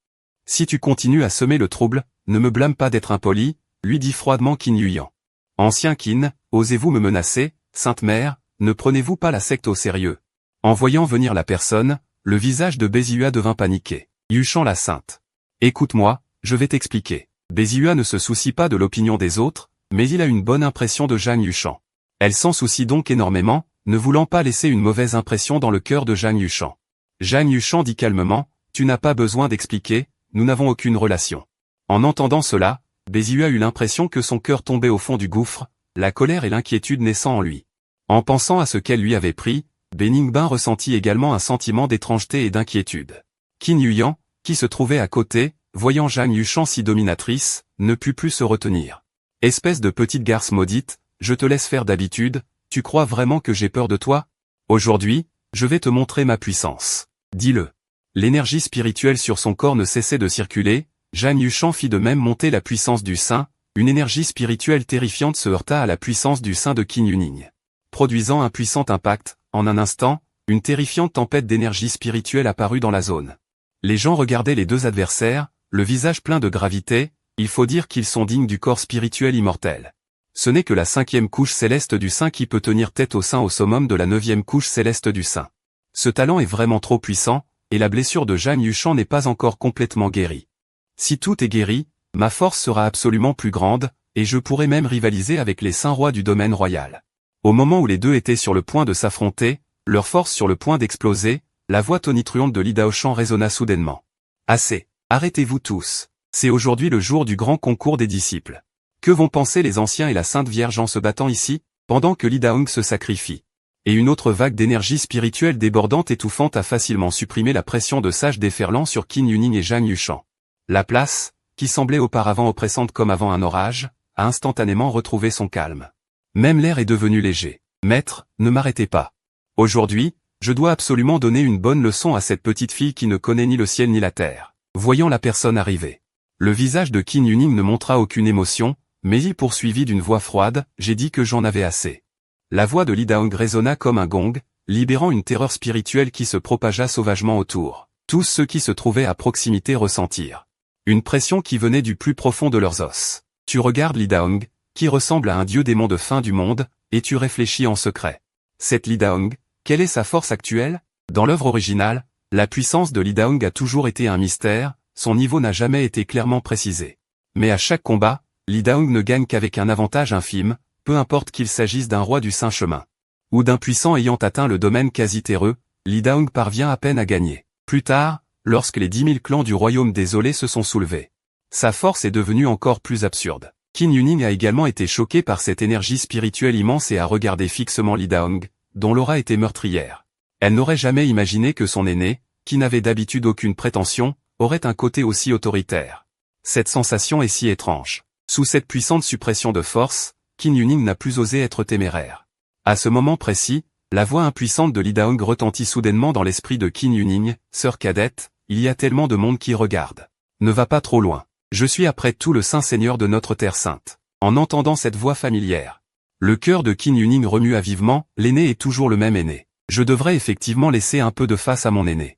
Si tu continues à semer le trouble, ne me blâme pas d'être impoli, lui dit froidement Qin Yuyan. Ancien Qin, osez-vous me menacer? Sainte Mère, ne prenez-vous pas la secte au sérieux? En voyant venir la personne, le visage de Bézihua devint paniqué. Yuchan la Sainte. Écoute-moi, je vais t'expliquer. Bézihua ne se soucie pas de l'opinion des autres, mais il a une bonne impression de Jeanne Yuchan. Elle s'en soucie donc énormément, ne voulant pas laisser une mauvaise impression dans le cœur de Jeanne Yuchan. Jeanne Yuchan dit calmement, tu n'as pas besoin d'expliquer, nous n'avons aucune relation. En entendant cela, Bézihua eut l'impression que son cœur tombait au fond du gouffre, la colère et l'inquiétude naissant en lui. En pensant à ce qu'elle lui avait pris, Beningbin ressentit également un sentiment d'étrangeté et d'inquiétude. Qin Yuyan, qui se trouvait à côté, voyant Jeanne Yuchan si dominatrice, ne put plus se retenir. Espèce de petite garce maudite, je te laisse faire d'habitude, tu crois vraiment que j'ai peur de toi? Aujourd'hui, je vais te montrer ma puissance. Dis-le. L'énergie spirituelle sur son corps ne cessait de circuler, Jeanne Yuchan fit de même monter la puissance du sein, une énergie spirituelle terrifiante se heurta à la puissance du sein de Qin Yuning. Produisant un puissant impact, en un instant, une terrifiante tempête d'énergie spirituelle apparut dans la zone. Les gens regardaient les deux adversaires, le visage plein de gravité, il faut dire qu'ils sont dignes du corps spirituel immortel. Ce n'est que la 5e couche céleste du sein qui peut tenir tête au sein au summum de la 9e couche céleste du sein. Ce talent est vraiment trop puissant, et la blessure de Jeanne Yuchan n'est pas encore complètement guérie. Si tout est guéri, ma force sera absolument plus grande, et je pourrai même rivaliser avec les 5 rois du domaine royal. Au moment où les deux étaient sur le point de s'affronter, leur force sur le point d'exploser, la voix tonitruante de Li Daoshan résonna soudainement. Assez. Arrêtez-vous tous. C'est aujourd'hui le jour du grand concours des disciples. Que vont penser les anciens et la Sainte Vierge en se battant ici, pendant que Li Daong se sacrifie? Et une autre vague d'énergie spirituelle débordante étouffante a facilement supprimé la pression de sage déferlant sur Qin Yuning et Jeanne Yuchan. La place, qui semblait auparavant oppressante comme avant un orage, a instantanément retrouvé son calme. Même l'air est devenu léger. Maître, ne m'arrêtez pas. Aujourd'hui, je dois absolument donner une bonne leçon à cette petite fille qui ne connaît ni le ciel ni la terre. Voyant la personne arriver. Le visage de Qin Yuning ne montra aucune émotion, mais il poursuivit d'une voix froide, j'ai dit que j'en avais assez. La voix de Li Daong résonna comme un gong, libérant une terreur spirituelle qui se propagea sauvagement autour. Tous ceux qui se trouvaient à proximité ressentirent une pression qui venait du plus profond de leurs os. Tu regardes Li Daong, qui ressemble à un dieu démon de fin du monde, et tu réfléchis en secret. Cette Li Daong, quelle est sa force actuelle? Dans l'œuvre originale, la puissance de Li Daong a toujours été un mystère, son niveau n'a jamais été clairement précisé. Mais à chaque combat, Li Daong ne gagne qu'avec un avantage infime, peu importe qu'il s'agisse d'un roi du Saint Chemin. Ou d'un puissant ayant atteint le domaine quasi terreux, Li Daong parvient à peine à gagner. Plus tard, lorsque les 10 000 clans du royaume désolé se sont soulevés. Sa force est devenue encore plus absurde. Qin Yuning a également été choqué par cette énergie spirituelle immense et a regardé fixement Li Daong, dont l'aura était meurtrière. Elle n'aurait jamais imaginé que son aîné, qui n'avait d'habitude aucune prétention, aurait un côté aussi autoritaire. Cette sensation est si étrange. Sous cette puissante suppression de force, Qin Yuning n'a plus osé être téméraire. À ce moment précis, la voix impuissante de Li Daong retentit soudainement dans l'esprit de Qin Yuning, sœur cadette, il y a tellement de monde qui regarde. Ne va pas trop loin. Je suis après tout le Saint Seigneur de notre Terre Sainte. En entendant cette voix familière, le cœur de Qin Yuning remua vivement, l'aîné est toujours le même aîné. Je devrais effectivement laisser un peu de face à mon aîné.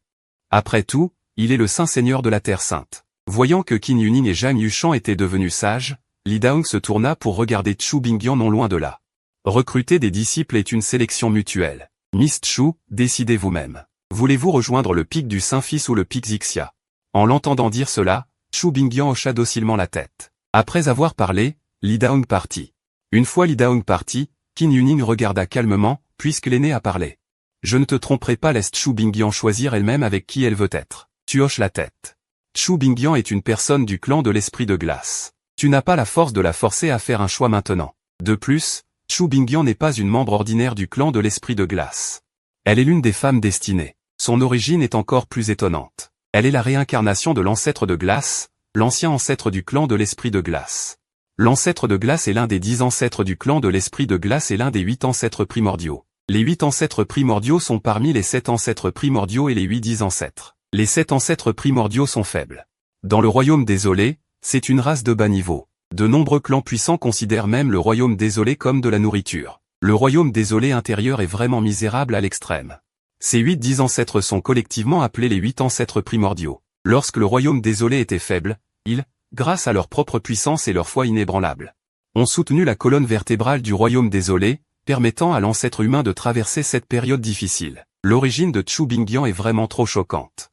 Après tout, il est le Saint Seigneur de la Terre Sainte. Voyant que Qin Yuning et Jeanne Yuchan étaient devenus sages, Li Daong se tourna pour regarder Chu Bingyan non loin de là. Recruter des disciples est une sélection mutuelle. Miss Chu, décidez vous-même. Voulez-vous rejoindre le pic du Saint-Fils ou le pic Xixia? En l'entendant dire cela, Chu Bingyan hocha docilement la tête. Après avoir parlé, Li Daong partit. Une fois Li Daong parti, Qin Yuning regarda calmement, puisque l'aîné a parlé. Je ne te tromperai pas, laisse Chu Bingyan choisir elle-même avec qui elle veut être. Tu hoches la tête. Chu Bingyan est une personne du clan de l'esprit de glace. Tu n'as pas la force de la forcer à faire un choix maintenant. De plus, Chu Bingyan n'est pas une membre ordinaire du clan de l'esprit de glace. Elle est l'une des femmes destinées. Son origine est encore plus étonnante. Elle est la réincarnation de l'ancêtre de glace, l'ancien ancêtre du clan de l'esprit de glace. L'ancêtre de glace est l'un des 10 ancêtres du clan de l'esprit de glace et l'un des 8 ancêtres primordiaux. Les 8 ancêtres primordiaux sont parmi les 7 ancêtres primordiaux et les 8 ancêtres. Les 7 ancêtres primordiaux sont faibles. Dans le royaume désolé, c'est une race de bas niveau. De nombreux clans puissants considèrent même le royaume désolé comme de la nourriture. Le royaume désolé intérieur est vraiment misérable à l'extrême. Ces 8 ancêtres sont collectivement appelés les 8 ancêtres primordiaux. Lorsque le royaume désolé était faible, ils, grâce à leur propre puissance et leur foi inébranlable, ont soutenu la colonne vertébrale du royaume désolé, permettant à l'ancêtre humain de traverser cette période difficile. L'origine de Chu Bingyan est vraiment trop choquante.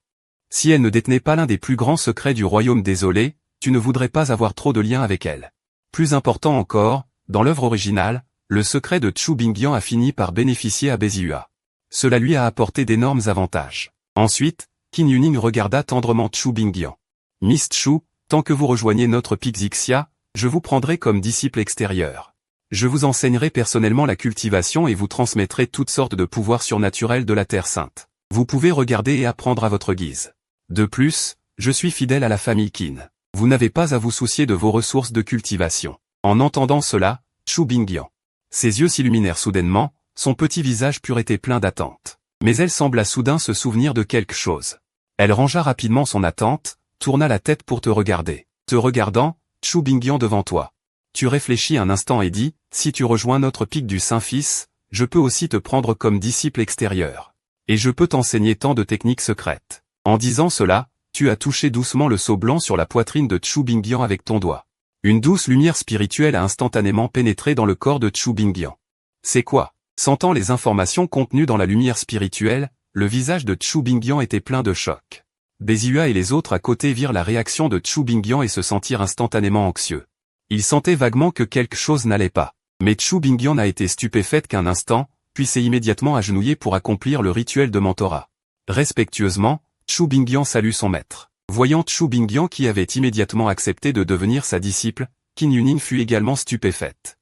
Si elle ne détenait pas l'un des plus grands secrets du royaume désolé, tu ne voudrais pas avoir trop de liens avec elle. Plus important encore, dans l'œuvre originale, le secret de Chu Bingyan a fini par bénéficier à Bézihua. Cela lui a apporté d'énormes avantages. Ensuite, Qin Yuning regarda tendrement Chu Bingyan. « Miss Chu, tant que vous rejoignez notre pic Xixia, je vous prendrai comme disciple extérieur. Je vous enseignerai personnellement la cultivation et vous transmettrai toutes sortes de pouvoirs surnaturels de la Terre Sainte. Vous pouvez regarder et apprendre à votre guise. De plus, je suis fidèle à la famille Qin. Vous n'avez pas à vous soucier de vos ressources de cultivation. » En entendant cela, Chu Bingyan. Ses yeux s'illuminèrent soudainement, son petit visage pur était plein d'attente. Mais elle sembla soudain se souvenir de quelque chose. Elle rangea rapidement son attente, tourna la tête pour te regarder. Te regardant, Chu Bingyan devant toi. Tu réfléchis un instant et dis, si tu rejoins notre pic du Saint-Fils, je peux aussi te prendre comme disciple extérieur. Et je peux t'enseigner tant de techniques secrètes. En disant cela, tu as touché doucement le sceau blanc sur la poitrine de Chu Bingyan avec ton doigt. Une douce lumière spirituelle a instantanément pénétré dans le corps de Chu Bingyan. C'est quoi? Sentant les informations contenues dans la lumière spirituelle, le visage de Chu Bingyan était plein de choc. Bézihua et les autres à côté virent la réaction de Chu Bingyan et se sentirent instantanément anxieux. Ils sentaient vaguement que quelque chose n'allait pas. Mais Chu Bingyan n'a été stupéfaite qu'un instant, puis s'est immédiatement agenouillé pour accomplir le rituel de mentorat. Respectueusement, Chu Bingyan salue son maître. Voyant Chu Bingyan qui avait immédiatement accepté de devenir sa disciple, Qin Yuning fut également stupéfaite.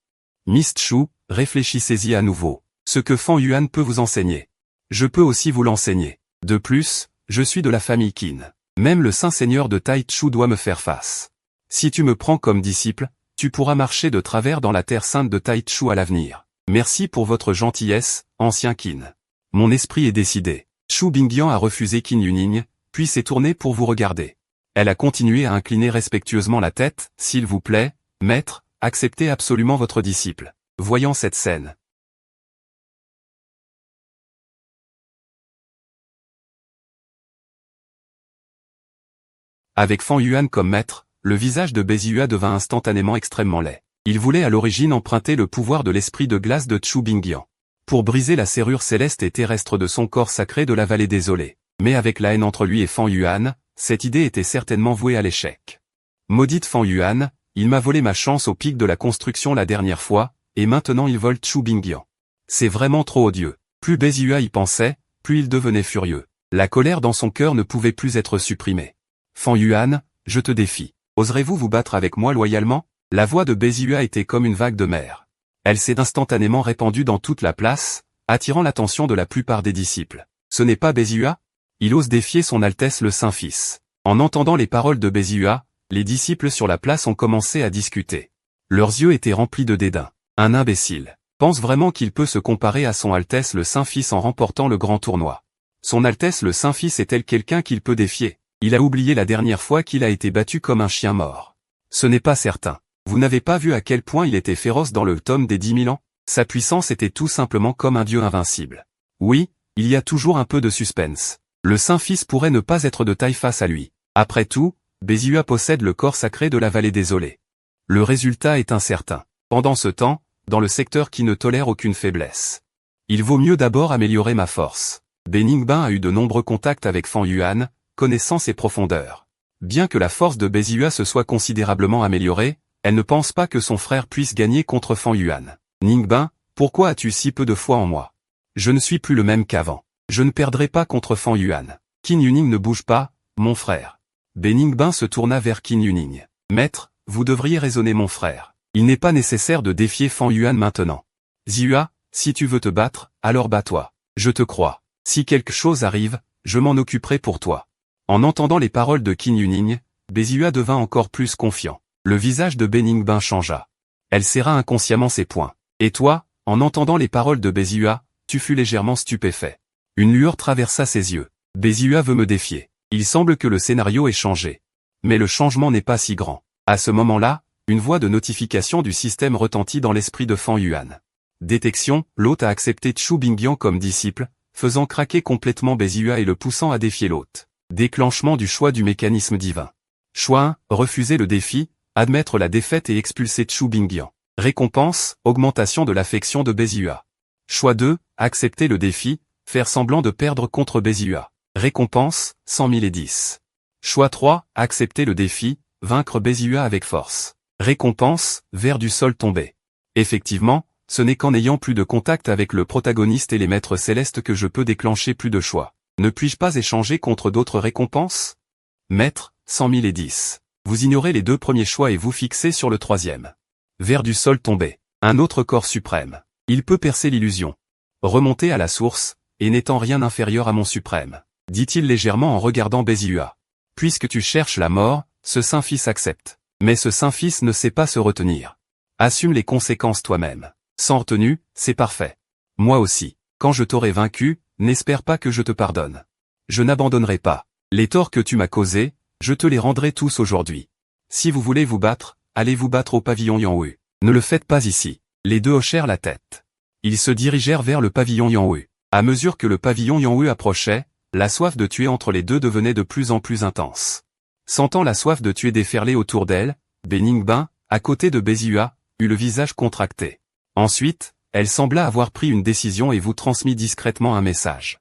Miss Chu, réfléchissez-y à nouveau. Ce que Fan Yuan peut vous enseigner. Je peux aussi vous l'enseigner. De plus, je suis de la famille Qin. Même le saint seigneur de Tai Chu doit me faire face. Si tu me prends comme disciple, tu pourras marcher de travers dans la terre sainte de Tai Chu à l'avenir. Merci pour votre gentillesse, ancien Qin. Mon esprit est décidé. Chu Bingyan a refusé Qin Yuning, puis s'est tournée pour vous regarder. Elle a continué à incliner respectueusement la tête, s'il vous plaît, maître, acceptez absolument votre disciple. Voyant cette scène. Avec Fan Yuan comme maître, le visage de Bézihua devint instantanément extrêmement laid. Il voulait à l'origine emprunter le pouvoir de l'esprit de glace de Chu Bingyan pour briser la serrure céleste et terrestre de son corps sacré de la vallée désolée. Mais avec la haine entre lui et Fan Yuan, cette idée était certainement vouée à l'échec. Maudite Fan Yuan, il m'a volé ma chance au pic de la construction la dernière fois, et maintenant il vole Chu Bingyan. C'est vraiment trop odieux. Plus Bézihua y pensait, plus il devenait furieux. La colère dans son cœur ne pouvait plus être supprimée. Fan Yuan, je te défie. Oserez-vous vous battre avec moi loyalement? La voix de Bézihua était comme une vague de mer. Elle s'est instantanément répandue dans toute la place, attirant l'attention de la plupart des disciples. Ce n'est pas Bézihua? Il ose défier son Altesse le Saint-Fils. En entendant les paroles de Bézihua, les disciples sur la place ont commencé à discuter. Leurs yeux étaient remplis de dédain. Un imbécile. Pense vraiment qu'il peut se comparer à son Altesse le Saint-Fils en remportant le grand tournoi. Son Altesse le Saint-Fils est-elle quelqu'un qu'il peut défier? Il a oublié la dernière fois qu'il a été battu comme un chien mort. Ce n'est pas certain. Vous n'avez pas vu à quel point il était féroce dans le tome des 10 000 ans? Sa puissance était tout simplement comme un dieu invincible. Oui, il y a toujours un peu de suspense. Le Saint-Fils pourrait ne pas être de taille face à lui. Après tout, Bézihua possède le corps sacré de la vallée désolée. Le résultat est incertain. Pendant ce temps, dans le secteur qui ne tolère aucune faiblesse. Il vaut mieux d'abord améliorer ma force. Beningbin a eu de nombreux contacts avec Fan Yuan, connaissant ses profondeurs. Bien que la force de Bézihua se soit considérablement améliorée, elle ne pense pas que son frère puisse gagner contre Fan Yuan. Ningbin, pourquoi as-tu si peu de foi en moi? Je ne suis plus le même qu'avant. Je ne perdrai pas contre Fan Yuan. Qin Yuning ne bouge pas, mon frère. Beningbin se tourna vers Qin Yuning. Maître, vous devriez raisonner mon frère. Il n'est pas nécessaire de défier Fan Yuan maintenant. Zihua, si tu veux te battre, alors bats-toi. Je te crois. Si quelque chose arrive, je m'en occuperai pour toi. En entendant les paroles de Qin Yuning, Bézihua devint encore plus confiant. Le visage de Beningbin changea. Elle serra inconsciemment ses poings. Et toi, en entendant les paroles de Bézihua, tu fus légèrement stupéfait. Une lueur traversa ses yeux. Bézihua veut me défier. Il semble que le scénario ait changé. Mais le changement n'est pas si grand. À ce moment-là, une voix de notification du système retentit dans l'esprit de Fan Yuan. Détection, l'hôte a accepté Chu Bingyan comme disciple, faisant craquer complètement Bézihua et le poussant à défier l'hôte. Déclenchement du choix du mécanisme divin. Choix 1, refuser le défi, admettre la défaite et expulser Chu Bingyan. Récompense, augmentation de l'affection de Béziua. Choix 2, accepter le défi, faire semblant de perdre contre Béziua. Récompense, 100 000 et 10. Choix 3, accepter le défi, vaincre Béziua avec force. Récompense, vers du sol tombé. Effectivement, ce n'est qu'en ayant plus de contact avec le protagoniste et les maîtres célestes que je peux déclencher plus de choix. Ne puis-je pas échanger contre d'autres récompenses? Maître, 100 000 et 10. Vous ignorez les 2 premiers choix et vous fixez sur le 3e. Vers du sol tombé. Un autre corps suprême. Il peut percer l'illusion. Remonter à la source, et n'étant rien inférieur à mon suprême. Dit-il légèrement en regardant Béziua. Puisque tu cherches la mort, ce Saint-Fils accepte. Mais ce Saint-Fils ne sait pas se retenir. Assume les conséquences toi-même. Sans retenue, c'est parfait. Moi aussi. Quand je t'aurai vaincu, n'espère pas que je te pardonne. Je n'abandonnerai pas. Les torts que tu m'as causés, je te les rendrai tous aujourd'hui. Si vous voulez vous battre, allez vous battre au pavillon Yanwu. Ne le faites pas ici. Les 2 hochèrent la tête. Ils se dirigèrent vers le pavillon Yanwu. À mesure que le pavillon Yanwu approchait, la soif de tuer entre les 2 devenait de plus en plus intense. Sentant la soif de tuer déferler autour d'elle, Beningbin, à côté de Béziua, eut le visage contracté. Ensuite, elle sembla avoir pris une décision et vous transmit discrètement un message.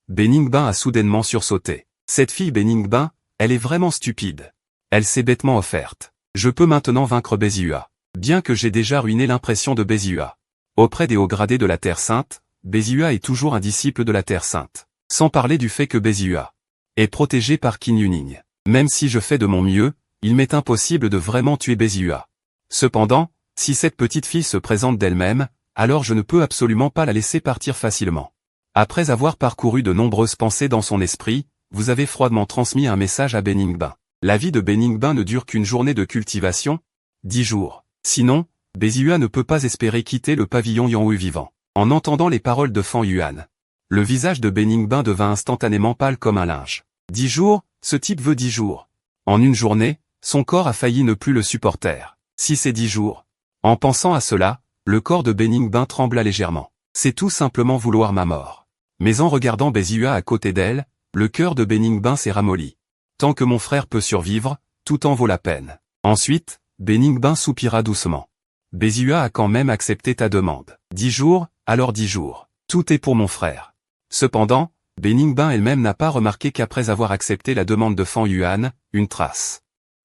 Beningbin a soudainement sursauté. Cette fille Beningbin, elle est vraiment stupide. Elle s'est bêtement offerte. Je peux maintenant vaincre Béziua. Bien que j'ai déjà ruiné l'impression de Béziua. Auprès des hauts gradés de la Terre Sainte, Béziua est toujours un disciple de la Terre Sainte. Sans parler du fait que Béziua est protégé par Qin Yuning. Même si je fais de mon mieux, il m'est impossible de vraiment tuer Béziua. Cependant, si cette petite fille se présente d'elle-même, alors je ne peux absolument pas la laisser partir facilement. Après avoir parcouru de nombreuses pensées dans son esprit, vous avez froidement transmis un message à Beningbin. La vie de Beningbin ne dure qu'une journée de cultivation, 10 jours. Sinon, Béziua ne peut pas espérer quitter le pavillon Yanwu vivant. En entendant les paroles de Fan Yuan, le visage de Beningbin devint instantanément pâle comme un linge. 10 jours, ce type veut 10 jours. En une journée, son corps a failli ne plus le supporter. Si c'est 10 jours. En pensant à cela, le corps de Beningbin trembla légèrement. C'est tout simplement vouloir ma mort. Mais en regardant Béziua à côté d'elle, le cœur de Beningbin s'est ramolli. Tant que mon frère peut survivre, tout en vaut la peine. Ensuite, Beningbin soupira doucement. Béziua a quand même accepté ta demande. 10 jours, alors 10 jours. Tout est pour mon frère. Cependant, Beningbin elle-même n'a pas remarqué qu'après avoir accepté la demande de Fan Yuan, une trace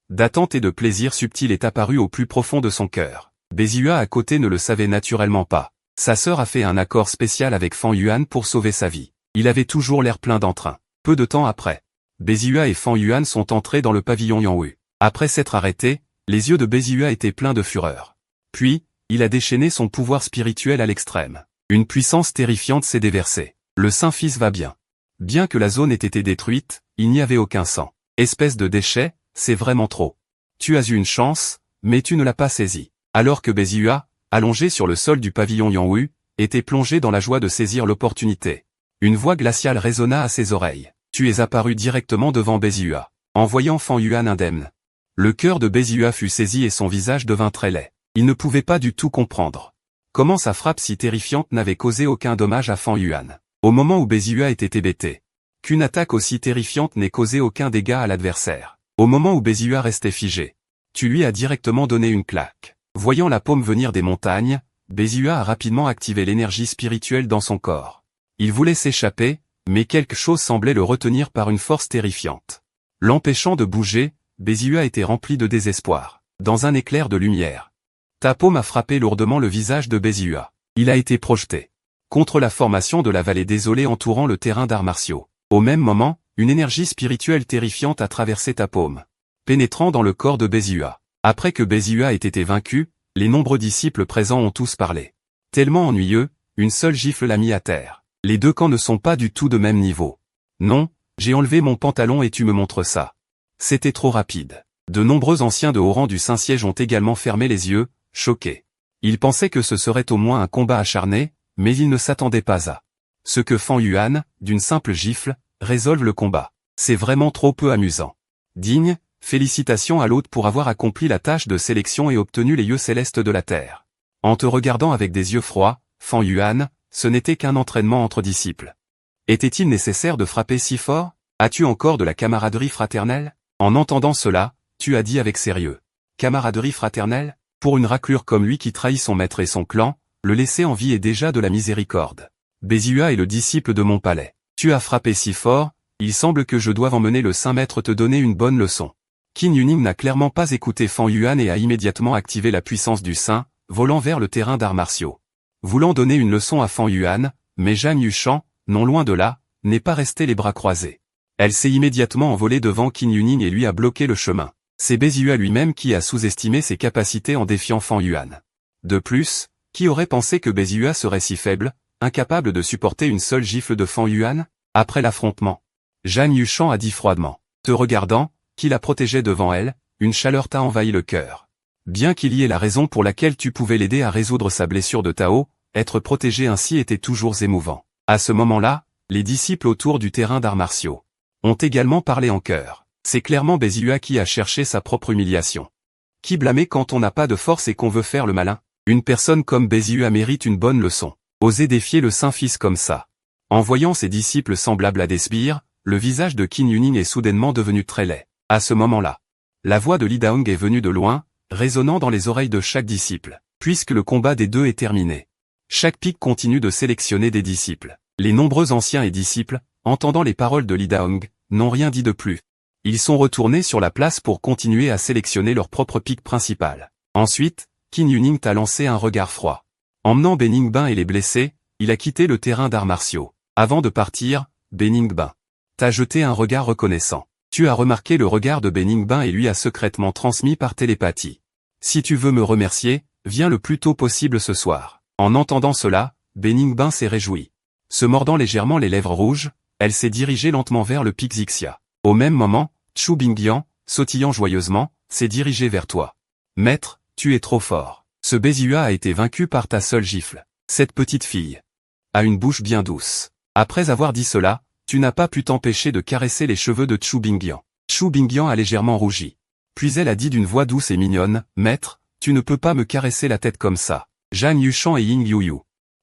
d'attente et de plaisir subtil est apparue au plus profond de son cœur. Béziua à côté ne le savait naturellement pas. Sa sœur a fait un accord spécial avec Fan Yuan pour sauver sa vie. Il avait toujours l'air plein d'entrain. Peu de temps après, Béziua et Fan Yuan sont entrés dans le pavillon Yanwu. Après s'être arrêtés, les yeux de Béziua étaient pleins de fureur. Puis, il a déchaîné son pouvoir spirituel à l'extrême. Une puissance terrifiante s'est déversée. Le Saint-Fils va bien. Bien que la zone ait été détruite, il n'y avait aucun sang. Espèce de déchet, c'est vraiment trop. Tu as eu une chance, mais tu ne l'as pas saisie. Alors que Béziua, allongé sur le sol du pavillon Yanwu, était plongé dans la joie de saisir l'opportunité. Une voix glaciale résonna à ses oreilles. Tu es apparu directement devant Béziua, en voyant Fan Yuan indemne. Le cœur de Béziua fut saisi et son visage devint très laid. Il ne pouvait pas du tout comprendre comment sa frappe si terrifiante n'avait causé aucun dommage à Fan Yuan. Au moment où Béziua était hébété, qu'une attaque aussi terrifiante n'ait causé aucun dégât à l'adversaire. Au moment où Béziua restait figé, tu lui as directement donné une claque. Voyant la paume venir des montagnes, Béziua a rapidement activé l'énergie spirituelle dans son corps. Il voulait s'échapper, mais quelque chose semblait le retenir par une force terrifiante. L'empêchant de bouger, Béziua était rempli de désespoir. Dans un éclair de lumière, ta paume a frappé lourdement le visage de Béziua. Il a été projeté contre la formation de la vallée désolée entourant le terrain d'arts martiaux. Au même moment, une énergie spirituelle terrifiante a traversé ta paume, pénétrant dans le corps de Béziua. Après que Béziua ait été vaincu, les nombreux disciples présents ont tous parlé. Tellement ennuyeux, une seule gifle l'a mis à terre. Les 2 camps ne sont pas du tout de même niveau. Non, j'ai enlevé mon pantalon et tu me montres ça. C'était trop rapide. De nombreux anciens de haut rang du Saint-Siège ont également fermé les yeux, choqués. Ils pensaient que ce serait au moins un combat acharné, mais ils ne s'attendaient pas à ce que Fan Yuan, d'une simple gifle, résolve le combat. C'est vraiment trop peu amusant. Digne, félicitations à l'hôte pour avoir accompli la tâche de sélection et obtenu les yeux célestes de la Terre. En te regardant avec des yeux froids, Fan Yuan, ce n'était qu'un entraînement entre disciples. Était-il nécessaire de frapper si fort? As-tu encore de la camaraderie fraternelle? En entendant cela, tu as dit avec sérieux. Camaraderie fraternelle? Pour une raclure comme lui qui trahit son maître et son clan, le laisser en vie est déjà de la miséricorde. Bézua est le disciple de mon palais. Tu as frappé si fort, il semble que je doive emmener le saint maître te donner une bonne leçon. Qin Yuning n'a clairement pas écouté Fan Yuan et a immédiatement activé la puissance du saint, volant vers le terrain d'arts martiaux. Voulant donner une leçon à Fan Yuan, mais Zhang Yushang, non loin de là, n'est pas resté les bras croisés. Elle s'est immédiatement envolée devant Qin Yuning et lui a bloqué le chemin. C'est Bézua lui-même qui a sous-estimé ses capacités en défiant Fan Yuan. De plus, qui aurait pensé que Bézua serait si faible, incapable de supporter une seule gifle de Fan Yuan? Après l'affrontement, Zhang Yushang a dit froidement. Te regardant, qui la protégeait devant elle, une chaleur t'a envahi le cœur. Bien qu'il y ait la raison pour laquelle tu pouvais l'aider à résoudre sa blessure de Tao, être protégé ainsi était toujours émouvant. À ce moment-là, les disciples autour du terrain d'arts martiaux ont également parlé en chœur. C'est clairement Bézua qui a cherché sa propre humiliation. Qui blâmer quand on n'a pas de force et qu'on veut faire le malin? Une personne comme Bézua mérite une bonne leçon. Oser défier le Saint-Fils comme ça. En voyant ses disciples semblables à des sbires, le visage de Qin Yuning est soudainement devenu très laid. À ce moment-là, la voix de Li Daong est venue de loin, résonnant dans les oreilles de chaque disciple. Puisque le combat des deux est terminé, chaque pique continue de sélectionner des disciples. Les nombreux anciens et disciples, entendant les paroles de Li Daong, n'ont rien dit de plus. Ils sont retournés sur la place pour continuer à sélectionner leur propre pique principale. Ensuite, Qin Yuning t'a lancé un regard froid. Emmenant Beningbin et les blessés, il a quitté le terrain d'arts martiaux. Avant de partir, Beningbin t'a jeté un regard reconnaissant. Tu as remarqué le regard de Beningbin et lui a secrètement transmis par télépathie. Si tu veux me remercier, viens le plus tôt possible ce soir. En entendant cela, Beningbin s'est réjoui. Se mordant légèrement les lèvres rouges, elle s'est dirigée lentement vers le pic Xixia. Au même moment, Chu Bingyan, sautillant joyeusement, s'est dirigé vers toi. Maître, tu es trop fort. Ce Bézua a été vaincu par ta seule gifle. Cette petite fille a une bouche bien douce. Après avoir dit cela, tu n'as pas pu t'empêcher de caresser les cheveux de Chu Bingyan. Chu Bingyan a légèrement rougi. Puis elle a dit d'une voix douce et mignonne, « Maître, tu ne peux pas me caresser la tête comme ça. » Zhang Yushang et Ying Yuyu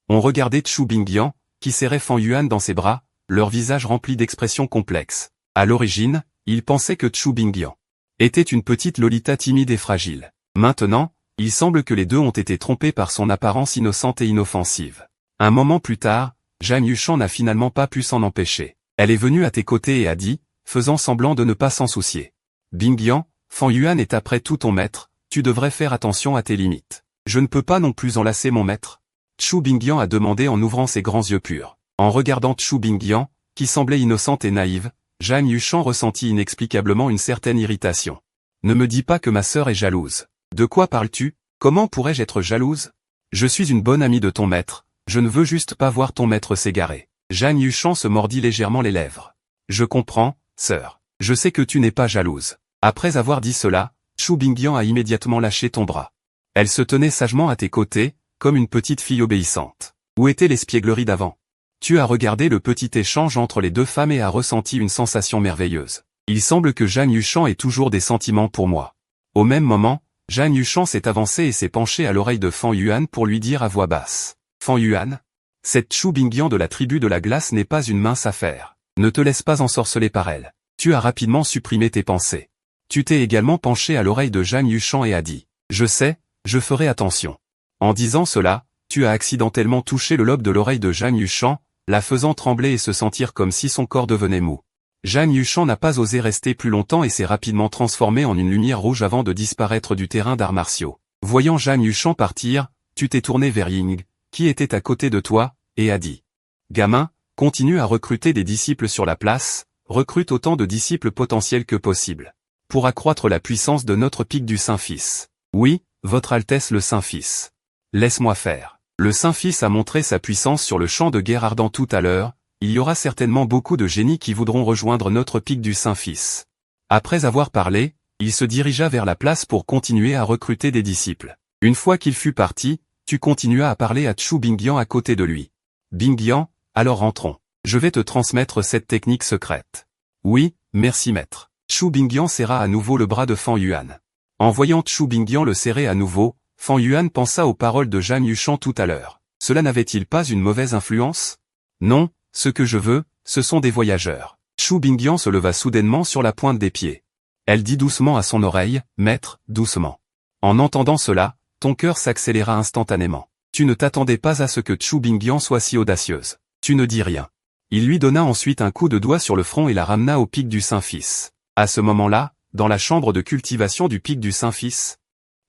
ont regardé Chu Bingyan, qui serrait Fan Yuan dans ses bras, leur visage rempli d'expressions complexes. À l'origine, ils pensaient que Chu Bingyan était une petite Lolita timide et fragile. Maintenant, il semble que les deux ont été trompés par son apparence innocente et inoffensive. Un moment plus tard, Zhang Yushang n'a finalement pas pu s'en empêcher. Elle est venue à tes côtés et a dit, faisant semblant de ne pas s'en soucier. Bingyan, Fan Yuan est après tout ton maître, tu devrais faire attention à tes limites. Je ne peux pas non plus enlacer mon maître. Chu Bingyan a demandé en ouvrant ses grands yeux purs. En regardant Chu Bingyan, qui semblait innocente et naïve, Zhang Yushang ressentit inexplicablement une certaine irritation. Ne me dis pas que ma sœur est jalouse. De quoi parles-tu? Comment pourrais-je être jalouse? Je suis une bonne amie de ton maître, je ne veux juste pas voir ton maître s'égarer. Zhang Yushang se mordit légèrement les lèvres. Je comprends, sœur. Je sais que tu n'es pas jalouse. Après avoir dit cela, Chu Bingyan a immédiatement lâché ton bras. Elle se tenait sagement à tes côtés, comme une petite fille obéissante. Où étaient l'espièglerie d'avant? Tu as regardé le petit échange entre les deux femmes et as ressenti une sensation merveilleuse. Il semble que Zhang Yushang ait toujours des sentiments pour moi. Au même moment, Zhang Yushang s'est avancé et s'est penché à l'oreille de Fan Yuan pour lui dire à voix basse. Fan Yuan? Cette Chu Bingyan de la tribu de la glace n'est pas une mince affaire. Ne te laisse pas ensorceler par elle. Tu as rapidement supprimé tes pensées. Tu t'es également penché à l'oreille de Zhang Yushang et a dit. Je sais, je ferai attention. En disant cela, tu as accidentellement touché le lobe de l'oreille de Zhang Yushang, la faisant trembler et se sentir comme si son corps devenait mou. Zhang Yushang n'a pas osé rester plus longtemps et s'est rapidement transformé en une lumière rouge avant de disparaître du terrain d'arts martiaux. Voyant Zhang Yushang partir, tu t'es tourné vers Ying, qui était à côté de toi, et a dit. Gamin, continue à recruter des disciples sur la place, recrute autant de disciples potentiels que possible. Pour accroître la puissance de notre pic du Saint-Fils. Oui, Votre Altesse le Saint-Fils. Laisse-moi faire. Le Saint-Fils a montré sa puissance sur le champ de guerre ardent tout à l'heure, il y aura certainement beaucoup de génies qui voudront rejoindre notre pic du Saint-Fils. Après avoir parlé, il se dirigea vers la place pour continuer à recruter des disciples. Une fois qu'il fut parti, tu continuas à parler à Chu Bingyan à côté de lui. Bingyan, alors rentrons. Je vais te transmettre cette technique secrète. Oui, merci maître. Chu Bingyan serra à nouveau le bras de Fan Yuan. En voyant Chu Bingyan le serrer à nouveau, Fan Yuan pensa aux paroles de Zhang Yushang tout à l'heure. Cela n'avait-il pas une mauvaise influence? Non, ce que je veux, ce sont des voyageurs. Chu Bingyan se leva soudainement sur la pointe des pieds. Elle dit doucement à son oreille, « Maître, doucement. » En entendant cela, ton cœur s'accéléra instantanément. Tu ne t'attendais pas à ce que Chu Bingyan soit si audacieuse. Tu ne dis rien. Il lui donna ensuite un coup de doigt sur le front et la ramena au pic du Saint-Fils. À ce moment-là, dans la chambre de cultivation du pic du Saint-Fils,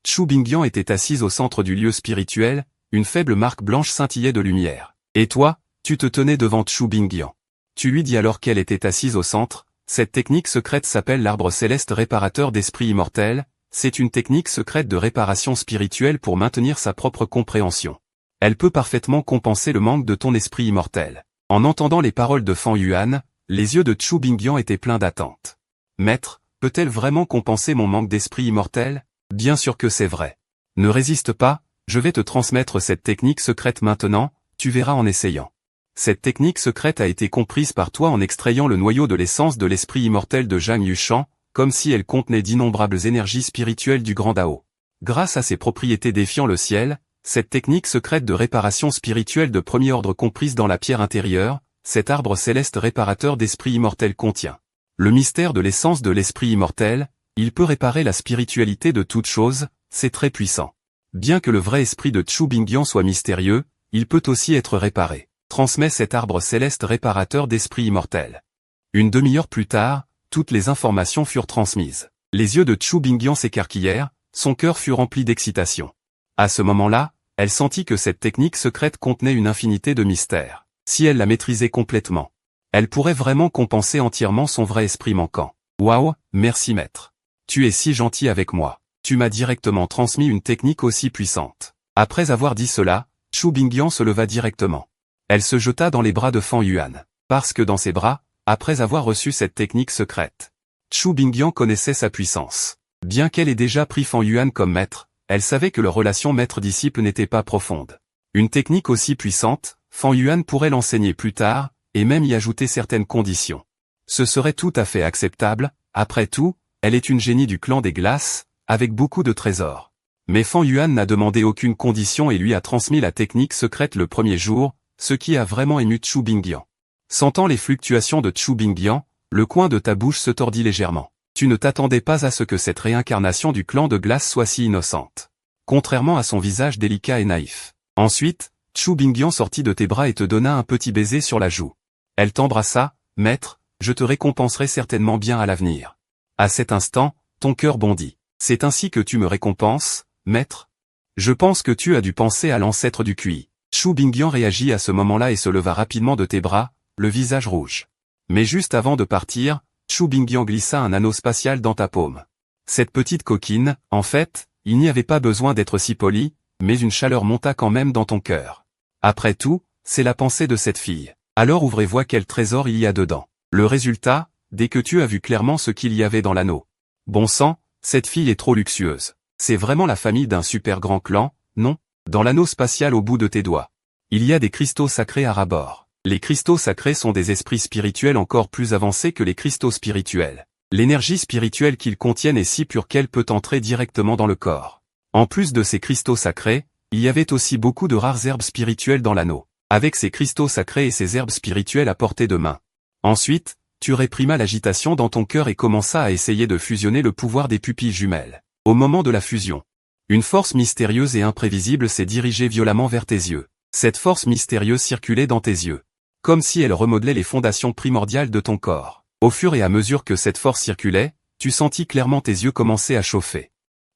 Chu Bingyan était assise au centre du lieu spirituel, une faible marque blanche scintillait de lumière. Et toi, tu te tenais devant Chu Bingyan. Tu lui dis alors qu'elle était assise au centre. Cette technique secrète s'appelle l'arbre céleste réparateur d'esprit immortel. C'est une technique secrète de réparation spirituelle pour maintenir sa propre compréhension. Elle peut parfaitement compenser le manque de ton esprit immortel. En entendant les paroles de Fan Yuan, les yeux de Chu Bingyan étaient pleins d'attente. Maître, peut-elle vraiment compenser mon manque d'esprit immortel? Bien sûr que c'est vrai. Ne résiste pas, je vais te transmettre cette technique secrète maintenant, tu verras en essayant. Cette technique secrète a été comprise par toi en extrayant le noyau de l'essence de l'esprit immortel de Zhang Yushan, comme si elle contenait d'innombrables énergies spirituelles du grand Dao. Grâce à ses propriétés défiant le ciel, cette technique secrète de réparation spirituelle de premier ordre comprise dans la pierre intérieure, cet arbre céleste réparateur d'esprit immortel contient le mystère de l'essence de l'esprit immortel. Il peut réparer la spiritualité de toute chose, c'est très puissant. Bien que le vrai esprit de Chu Bingyan soit mystérieux, il peut aussi être réparé. Transmet cet arbre céleste réparateur d'esprit immortel. Une demi-heure plus tard, toutes les informations furent transmises. Les yeux de Chu Bingyan s'écarquillèrent, son cœur fut rempli d'excitation. À ce moment-là, elle sentit que cette technique secrète contenait une infinité de mystères. Si elle la maîtrisait complètement, elle pourrait vraiment compenser entièrement son vrai esprit manquant. Waouh, merci maître. Tu es si gentil avec moi. Tu m'as directement transmis une technique aussi puissante. Après avoir dit cela, Chu Bingyan se leva directement. Elle se jeta dans les bras de Fan Yuan. Parce que dans ses bras, après avoir reçu cette technique secrète, Chu Bingyan connaissait sa puissance. Bien qu'elle ait déjà pris Fan Yuan comme maître, elle savait que leur relation maître-disciple n'était pas profonde. Une technique aussi puissante, Fan Yuan pourrait l'enseigner plus tard, et même y ajouter certaines conditions. Ce serait tout à fait acceptable, après tout, elle est une génie du clan des glaces, avec beaucoup de trésors. Mais Fan Yuan n'a demandé aucune condition et lui a transmis la technique secrète le premier jour, ce qui a vraiment ému Chu Bingyan. Sentant les fluctuations de Chu Bingyan, le coin de ta bouche se tordit légèrement. Tu ne t'attendais pas à ce que cette réincarnation du clan de glace soit si innocente. Contrairement à son visage délicat et naïf. Ensuite, Chu Bingyan sortit de tes bras et te donna un petit baiser sur la joue. Elle t'embrassa, maître, je te récompenserai certainement bien à l'avenir. À cet instant, ton cœur bondit. C'est ainsi que tu me récompenses, maître? Je pense que tu as dû penser à l'ancêtre du QI. Chu Bingyan réagit à ce moment-là et se leva rapidement de tes bras, le visage rouge. Mais juste avant de partir, Chu Bingyan glissa un anneau spatial dans ta paume. Cette petite coquine, en fait, il n'y avait pas besoin d'être si poli, mais une chaleur monta quand même dans ton cœur. Après tout, c'est la pensée de cette fille. Alors ouvrez-moi quel trésor il y a dedans. Le résultat, dès que tu as vu clairement ce qu'il y avait dans l'anneau. Bon sang, cette fille est trop luxueuse. C'est vraiment la famille d'un super grand clan, non? Dans l'anneau spatial au bout de tes doigts, il y a des cristaux sacrés à ras-bord. Les cristaux sacrés sont des esprits spirituels encore plus avancés que les cristaux spirituels. L'énergie spirituelle qu'ils contiennent est si pure qu'elle peut entrer directement dans le corps. En plus de ces cristaux sacrés, il y avait aussi beaucoup de rares herbes spirituelles dans l'anneau. Avec ces cristaux sacrés et ces herbes spirituelles à portée de main. Ensuite, tu réprimas l'agitation dans ton cœur et commença à essayer de fusionner le pouvoir des pupilles jumelles. Au moment de la fusion, une force mystérieuse et imprévisible s'est dirigée violemment vers tes yeux. Cette force mystérieuse circulait dans tes yeux. Comme si elle remodelait les fondations primordiales de ton corps. Au fur et à mesure que cette force circulait, tu sentis clairement tes yeux commencer à chauffer.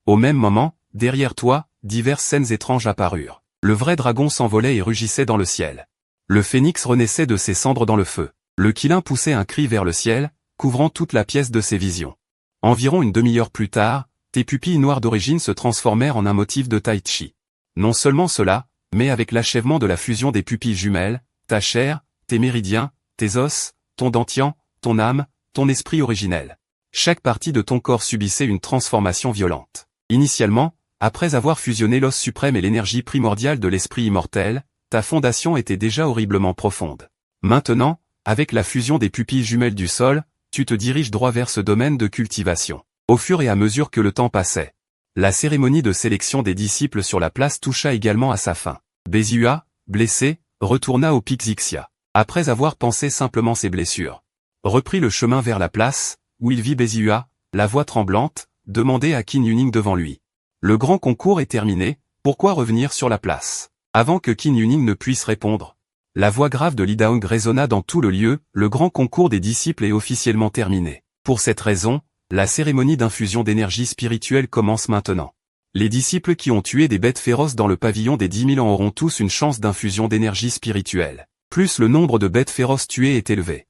Au même moment, derrière toi, diverses scènes étranges apparurent. Le vrai dragon s'envolait et rugissait dans le ciel. Le phénix renaissait de ses cendres dans le feu. Le Qilin poussait un cri vers le ciel, couvrant toute la pièce de ses visions. Environ une demi-heure plus tard, tes pupilles noires d'origine se transformèrent en un motif de tai chi. Non seulement cela, mais avec l'achèvement de la fusion des pupilles jumelles, ta chair, tes méridiens, tes os, ton dantian, ton âme, ton esprit originel. Chaque partie de ton corps subissait une transformation violente. Initialement, après avoir fusionné l'os suprême et l'énergie primordiale de l'esprit immortel, ta fondation était déjà horriblement profonde. Maintenant, avec la fusion des pupilles jumelles du sol, tu te diriges droit vers ce domaine de cultivation. Au fur et à mesure que le temps passait, la cérémonie de sélection des disciples sur la place toucha également à sa fin. Bézua, blessé, retourna au pic Zixia. après avoir pansé simplement ses blessures. Reprit le chemin vers la place, où il vit Bézihua, la voix tremblante, demander à Qin Yuning devant lui. Le grand concours est terminé, pourquoi revenir sur la place? Avant que Qin Yuning ne puisse répondre, la voix grave de Li Daong résonna dans tout le lieu, le grand concours des disciples est officiellement terminé. Pour cette raison, la cérémonie d'infusion d'énergie spirituelle commence maintenant. Les disciples qui ont tué des bêtes féroces dans le pavillon des 10 000 ans auront tous une chance d'infusion d'énergie spirituelle. Plus le nombre de bêtes féroces tuées est élevé,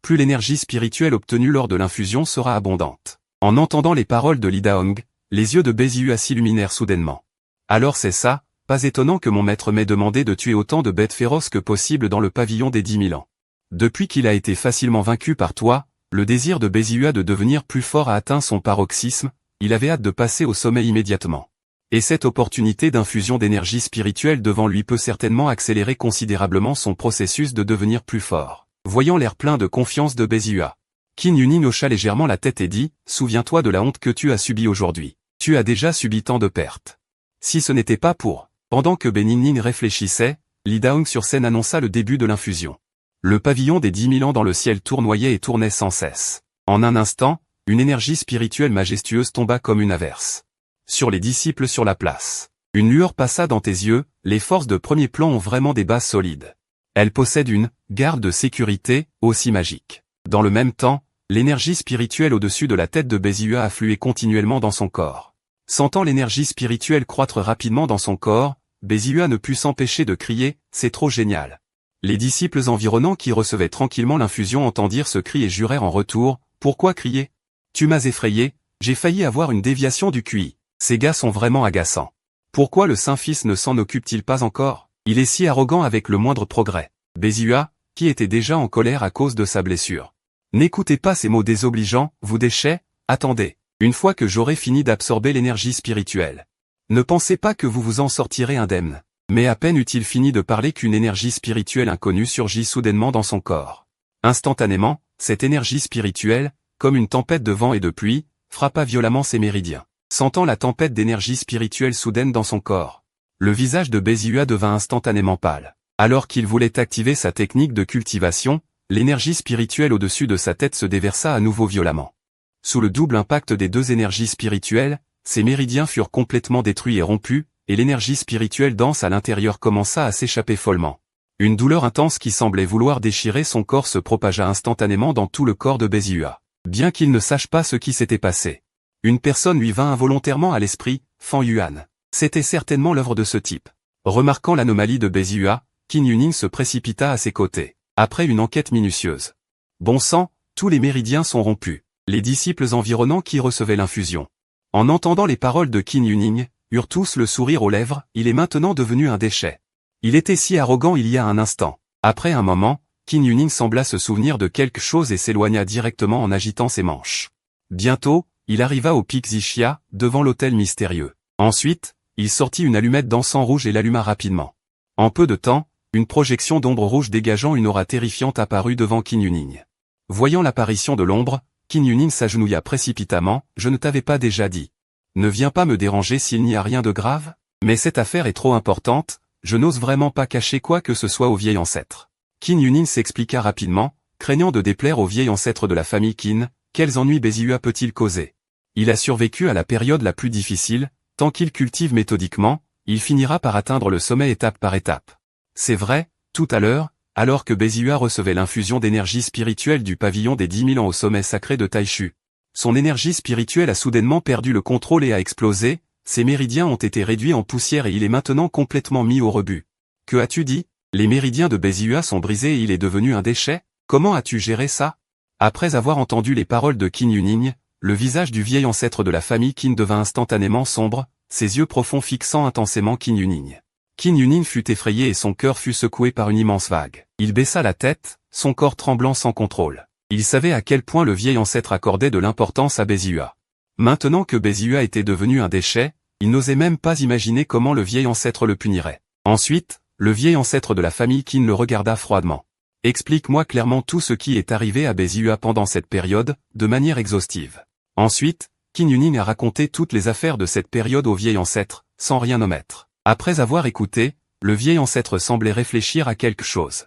plus l'énergie spirituelle obtenue lors de l'infusion sera abondante. En entendant les paroles de Li Daong, les yeux de Bézihua s'illuminèrent soudainement. Alors c'est ça, pas étonnant que mon maître m'ait demandé de tuer autant de bêtes féroces que possible dans le pavillon des 10 000 ans. Depuis qu'il a été facilement vaincu par toi, le désir de Bézihua de devenir plus fort a atteint son paroxysme, il avait hâte de passer au sommet immédiatement. Et cette opportunité d'infusion d'énergie spirituelle devant lui peut certainement accélérer considérablement son processus de devenir plus fort. Voyant l'air plein de confiance de Bézihua, Qin Yuning hocha légèrement la tête et dit, « Souviens-toi de la honte que tu as subie aujourd'hui. Tu as déjà subi tant de pertes. Si ce n'était pas pour... » Pendant que Béningning réfléchissait, Li Daong sur scène annonça le début de l'infusion. Le pavillon des 10 000 ans dans le ciel tournoyait et tournait sans cesse. En un instant, une énergie spirituelle majestueuse tomba comme une averse sur les disciples sur la place. Une lueur passa dans tes yeux, les forces de premier plan ont vraiment des bases solides. Elles possèdent une garde de sécurité, aussi magique. Dans le même temps, l'énergie spirituelle au-dessus de la tête de Bézihua affluait continuellement dans son corps. Sentant l'énergie spirituelle croître rapidement dans son corps, Bézihua ne put s'empêcher de crier, « C'est trop génial !» Les disciples environnants qui recevaient tranquillement l'infusion entendirent ce cri et jurèrent en retour, « Pourquoi crier? Tu m'as effrayé, j'ai failli avoir une déviation du QI. Ces gars sont vraiment agaçants. Pourquoi le Saint-Fils ne s'en occupe-t-il pas encore? Il est si arrogant avec le moindre progrès. » Bézihua, qui était déjà en colère à cause de sa blessure. « N'écoutez pas ces mots désobligeants, vous déchets, attendez, une fois que j'aurai fini d'absorber l'énergie spirituelle. Ne pensez pas que vous vous en sortirez indemne. » Mais à peine eut-il fini de parler qu'une énergie spirituelle inconnue surgit soudainement dans son corps. Instantanément, cette énergie spirituelle, comme une tempête de vent et de pluie, frappa violemment ses méridiens. Sentant la tempête d'énergie spirituelle soudaine dans son corps, le visage de Bézihua devint instantanément pâle. Alors qu'il voulait activer sa technique de cultivation, l'énergie spirituelle au-dessus de sa tête se déversa à nouveau violemment. Sous le double impact des deux énergies spirituelles, ses méridiens furent complètement détruits et rompus, et l'énergie spirituelle dense à l'intérieur commença à s'échapper follement. Une douleur intense qui semblait vouloir déchirer son corps se propagea instantanément dans tout le corps de Bézihua. Bien qu'il ne sache pas ce qui s'était passé, une personne lui vint involontairement à l'esprit, Fan Yuan. C'était certainement l'œuvre de ce type. Remarquant l'anomalie de Bézihua, Qin Yuning se précipita à ses côtés, après une enquête minutieuse. Bon sang, tous les méridiens sont rompus. Les disciples environnants qui recevaient l'infusion, en entendant les paroles de Qin Yuning, eurent tous le sourire aux lèvres, il est maintenant devenu un déchet. Il était si arrogant il y a un instant. Après un moment, Qin Yuning sembla se souvenir de quelque chose et s'éloigna directement en agitant ses manches. Bientôt, il arriva au pic Zixia, devant l'autel mystérieux. Ensuite, il sortit une allumette d'encens rouge et l'alluma rapidement. En peu de temps, une projection d'ombre rouge dégageant une aura terrifiante apparut devant Qin Yuning. Voyant l'apparition de l'ombre, Qin Yuning s'agenouilla précipitamment, « Je ne t'avais pas déjà dit. Ne viens pas me déranger s'il n'y a rien de grave, mais cette affaire est trop importante, je n'ose vraiment pas cacher quoi que ce soit au vieil ancêtre. » Qin Yuning s'expliqua rapidement, craignant de déplaire au vieil ancêtre de la famille Qin, quels ennuis Bézihua peut-il causer? Il a survécu à la période la plus difficile, tant qu'il cultive méthodiquement, il finira par atteindre le sommet étape par étape. C'est vrai, tout à l'heure, alors que Bézihua recevait l'infusion d'énergie spirituelle du pavillon des 10 000 ans au sommet sacré de Taishu. Son énergie spirituelle a soudainement perdu le contrôle et a explosé, ses méridiens ont été réduits en poussière et il est maintenant complètement mis au rebut. Que as-tu dit? Les méridiens de Bézihua sont brisés et il est devenu un déchet? Comment as-tu géré ça? Après avoir entendu les paroles de Qin Yuning, le visage du vieil ancêtre de la famille Qin devint instantanément sombre, ses yeux profonds fixant intensément Qin Yuning. Qin Yuning fut effrayé et son cœur fut secoué par une immense vague. Il baissa la tête, son corps tremblant sans contrôle. Il savait à quel point le vieil ancêtre accordait de l'importance à Bézihua. Maintenant que Bézihua était devenu un déchet, il n'osait même pas imaginer comment le vieil ancêtre le punirait. Ensuite, le vieil ancêtre de la famille Qin le regarda froidement. « Explique-moi clairement tout ce qui est arrivé à Bézihua pendant cette période, de manière exhaustive. » Ensuite, Qin Yuning a raconté toutes les affaires de cette période au vieil ancêtre, sans rien omettre. Après avoir écouté, le vieil ancêtre semblait réfléchir à quelque chose.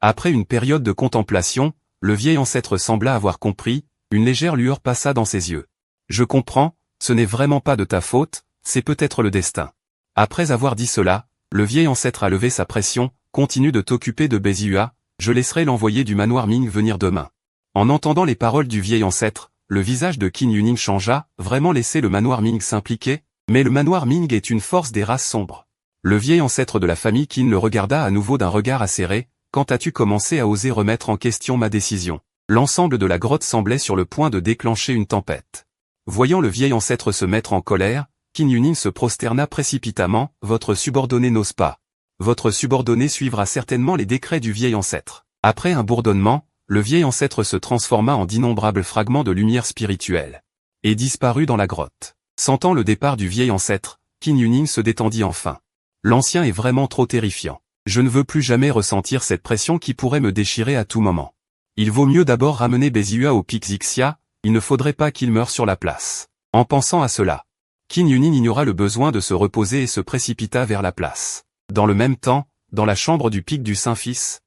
Après une période de contemplation, le vieil ancêtre sembla avoir compris, une légère lueur passa dans ses yeux. Je comprends, ce n'est vraiment pas de ta faute, c'est peut-être le destin. Après avoir dit cela, le vieil ancêtre a levé sa pression, continue de t'occuper de Béziua, je laisserai l'envoyé du manoir Ming venir demain. En entendant les paroles du vieil ancêtre, le visage de Qin Yuning changea, vraiment laisser le manoir Ming s'impliquer, mais le manoir Ming est une force des races sombres. Le vieil ancêtre de la famille Qin le regarda à nouveau d'un regard acéré, quand as-tu commencé à oser remettre en question ma décision? L'ensemble de la grotte semblait sur le point de déclencher une tempête. Voyant le vieil ancêtre se mettre en colère, Qin Yuning se prosterna précipitamment, votre subordonné n'ose pas. Votre subordonné suivra certainement les décrets du vieil ancêtre. Après un bourdonnement, le vieil ancêtre se transforma en d'innombrables fragments de lumière spirituelle. Et disparut dans la grotte. Sentant le départ du vieil ancêtre, Qin Yuning se détendit enfin. L'ancien est vraiment trop terrifiant. Je ne veux plus jamais ressentir cette pression qui pourrait me déchirer à tout moment. Il vaut mieux d'abord ramener Béziua au pic Xixia, il ne faudrait pas qu'il meure sur la place. En pensant à cela, Qin Yuning ignora le besoin de se reposer et se précipita vers la place. Dans le même temps, dans la chambre du pic du Saint-Fils,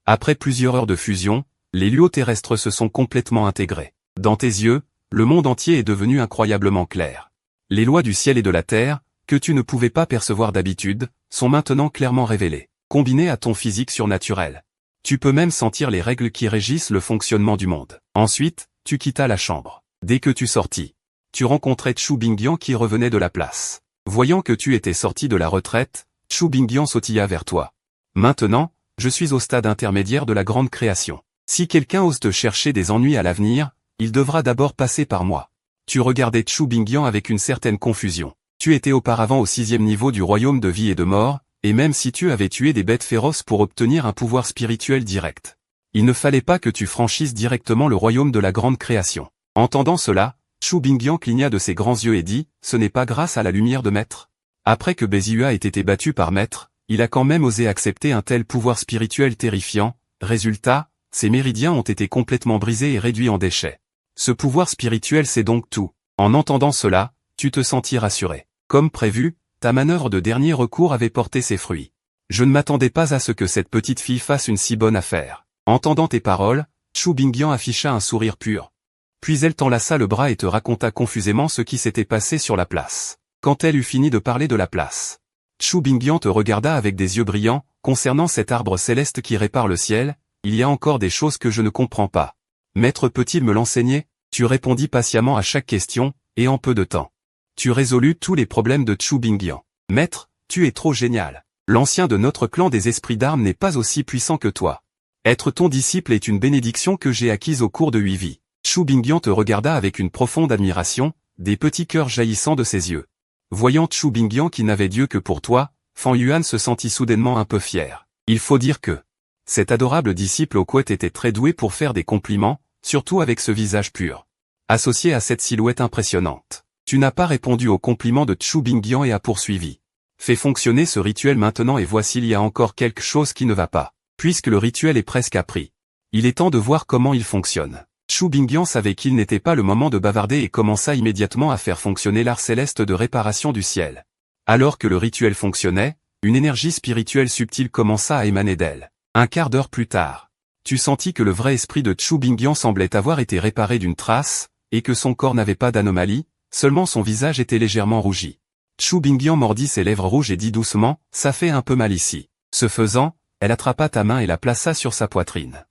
après plusieurs heures de fusion, les luaux terrestres se sont complètement intégrés. Dans tes yeux, le monde entier est devenu incroyablement clair. Les lois du ciel et de la terre, que tu ne pouvais pas percevoir d'habitude, sont maintenant clairement révélées. Combiné à ton physique surnaturel. Tu peux même sentir les règles qui régissent le fonctionnement du monde. Ensuite, tu quittas la chambre. Dès que tu sortis, tu rencontrais Chu Bingyan qui revenait de la place. Voyant que tu étais sorti de la retraite, Chu Bingyan sautilla vers toi. Maintenant, je suis au stade intermédiaire de la grande création. Si quelqu'un ose te chercher des ennuis à l'avenir, il devra d'abord passer par moi. Tu regardais Chu Bingyan avec une certaine confusion. Tu étais auparavant au 6e niveau du royaume de vie et de mort, et même si tu avais tué des bêtes féroces pour obtenir un pouvoir spirituel direct. Il ne fallait pas que tu franchisses directement le royaume de la grande création. Entendant cela, Chu Bingyan cligna de ses grands yeux et dit, ce n'est pas grâce à la lumière de Maître. Après que Béziua ait été battu par Maître, il a quand même osé accepter un tel pouvoir spirituel terrifiant, résultat, ses méridiens ont été complètement brisés et réduits en déchets. Ce pouvoir spirituel c'est donc tout. En entendant cela, tu te sentis rassuré. Comme prévu, ta manœuvre de dernier recours avait porté ses fruits. Je ne m'attendais pas à ce que cette petite fille fasse une si bonne affaire. Entendant tes paroles, Chu Bingyan afficha un sourire pur. Puis elle t'enlaça le bras et te raconta confusément ce qui s'était passé sur la place. Quand elle eut fini de parler de la place, Chu Bingyan te regarda avec des yeux brillants, concernant cet arbre céleste qui répare le ciel, il y a encore des choses que je ne comprends pas. Maître peut-il me l'enseigner? Tu répondis patiemment à chaque question, et en peu de temps. Tu résolus tous les problèmes de Chu Bingyan. Maître, tu es trop génial. L'ancien de notre clan des esprits d'armes n'est pas aussi puissant que toi. Être ton disciple est une bénédiction que j'ai acquise au cours de 8 vies. Chu Bingyan te regarda avec une profonde admiration, des petits cœurs jaillissant de ses yeux. Voyant Chu Bingyan qui n'avait Dieu que pour toi, Fan Yuan se sentit soudainement un peu fier. Il faut dire que cet adorable disciple au couette était très doué pour faire des compliments, surtout avec ce visage pur. Associé à cette silhouette impressionnante. Tu n'as pas répondu aux compliments de Chu Bingyan et a poursuivi. Fais fonctionner ce rituel maintenant et voici il y a encore quelque chose qui ne va pas. Puisque le rituel est presque appris. Il est temps de voir comment il fonctionne. Chu Bingyan savait qu'il n'était pas le moment de bavarder et commença immédiatement à faire fonctionner l'art céleste de réparation du ciel. Alors que le rituel fonctionnait, une énergie spirituelle subtile commença à émaner d'elle. Un quart d'heure plus tard, tu sentis que le vrai esprit de Chu Bingyan semblait avoir été réparé d'une trace, et que son corps n'avait pas d'anomalie, seulement son visage était légèrement rougi. Chu Bingyan mordit ses lèvres rouges et dit doucement, ça fait un peu mal ici. Ce faisant, elle attrapa ta main et la plaça sur sa poitrine.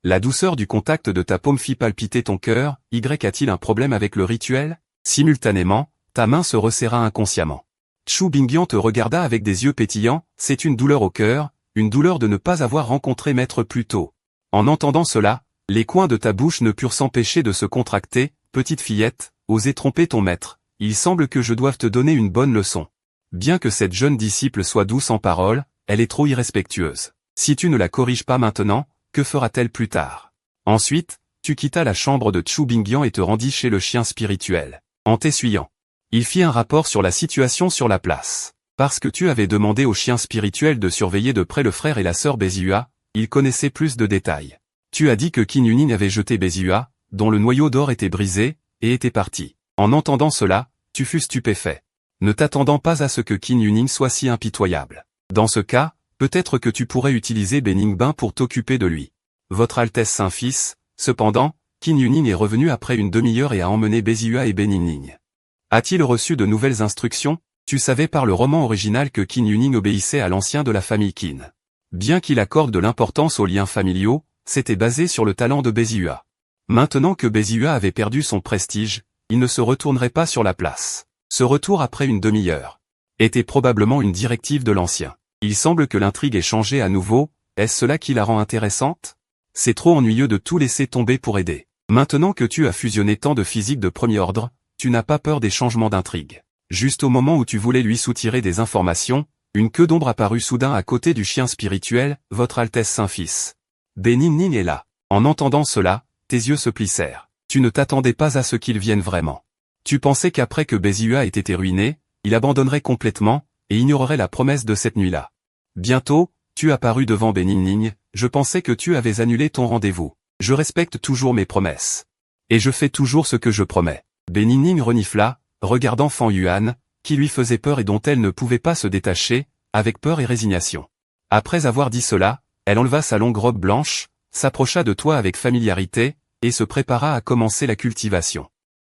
La douceur du contact de ta paume fit palpiter ton cœur, a-t-il un problème avec le rituel? Simultanément, ta main se resserra inconsciemment. Chu Bingyan te regarda avec des yeux pétillants, c'est une douleur au cœur, une douleur de ne pas avoir rencontré Maître plus tôt. En entendant cela, les coins de ta bouche ne purent s'empêcher de se contracter, petite fillette, osez tromper ton maître, il semble que je doive te donner une bonne leçon. Bien que cette jeune disciple soit douce en parole, elle est trop irrespectueuse. Si tu ne la corriges pas maintenant, que fera-t-elle plus tard? Ensuite, tu quittas la chambre de Chu Bingyan et te rendis chez le chien spirituel. En t'essuyant, il fit un rapport sur la situation sur la place. Parce que tu avais demandé au chien spirituel de surveiller de près le frère et la sœur Béziua, il connaissait plus de détails. Tu as dit que Qin Yuning avait jeté Béziua, dont le noyau d'or était brisé, et était parti. En entendant cela, tu fus stupéfait. Ne t'attendant pas à ce que Qin Yuning soit si impitoyable. Dans ce cas, Peut-être que tu pourrais utiliser Beningbin pour t'occuper de lui. Votre Altesse Saint-Fils, cependant, Qin Yuning est revenu après une demi-heure et a emmené Bezihua et Beninning. A-t-il reçu de nouvelles instructions? Tu savais par le roman original que Qin Yuning obéissait à l'ancien de la famille Qin. Bien qu'il accorde de l'importance aux liens familiaux, c'était basé sur le talent de Bezihua. Maintenant que Bezihua avait perdu son prestige, il ne se retournerait pas sur la place. Ce retour après une demi-heure était probablement une directive de l'ancien. Il semble que l'intrigue ait changé à nouveau, est-ce cela qui la rend intéressante? C'est trop ennuyeux de tout laisser tomber pour aider. Maintenant que tu as fusionné tant de physique de premier ordre, tu n'as pas peur des changements d'intrigue. Juste au moment où tu voulais lui soutirer des informations, une queue d'ombre apparut soudain à côté du chien spirituel, votre Altesse Saint-Fils. Beninning est là. En entendant cela, tes yeux se plissèrent. Tu ne t'attendais pas à ce qu'il vienne vraiment. Tu pensais qu'après que Bezihua ait été ruiné, il abandonnerait complètement, et ignorerait la promesse de cette nuit-là. Bientôt, tu apparus devant Beninning, je pensais que tu avais annulé ton rendez-vous. Je respecte toujours mes promesses. Et je fais toujours ce que je promets. Beninning renifla, regardant Fan Yuan, qui lui faisait peur et dont elle ne pouvait pas se détacher, avec peur et résignation. Après avoir dit cela, elle enleva sa longue robe blanche, s'approcha de toi avec familiarité, et se prépara à commencer la cultivation.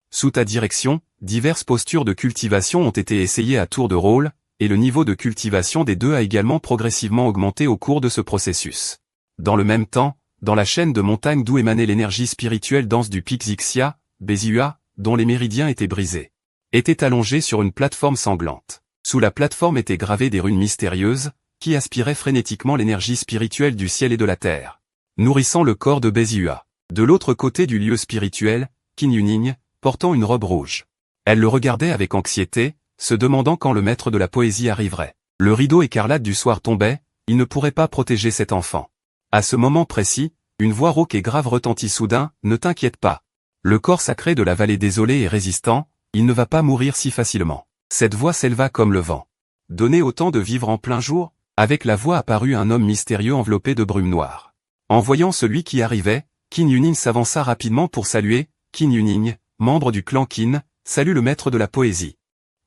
Sous ta direction, diverses postures de cultivation ont été essayées à tour de rôle, et le niveau de cultivation des deux a également progressivement augmenté au cours de ce processus. Dans le même temps, dans la chaîne de montagnes d'où émanait l'énergie spirituelle dense du pic Xixia, Bezihua, dont les méridiens étaient brisés, était allongé sur une plateforme sanglante. Sous la plateforme étaient gravées des runes mystérieuses, qui aspiraient frénétiquement l'énergie spirituelle du ciel et de la terre, nourrissant le corps de Bezihua. De l'autre côté du lieu spirituel, Qin Yuning, portant une robe rouge. Elle le regardait avec anxiété, se demandant quand le maître de la poésie arriverait. Le rideau écarlate du soir tombait, il ne pourrait pas protéger cet enfant. À ce moment précis, une voix rauque et grave retentit soudain, « Ne t'inquiète pas. Le corps sacré de la vallée désolée est résistant, il ne va pas mourir si facilement. » Cette voix s'éleva comme le vent. Donner autant de vivre en plein jour? Avec la voix apparut un homme mystérieux enveloppé de brume noire. En voyant celui qui arrivait, Qin Yuning s'avança rapidement pour saluer, « Qin Yuning, membre du clan Qin, salue le maître de la poésie. »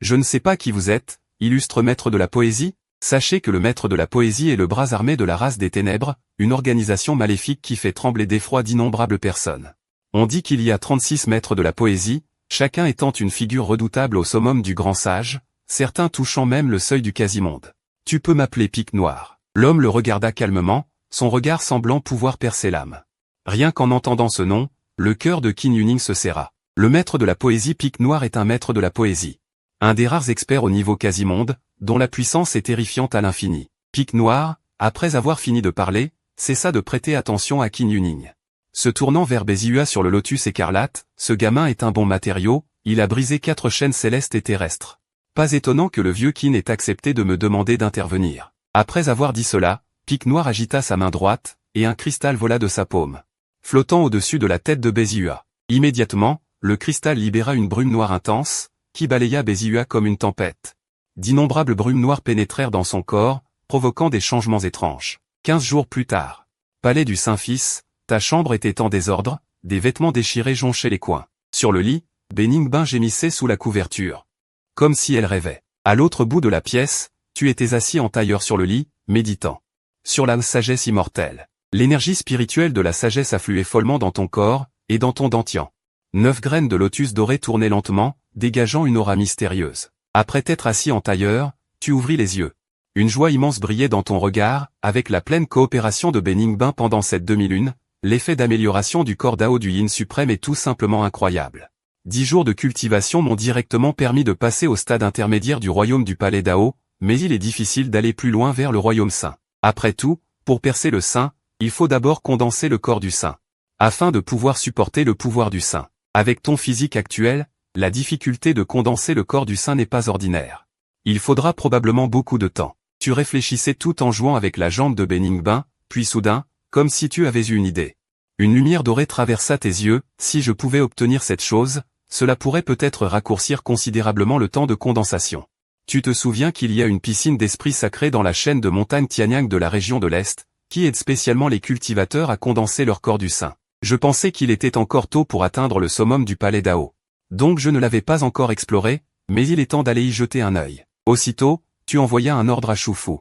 Je ne sais pas qui vous êtes, illustre maître de la poésie. Sachez que le maître de la poésie est le bras armé de la race des ténèbres, une organisation maléfique qui fait trembler d'effroi d'innombrables personnes. On dit qu'il y a 36 maîtres de la poésie, chacun étant une figure redoutable au summum du grand sage, certains touchant même le seuil du quasi-monde. Tu peux m'appeler Pic Noir. L'homme le regarda calmement, son regard semblant pouvoir percer l'âme. Rien qu'en entendant ce nom, le cœur de Qin Yuning se serra. Le maître de la poésie Pic Noir est un maître de la poésie. Un des rares experts au niveau quasi-monde, dont la puissance est terrifiante à l'infini. Pic Noir, après avoir fini de parler, cessa de prêter attention à Qin Yuning. Se tournant vers Bezihua sur le lotus écarlate, ce gamin est un bon matériau, il a brisé 4 chaînes célestes et terrestres. Pas étonnant que le vieux Qin ait accepté de me demander d'intervenir. Après avoir dit cela, Pic Noir agita sa main droite, et un cristal vola de sa paume, flottant au-dessus de la tête de Bezihua. Immédiatement, le cristal libéra une brume noire intense, qui balaya Bezihua comme une tempête. D'innombrables brumes noires pénétrèrent dans son corps, provoquant des changements étranges. 15 jours plus tard. Palais du Saint-Fils, ta chambre était en désordre, des vêtements déchirés jonchaient les coins. Sur le lit, Beningbin gémissait sous la couverture. Comme si elle rêvait. À l'autre bout de la pièce, tu étais assis en tailleur sur le lit, méditant. Sur la sagesse immortelle. L'énergie spirituelle de la sagesse affluait follement dans ton corps, et dans ton dentian. 9 graines de lotus dorées tournaient lentement, dégageant une aura mystérieuse. Après t'être assis en tailleur, tu ouvris les yeux. Une joie immense brillait dans ton regard, avec la pleine coopération de Beningbin pendant cette demi-lune, l'effet d'amélioration du corps Dao du Yin suprême est tout simplement incroyable. 10 jours de cultivation m'ont directement permis de passer au stade intermédiaire du royaume du palais Dao, mais il est difficile d'aller plus loin vers le royaume saint. Après tout, pour percer le saint, il faut d'abord condenser le corps du saint. Afin de pouvoir supporter le pouvoir du saint. Avec ton physique actuel, la difficulté de condenser le corps du saint n'est pas ordinaire. Il faudra probablement beaucoup de temps. Tu réfléchissais tout en jouant avec la jambe de Beningbin, puis soudain, comme si tu avais eu une idée. Une lumière dorée traversa tes yeux, si je pouvais obtenir cette chose, cela pourrait peut-être raccourcir considérablement le temps de condensation. Tu te souviens qu'il y a une piscine d'esprit sacré dans la chaîne de montagnes Tianyang de la région de l'Est, qui aide spécialement les cultivateurs à condenser leur corps du saint. Je pensais qu'il était encore tôt pour atteindre le summum du palais Dao. Donc je ne l'avais pas encore exploré, mais il est temps d'aller y jeter un œil. Aussitôt, tu envoyas un ordre à Shufu.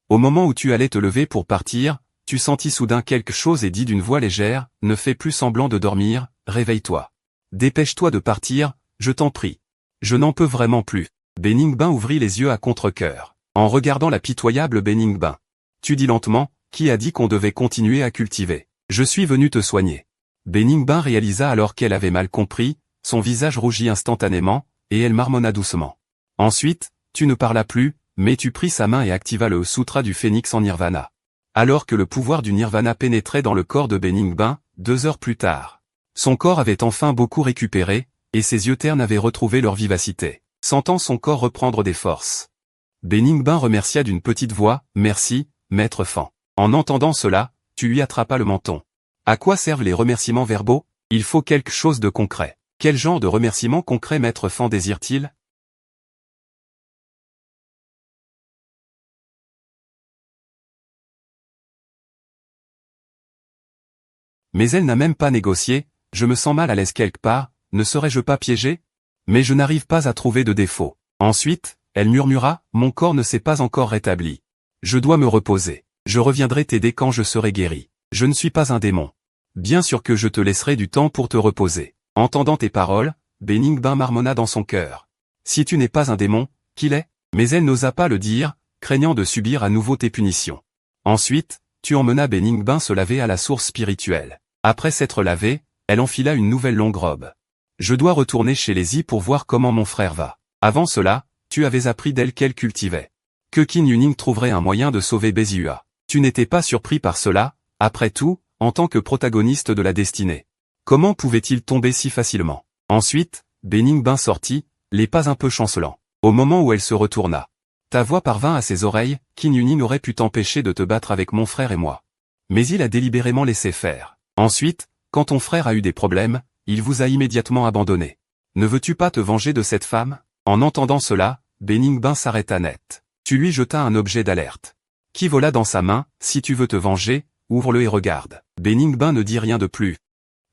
Au moment où tu allais te lever pour partir, tu sentis soudain quelque chose et dit d'une voix légère, ne fais plus semblant de dormir, réveille-toi. Dépêche-toi de partir, je t'en prie. Je n'en peux vraiment plus. Beningbin ouvrit les yeux à contre-cœur, en regardant la pitoyable Beningbin. Tu dis lentement, qui a dit qu'on devait continuer à cultiver? Je suis venu te soigner. Beningbin réalisa alors qu'elle avait mal compris, son visage rougit instantanément, et elle marmonna doucement. Ensuite, tu ne parlas plus, mais tu pris sa main et activa le sutra du phénix en nirvana. Alors que le pouvoir du nirvana pénétrait dans le corps de Beningbin, 2 heures plus tard. Son corps avait enfin beaucoup récupéré, et ses yeux ternes avaient retrouvé leur vivacité, sentant son corps reprendre des forces. Beningbin remercia d'une petite voix, « Merci, maître Fan. » En entendant cela, tu lui attrapas le menton. À quoi servent les remerciements verbaux? Il faut quelque chose de concret. Quel genre de remerciement concret maître Fan désire-t-il? Mais elle n'a même pas négocié, je me sens mal à l'aise quelque part, ne serais-je pas piégé? Mais je n'arrive pas à trouver de défaut. Ensuite, elle murmura, mon corps ne s'est pas encore rétabli. Je dois me reposer. Je reviendrai t'aider quand je serai guéri. Je ne suis pas un démon. Bien sûr que je te laisserai du temps pour te reposer. Entendant tes paroles, Beningbin marmonna dans son cœur. Si tu n'es pas un démon, qui l'est? Mais elle n'osa pas le dire, craignant de subir à nouveau tes punitions. Ensuite, tu emmena Beningbin se laver à la source spirituelle. Après s'être lavé, elle enfila une nouvelle longue robe. Je dois retourner chez les I pour voir comment mon frère va. Avant cela, tu avais appris d'elle qu'elle cultivait. Que Qin Yuning trouverait un moyen de sauver Béziua. Tu n'étais pas surpris par cela, après tout, en tant que protagoniste de la destinée. Comment pouvait-il tomber si facilement? Ensuite, Beningbin sortit, les pas un peu chancelants. Au moment où elle se retourna. Ta voix parvint à ses oreilles, Qin Yuning aurait pu t'empêcher de te battre avec mon frère et moi. Mais il a délibérément laissé faire. Ensuite, quand ton frère a eu des problèmes, il vous a immédiatement abandonné. Ne veux-tu pas te venger de cette femme? En entendant cela, Beningbin s'arrêta net. Tu lui jetas un objet d'alerte. Qui vola dans sa main, si tu veux te venger, ouvre-le et regarde. Beningbin ne dit rien de plus.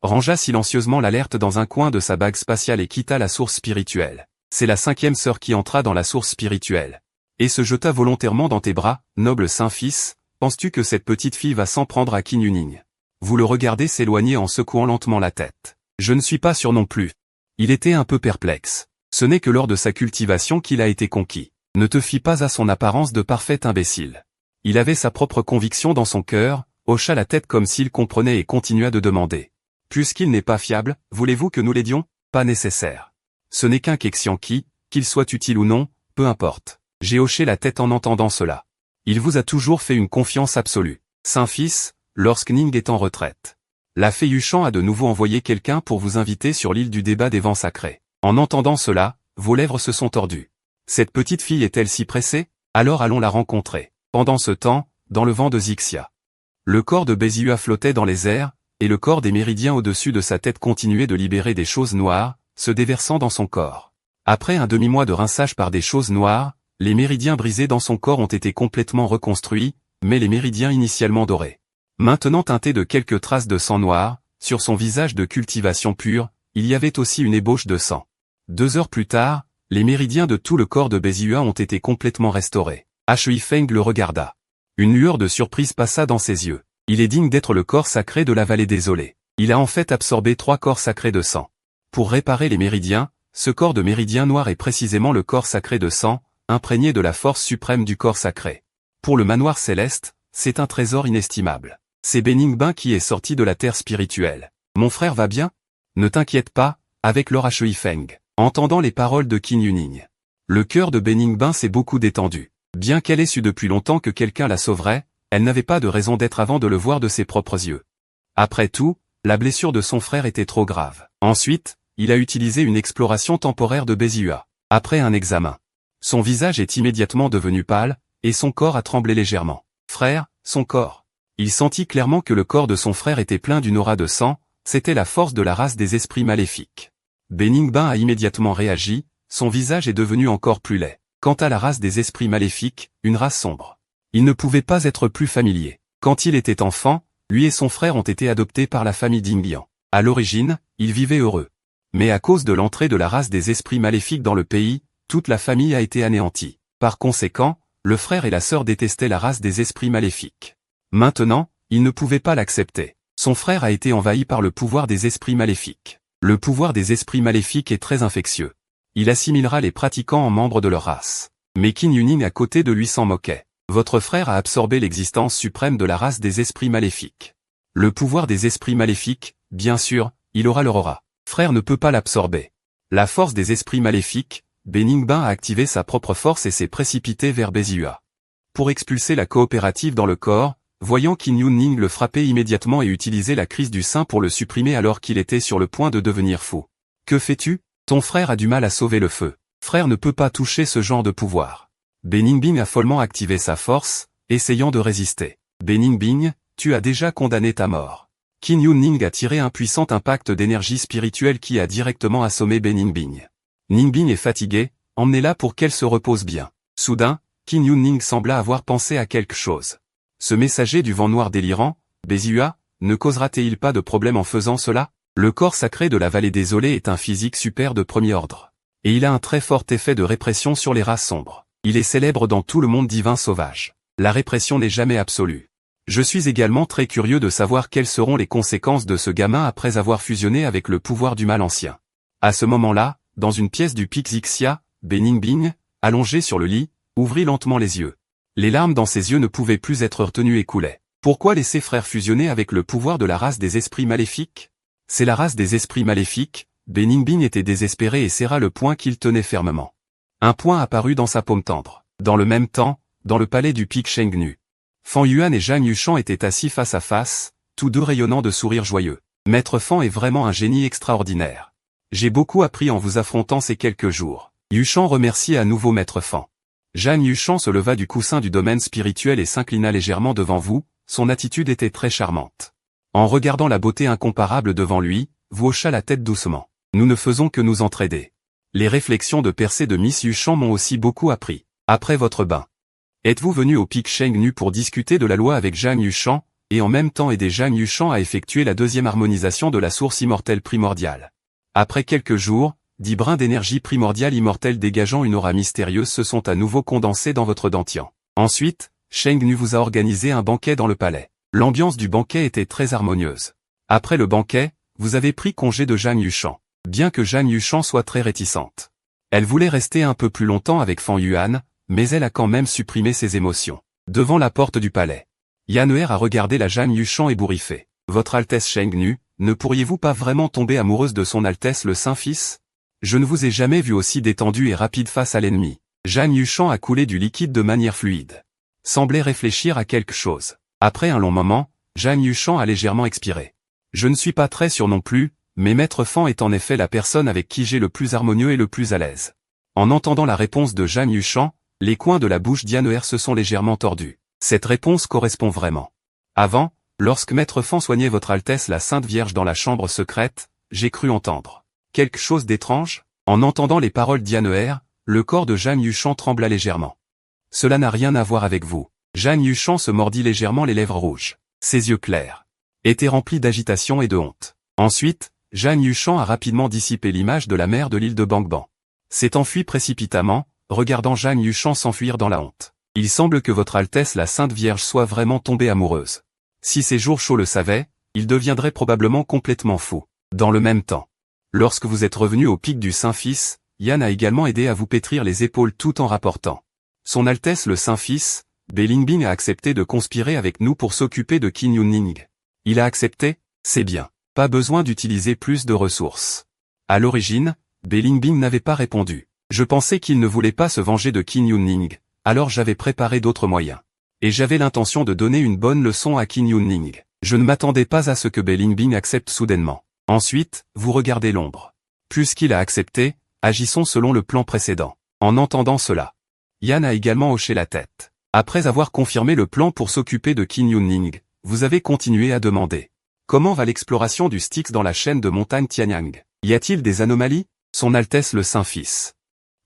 Rangea silencieusement l'alerte dans un coin de sa bague spatiale et quitta la source spirituelle. C'est la 5e sœur qui entra dans la source spirituelle. Et se jeta volontairement dans tes bras, noble Saint-Fils, penses-tu que cette petite fille va s'en prendre à Qin Yuning? Vous le regardez s'éloigner en secouant lentement la tête. Je ne suis pas sûr non plus. Il était un peu perplexe. Ce n'est que lors de sa cultivation qu'il a été conquis. Ne te fie pas à son apparence de parfait imbécile. Il avait sa propre conviction dans son cœur, hocha la tête comme s'il comprenait et continua de demander. Puisqu'il n'est pas fiable, voulez-vous que nous l'aidions? Pas nécessaire. Ce n'est qu'un Kexian qui, qu'il soit utile ou non, peu importe. J'ai hoché la tête en entendant cela. Il vous a toujours fait une confiance absolue. Saint-Fils, lorsque Ning est en retraite. La fée Yuchan a de nouveau envoyé quelqu'un pour vous inviter sur l'île du débat des vents sacrés. En entendant cela, vos lèvres se sont tordues. Cette petite fille est-elle si pressée? Alors allons la rencontrer. Pendant ce temps, dans le vent de Zixia. Le corps de Béziua flottait dans les airs, et le corps des méridiens au-dessus de sa tête continuait de libérer des choses noires, se déversant dans son corps. Après un demi-mois de rinçage par des choses noires, les méridiens brisés dans son corps ont été complètement reconstruits, mais les méridiens initialement dorés. Maintenant teintés de quelques traces de sang noir, sur son visage de cultivation pure, il y avait aussi une ébauche de sang. 2 heures plus tard, les méridiens de tout le corps de Béziua ont été complètement restaurés. Shui Feng le regarda. Une lueur de surprise passa dans ses yeux. Il est digne d'être le corps sacré de la vallée désolée. Il a en fait absorbé 3 corps sacrés de sang. Pour réparer les méridiens, ce corps de méridien noir est précisément le corps sacré de sang, imprégné de la force suprême du corps sacré. Pour le manoir céleste, c'est un trésor inestimable. C'est Beningbin qui est sorti de la terre spirituelle. Mon frère va bien? Ne t'inquiète pas, avec Laura Shui Feng. Entendant les paroles de Qin Yuning. Le cœur de Beningbin s'est beaucoup détendu. Bien qu'elle ait su depuis longtemps que quelqu'un la sauverait, elle n'avait pas de raison d'être avant de le voir de ses propres yeux. Après tout, la blessure de son frère était trop grave. Ensuite, il a utilisé une exploration temporaire de Béziua. Après un examen. Son visage est immédiatement devenu pâle, et son corps a tremblé légèrement. Frère, son corps. Il sentit clairement que le corps de son frère était plein d'une aura de sang, c'était la force de la race des esprits maléfiques. Beningbin a immédiatement réagi, son visage est devenu encore plus laid. Quant à la race des esprits maléfiques, une race sombre. Il ne pouvait pas être plus familier. Quand il était enfant, lui et son frère ont été adoptés par la famille Dinglian. À l'origine, ils vivaient heureux. Mais à cause de l'entrée de la race des esprits maléfiques dans le pays, toute la famille a été anéantie. Par conséquent, Le frère et la sœur détestaient la race des esprits maléfiques. Maintenant, ils ne pouvaient pas l'accepter. Son frère a été envahi par le pouvoir des esprits maléfiques. Le pouvoir des esprits maléfiques est très infectieux. Il assimilera les pratiquants en membres de leur race. Mais Qin Yuning à côté de lui s'en moquait. Votre frère a absorbé l'existence suprême de la race des esprits maléfiques. Le pouvoir des esprits maléfiques, bien sûr, il aura leur aura. Frère ne peut pas l'absorber. La force des esprits maléfiques, Beningbin a activé sa propre force et s'est précipité vers Béziua. Pour expulser la coopérative dans le corps, voyant Qin Yuning le frapper immédiatement et utiliser la crise du sein pour le supprimer alors qu'il était sur le point de devenir fou. Que fais-tu? Ton frère a du mal à sauver le feu. Frère ne peut pas toucher ce genre de pouvoir. Beningbin a follement activé sa force, essayant de résister. Beningbin, tu as déjà condamné ta mort. Qin Yuning a tiré un puissant impact d'énergie spirituelle qui a directement assommé Beningbin. Ningbin est fatiguée, emmenez-la pour qu'elle se repose bien. Soudain, Qin Yuning sembla avoir pensé à quelque chose. Ce messager du vent noir délirant, Béziua, ne causera-t-il pas de problème en faisant cela? Le corps sacré de la vallée désolée est un physique super de premier ordre. Et il a un très fort effet de répression sur les races sombres. Il est célèbre dans tout le monde divin sauvage. La répression n'est jamais absolue. Je suis également très curieux de savoir quelles seront les conséquences de ce gamin après avoir fusionné avec le pouvoir du mal ancien. À ce moment-là, dans une pièce du Pixixia, Beningbin, allongé sur le lit, ouvrit lentement les yeux. Les larmes dans ses yeux ne pouvaient plus être retenues et coulaient. Pourquoi laisser frère fusionner avec le pouvoir de la race des esprits maléfiques? C'est la race des esprits maléfiques. Beningbin était désespéré et serra le poing qu'il tenait fermement. Un poing apparut dans sa paume tendre. Dans le même temps, dans le palais du Pic Shengnu, Fan Yuan et Zhang Yushang étaient assis face à face, tous deux rayonnant de sourires joyeux. Maître Fan est vraiment un génie extraordinaire. J'ai beaucoup appris en vous affrontant ces quelques jours. Yushang remerciait à nouveau Maître Fan. Zhang Yushang se leva du coussin du domaine spirituel et s'inclina légèrement devant vous, son attitude était très charmante. En regardant la beauté incomparable devant lui, vous hocha la tête doucement. Nous ne faisons que nous entraider. Les réflexions de percée de Miss Yushang m'ont aussi beaucoup appris. Après votre bain, êtes-vous venu au Pic Shengnu pour discuter de la loi avec Zhang Yushang, et en même temps aider Zhang Yushang à effectuer la deuxième harmonisation de la source immortelle primordiale? Après quelques jours, 10 brins d'énergie primordiale immortelle dégageant une aura mystérieuse se sont à nouveau condensés dans votre dantian. Ensuite, Shengnu vous a organisé un banquet dans le palais. L'ambiance du banquet était très harmonieuse. Après le banquet, vous avez pris congé de Zhang Yushang. Bien que Zhang Yushang soit très réticente. Elle voulait rester un peu plus longtemps avec Fan Yuan, mais elle a quand même supprimé ses émotions. Devant la porte du palais, Yan'er a regardé la Zhang Yushang ébouriffée. Votre Altesse Shengnu, ne pourriez-vous pas vraiment tomber amoureuse de son Altesse le Saint-Fils? Je ne vous ai jamais vu aussi détendu et rapide face à l'ennemi. Zhang Yushang a coulé du liquide de manière fluide. Semblait réfléchir à quelque chose. Après un long moment, Zhang Yushang a légèrement expiré. Je ne suis pas très sûr non plus, mais Maître Fan est en effet la personne avec qui j'ai le plus harmonieux et le plus à l'aise. En entendant la réponse de Zhang Yushang, les coins de la bouche d'Yan'er se sont légèrement tordus. Cette réponse correspond vraiment. Avant, lorsque Maître Fan soignait votre Altesse la Sainte Vierge dans la chambre secrète, j'ai cru entendre quelque chose d'étrange. En entendant les paroles d'Yan'er, le corps de Zhang Yushang trembla légèrement. Cela n'a rien à voir avec vous. Zhang Yushang se mordit légèrement les lèvres rouges. Ses yeux clairs étaient remplis d'agitation et de honte. Ensuite, Zhang Yushang a rapidement dissipé l'image de la mère de l'île de Bangban. S'est enfui précipitamment, regardant Zhang Yushang s'enfuir dans la honte. Il semble que votre Altesse la Sainte Vierge soit vraiment tombée amoureuse. Si ces jours chauds le savaient, il deviendrait probablement complètement fou. Dans le même temps, lorsque vous êtes revenu au pic du Saint-Fils, Yan a également aidé à vous pétrir les épaules tout en rapportant. Son Altesse le Saint-Fils, Belingbin a accepté de conspirer avec nous pour s'occuper de Qin Yuning. Il a accepté? C'est bien. Pas besoin d'utiliser plus de ressources. À l'origine, Belingbin n'avait pas répondu. Je pensais qu'il ne voulait pas se venger de Qin Yuning, alors j'avais préparé d'autres moyens. Et j'avais l'intention de donner une bonne leçon à Qin Yuning. Je ne m'attendais pas à ce que Belingbin accepte soudainement. Ensuite, vous regardez l'ombre. Puisqu'il a accepté, agissons selon le plan précédent. En entendant cela, Yan a également hoché la tête. Après avoir confirmé le plan pour s'occuper de Qin Yuning, vous avez continué à demander. Comment va l'exploration du Styx dans la chaîne de montagne Tianyang? Y a-t-il des anomalies? Son Altesse le Saint-Fils.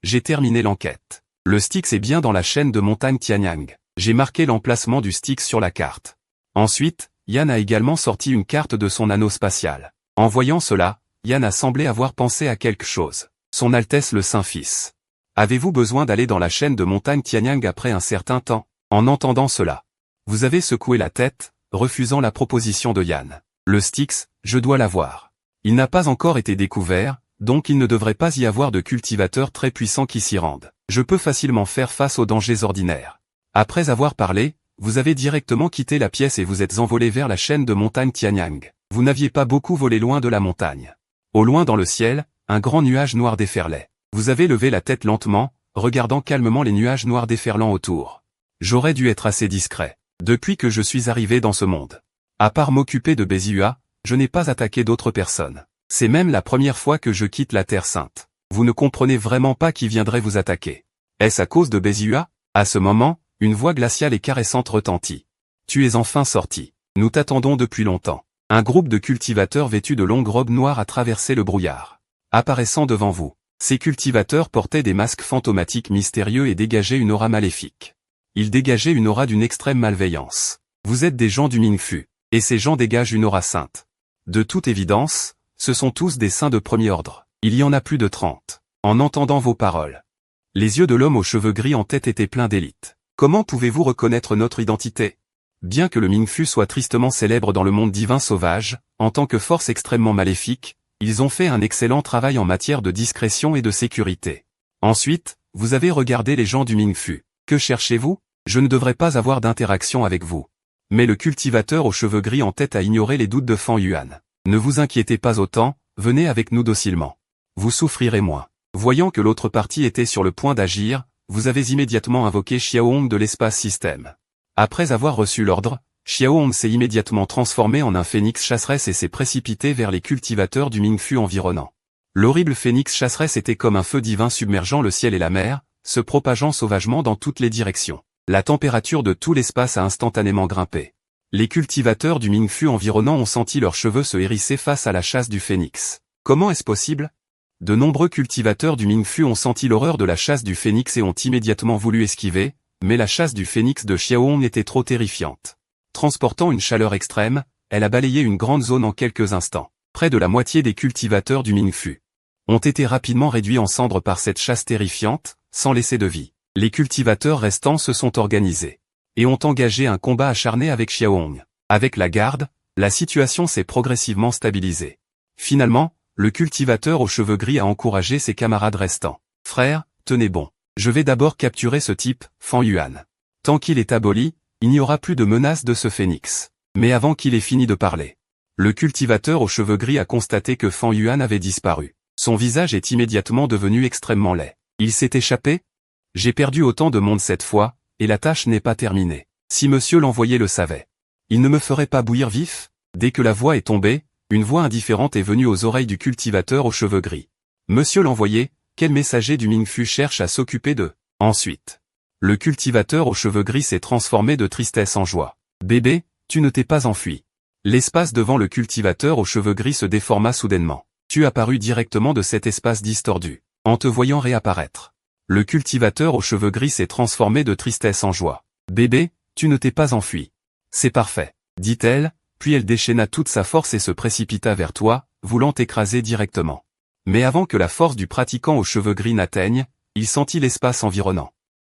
J'ai terminé l'enquête. Le Styx est bien dans la chaîne de montagne Tianyang. J'ai marqué l'emplacement du Styx sur la carte. Ensuite, Yan a également sorti une carte de son anneau spatial. En voyant cela, Yan a semblé avoir pensé à quelque chose. Son Altesse le Saint-Fils. Avez-vous besoin d'aller dans la chaîne de montagne Tianyang après un certain temps? En entendant cela, vous avez secoué la tête, refusant la proposition de Yan. Le Styx, je dois l'avoir. Il n'a pas encore été découvert, donc il ne devrait pas y avoir de cultivateurs très puissants qui s'y rendent. Je peux facilement faire face aux dangers ordinaires. Après avoir parlé, vous avez directement quitté la pièce et vous êtes envolé vers la chaîne de montagne Tianyang. Vous n'aviez pas beaucoup volé loin de la montagne. Au loin dans le ciel, un grand nuage noir déferlait. Vous avez levé la tête lentement, regardant calmement les nuages noirs déferlant autour. J'aurais dû être assez discret. Depuis que je suis arrivé dans ce monde, à part m'occuper de Béziua, je n'ai pas attaqué d'autres personnes. C'est même la première fois que je quitte la Terre Sainte. Vous ne comprenez vraiment pas qui viendrait vous attaquer. Est-ce à cause de Béziua? À ce moment, une voix glaciale et caressante retentit. Tu es enfin sorti. Nous t'attendons depuis longtemps. Un groupe de cultivateurs vêtus de longues robes noires a traversé le brouillard. Apparaissant devant vous, ces cultivateurs portaient des masques fantomatiques mystérieux et dégageaient une aura maléfique. Ils dégageaient une aura d'une extrême malveillance. Vous êtes des gens du Mingfu, et ces gens dégagent une aura sainte. De toute évidence, ce sont tous des saints de premier ordre. Il y en a plus de 30. En entendant vos paroles, les yeux de l'homme aux cheveux gris en tête étaient pleins d'élite. Comment pouvez-vous reconnaître notre identité? Bien que le Mingfu soit tristement célèbre dans le monde divin sauvage, en tant que force extrêmement maléfique, ils ont fait un excellent travail en matière de discrétion et de sécurité. Ensuite, vous avez regardé les gens du Mingfu. Que cherchez-vous? Je ne devrais pas avoir d'interaction avec vous. Mais le cultivateur aux cheveux gris en tête a ignoré les doutes de Fan Yuan. Ne vous inquiétez pas autant, venez avec nous docilement. Vous souffrirez moins. Voyant que l'autre partie était sur le point d'agir, vous avez immédiatement invoqué Xiaohong de l'espace système. Après avoir reçu l'ordre, Xiaohong s'est immédiatement transformé en un phénix chasseresse et s'est précipité vers les cultivateurs du Mingfu environnant. L'horrible phénix chasseresse était comme un feu divin submergeant le ciel et la mer, se propageant sauvagement dans toutes les directions. La température de tout l'espace a instantanément grimpé. Les cultivateurs du Mingfu environnant ont senti leurs cheveux se hérisser face à la chasse du phénix. Comment est-ce possible? De nombreux cultivateurs du Mingfu ont senti l'horreur de la chasse du phénix et ont immédiatement voulu esquiver, mais la chasse du phénix de Xiaohong était trop terrifiante. Transportant une chaleur extrême, elle a balayé une grande zone en quelques instants. Près de la moitié des cultivateurs du Mingfu ont été rapidement réduits en cendres par cette chasse terrifiante, sans laisser de vie. Les cultivateurs restants se sont organisés et ont engagé un combat acharné avec Xiaohong. Avec la garde, la situation s'est progressivement stabilisée. Finalement, le cultivateur aux cheveux gris a encouragé ses camarades restants. Frères, tenez bon. Je vais d'abord capturer ce type, Fan Yuan. Tant qu'il est aboli, il n'y aura plus de menace de ce phénix. Mais avant qu'il ait fini de parler, le cultivateur aux cheveux gris a constaté que Fan Yuan avait disparu. Son visage est immédiatement devenu extrêmement laid. Il s'est échappé? J'ai perdu autant de monde cette fois, et la tâche n'est pas terminée. Si monsieur l'envoyé le savait, il ne me ferait pas bouillir vif? Dès que la voix est tombée, une voix indifférente est venue aux oreilles du cultivateur aux cheveux gris. Monsieur l'envoyé, quel messager du Mingfu cherche à s'occuper de? Ensuite, le cultivateur aux cheveux gris s'est transformé de tristesse en joie. Bébé, tu ne t'es pas enfui. L'espace devant le cultivateur aux cheveux gris se déforma soudainement. Tu apparus directement de cet espace distordu. En te voyant réapparaître, le cultivateur aux cheveux gris s'est transformé de tristesse en joie. Bébé, tu ne t'es pas enfui. C'est parfait, dit-elle, puis elle déchaîna toute sa force et se précipita vers toi, voulant t'écraser directement. Mais avant que la force du pratiquant aux cheveux gris n'atteigne, il sentit l'espace environnant.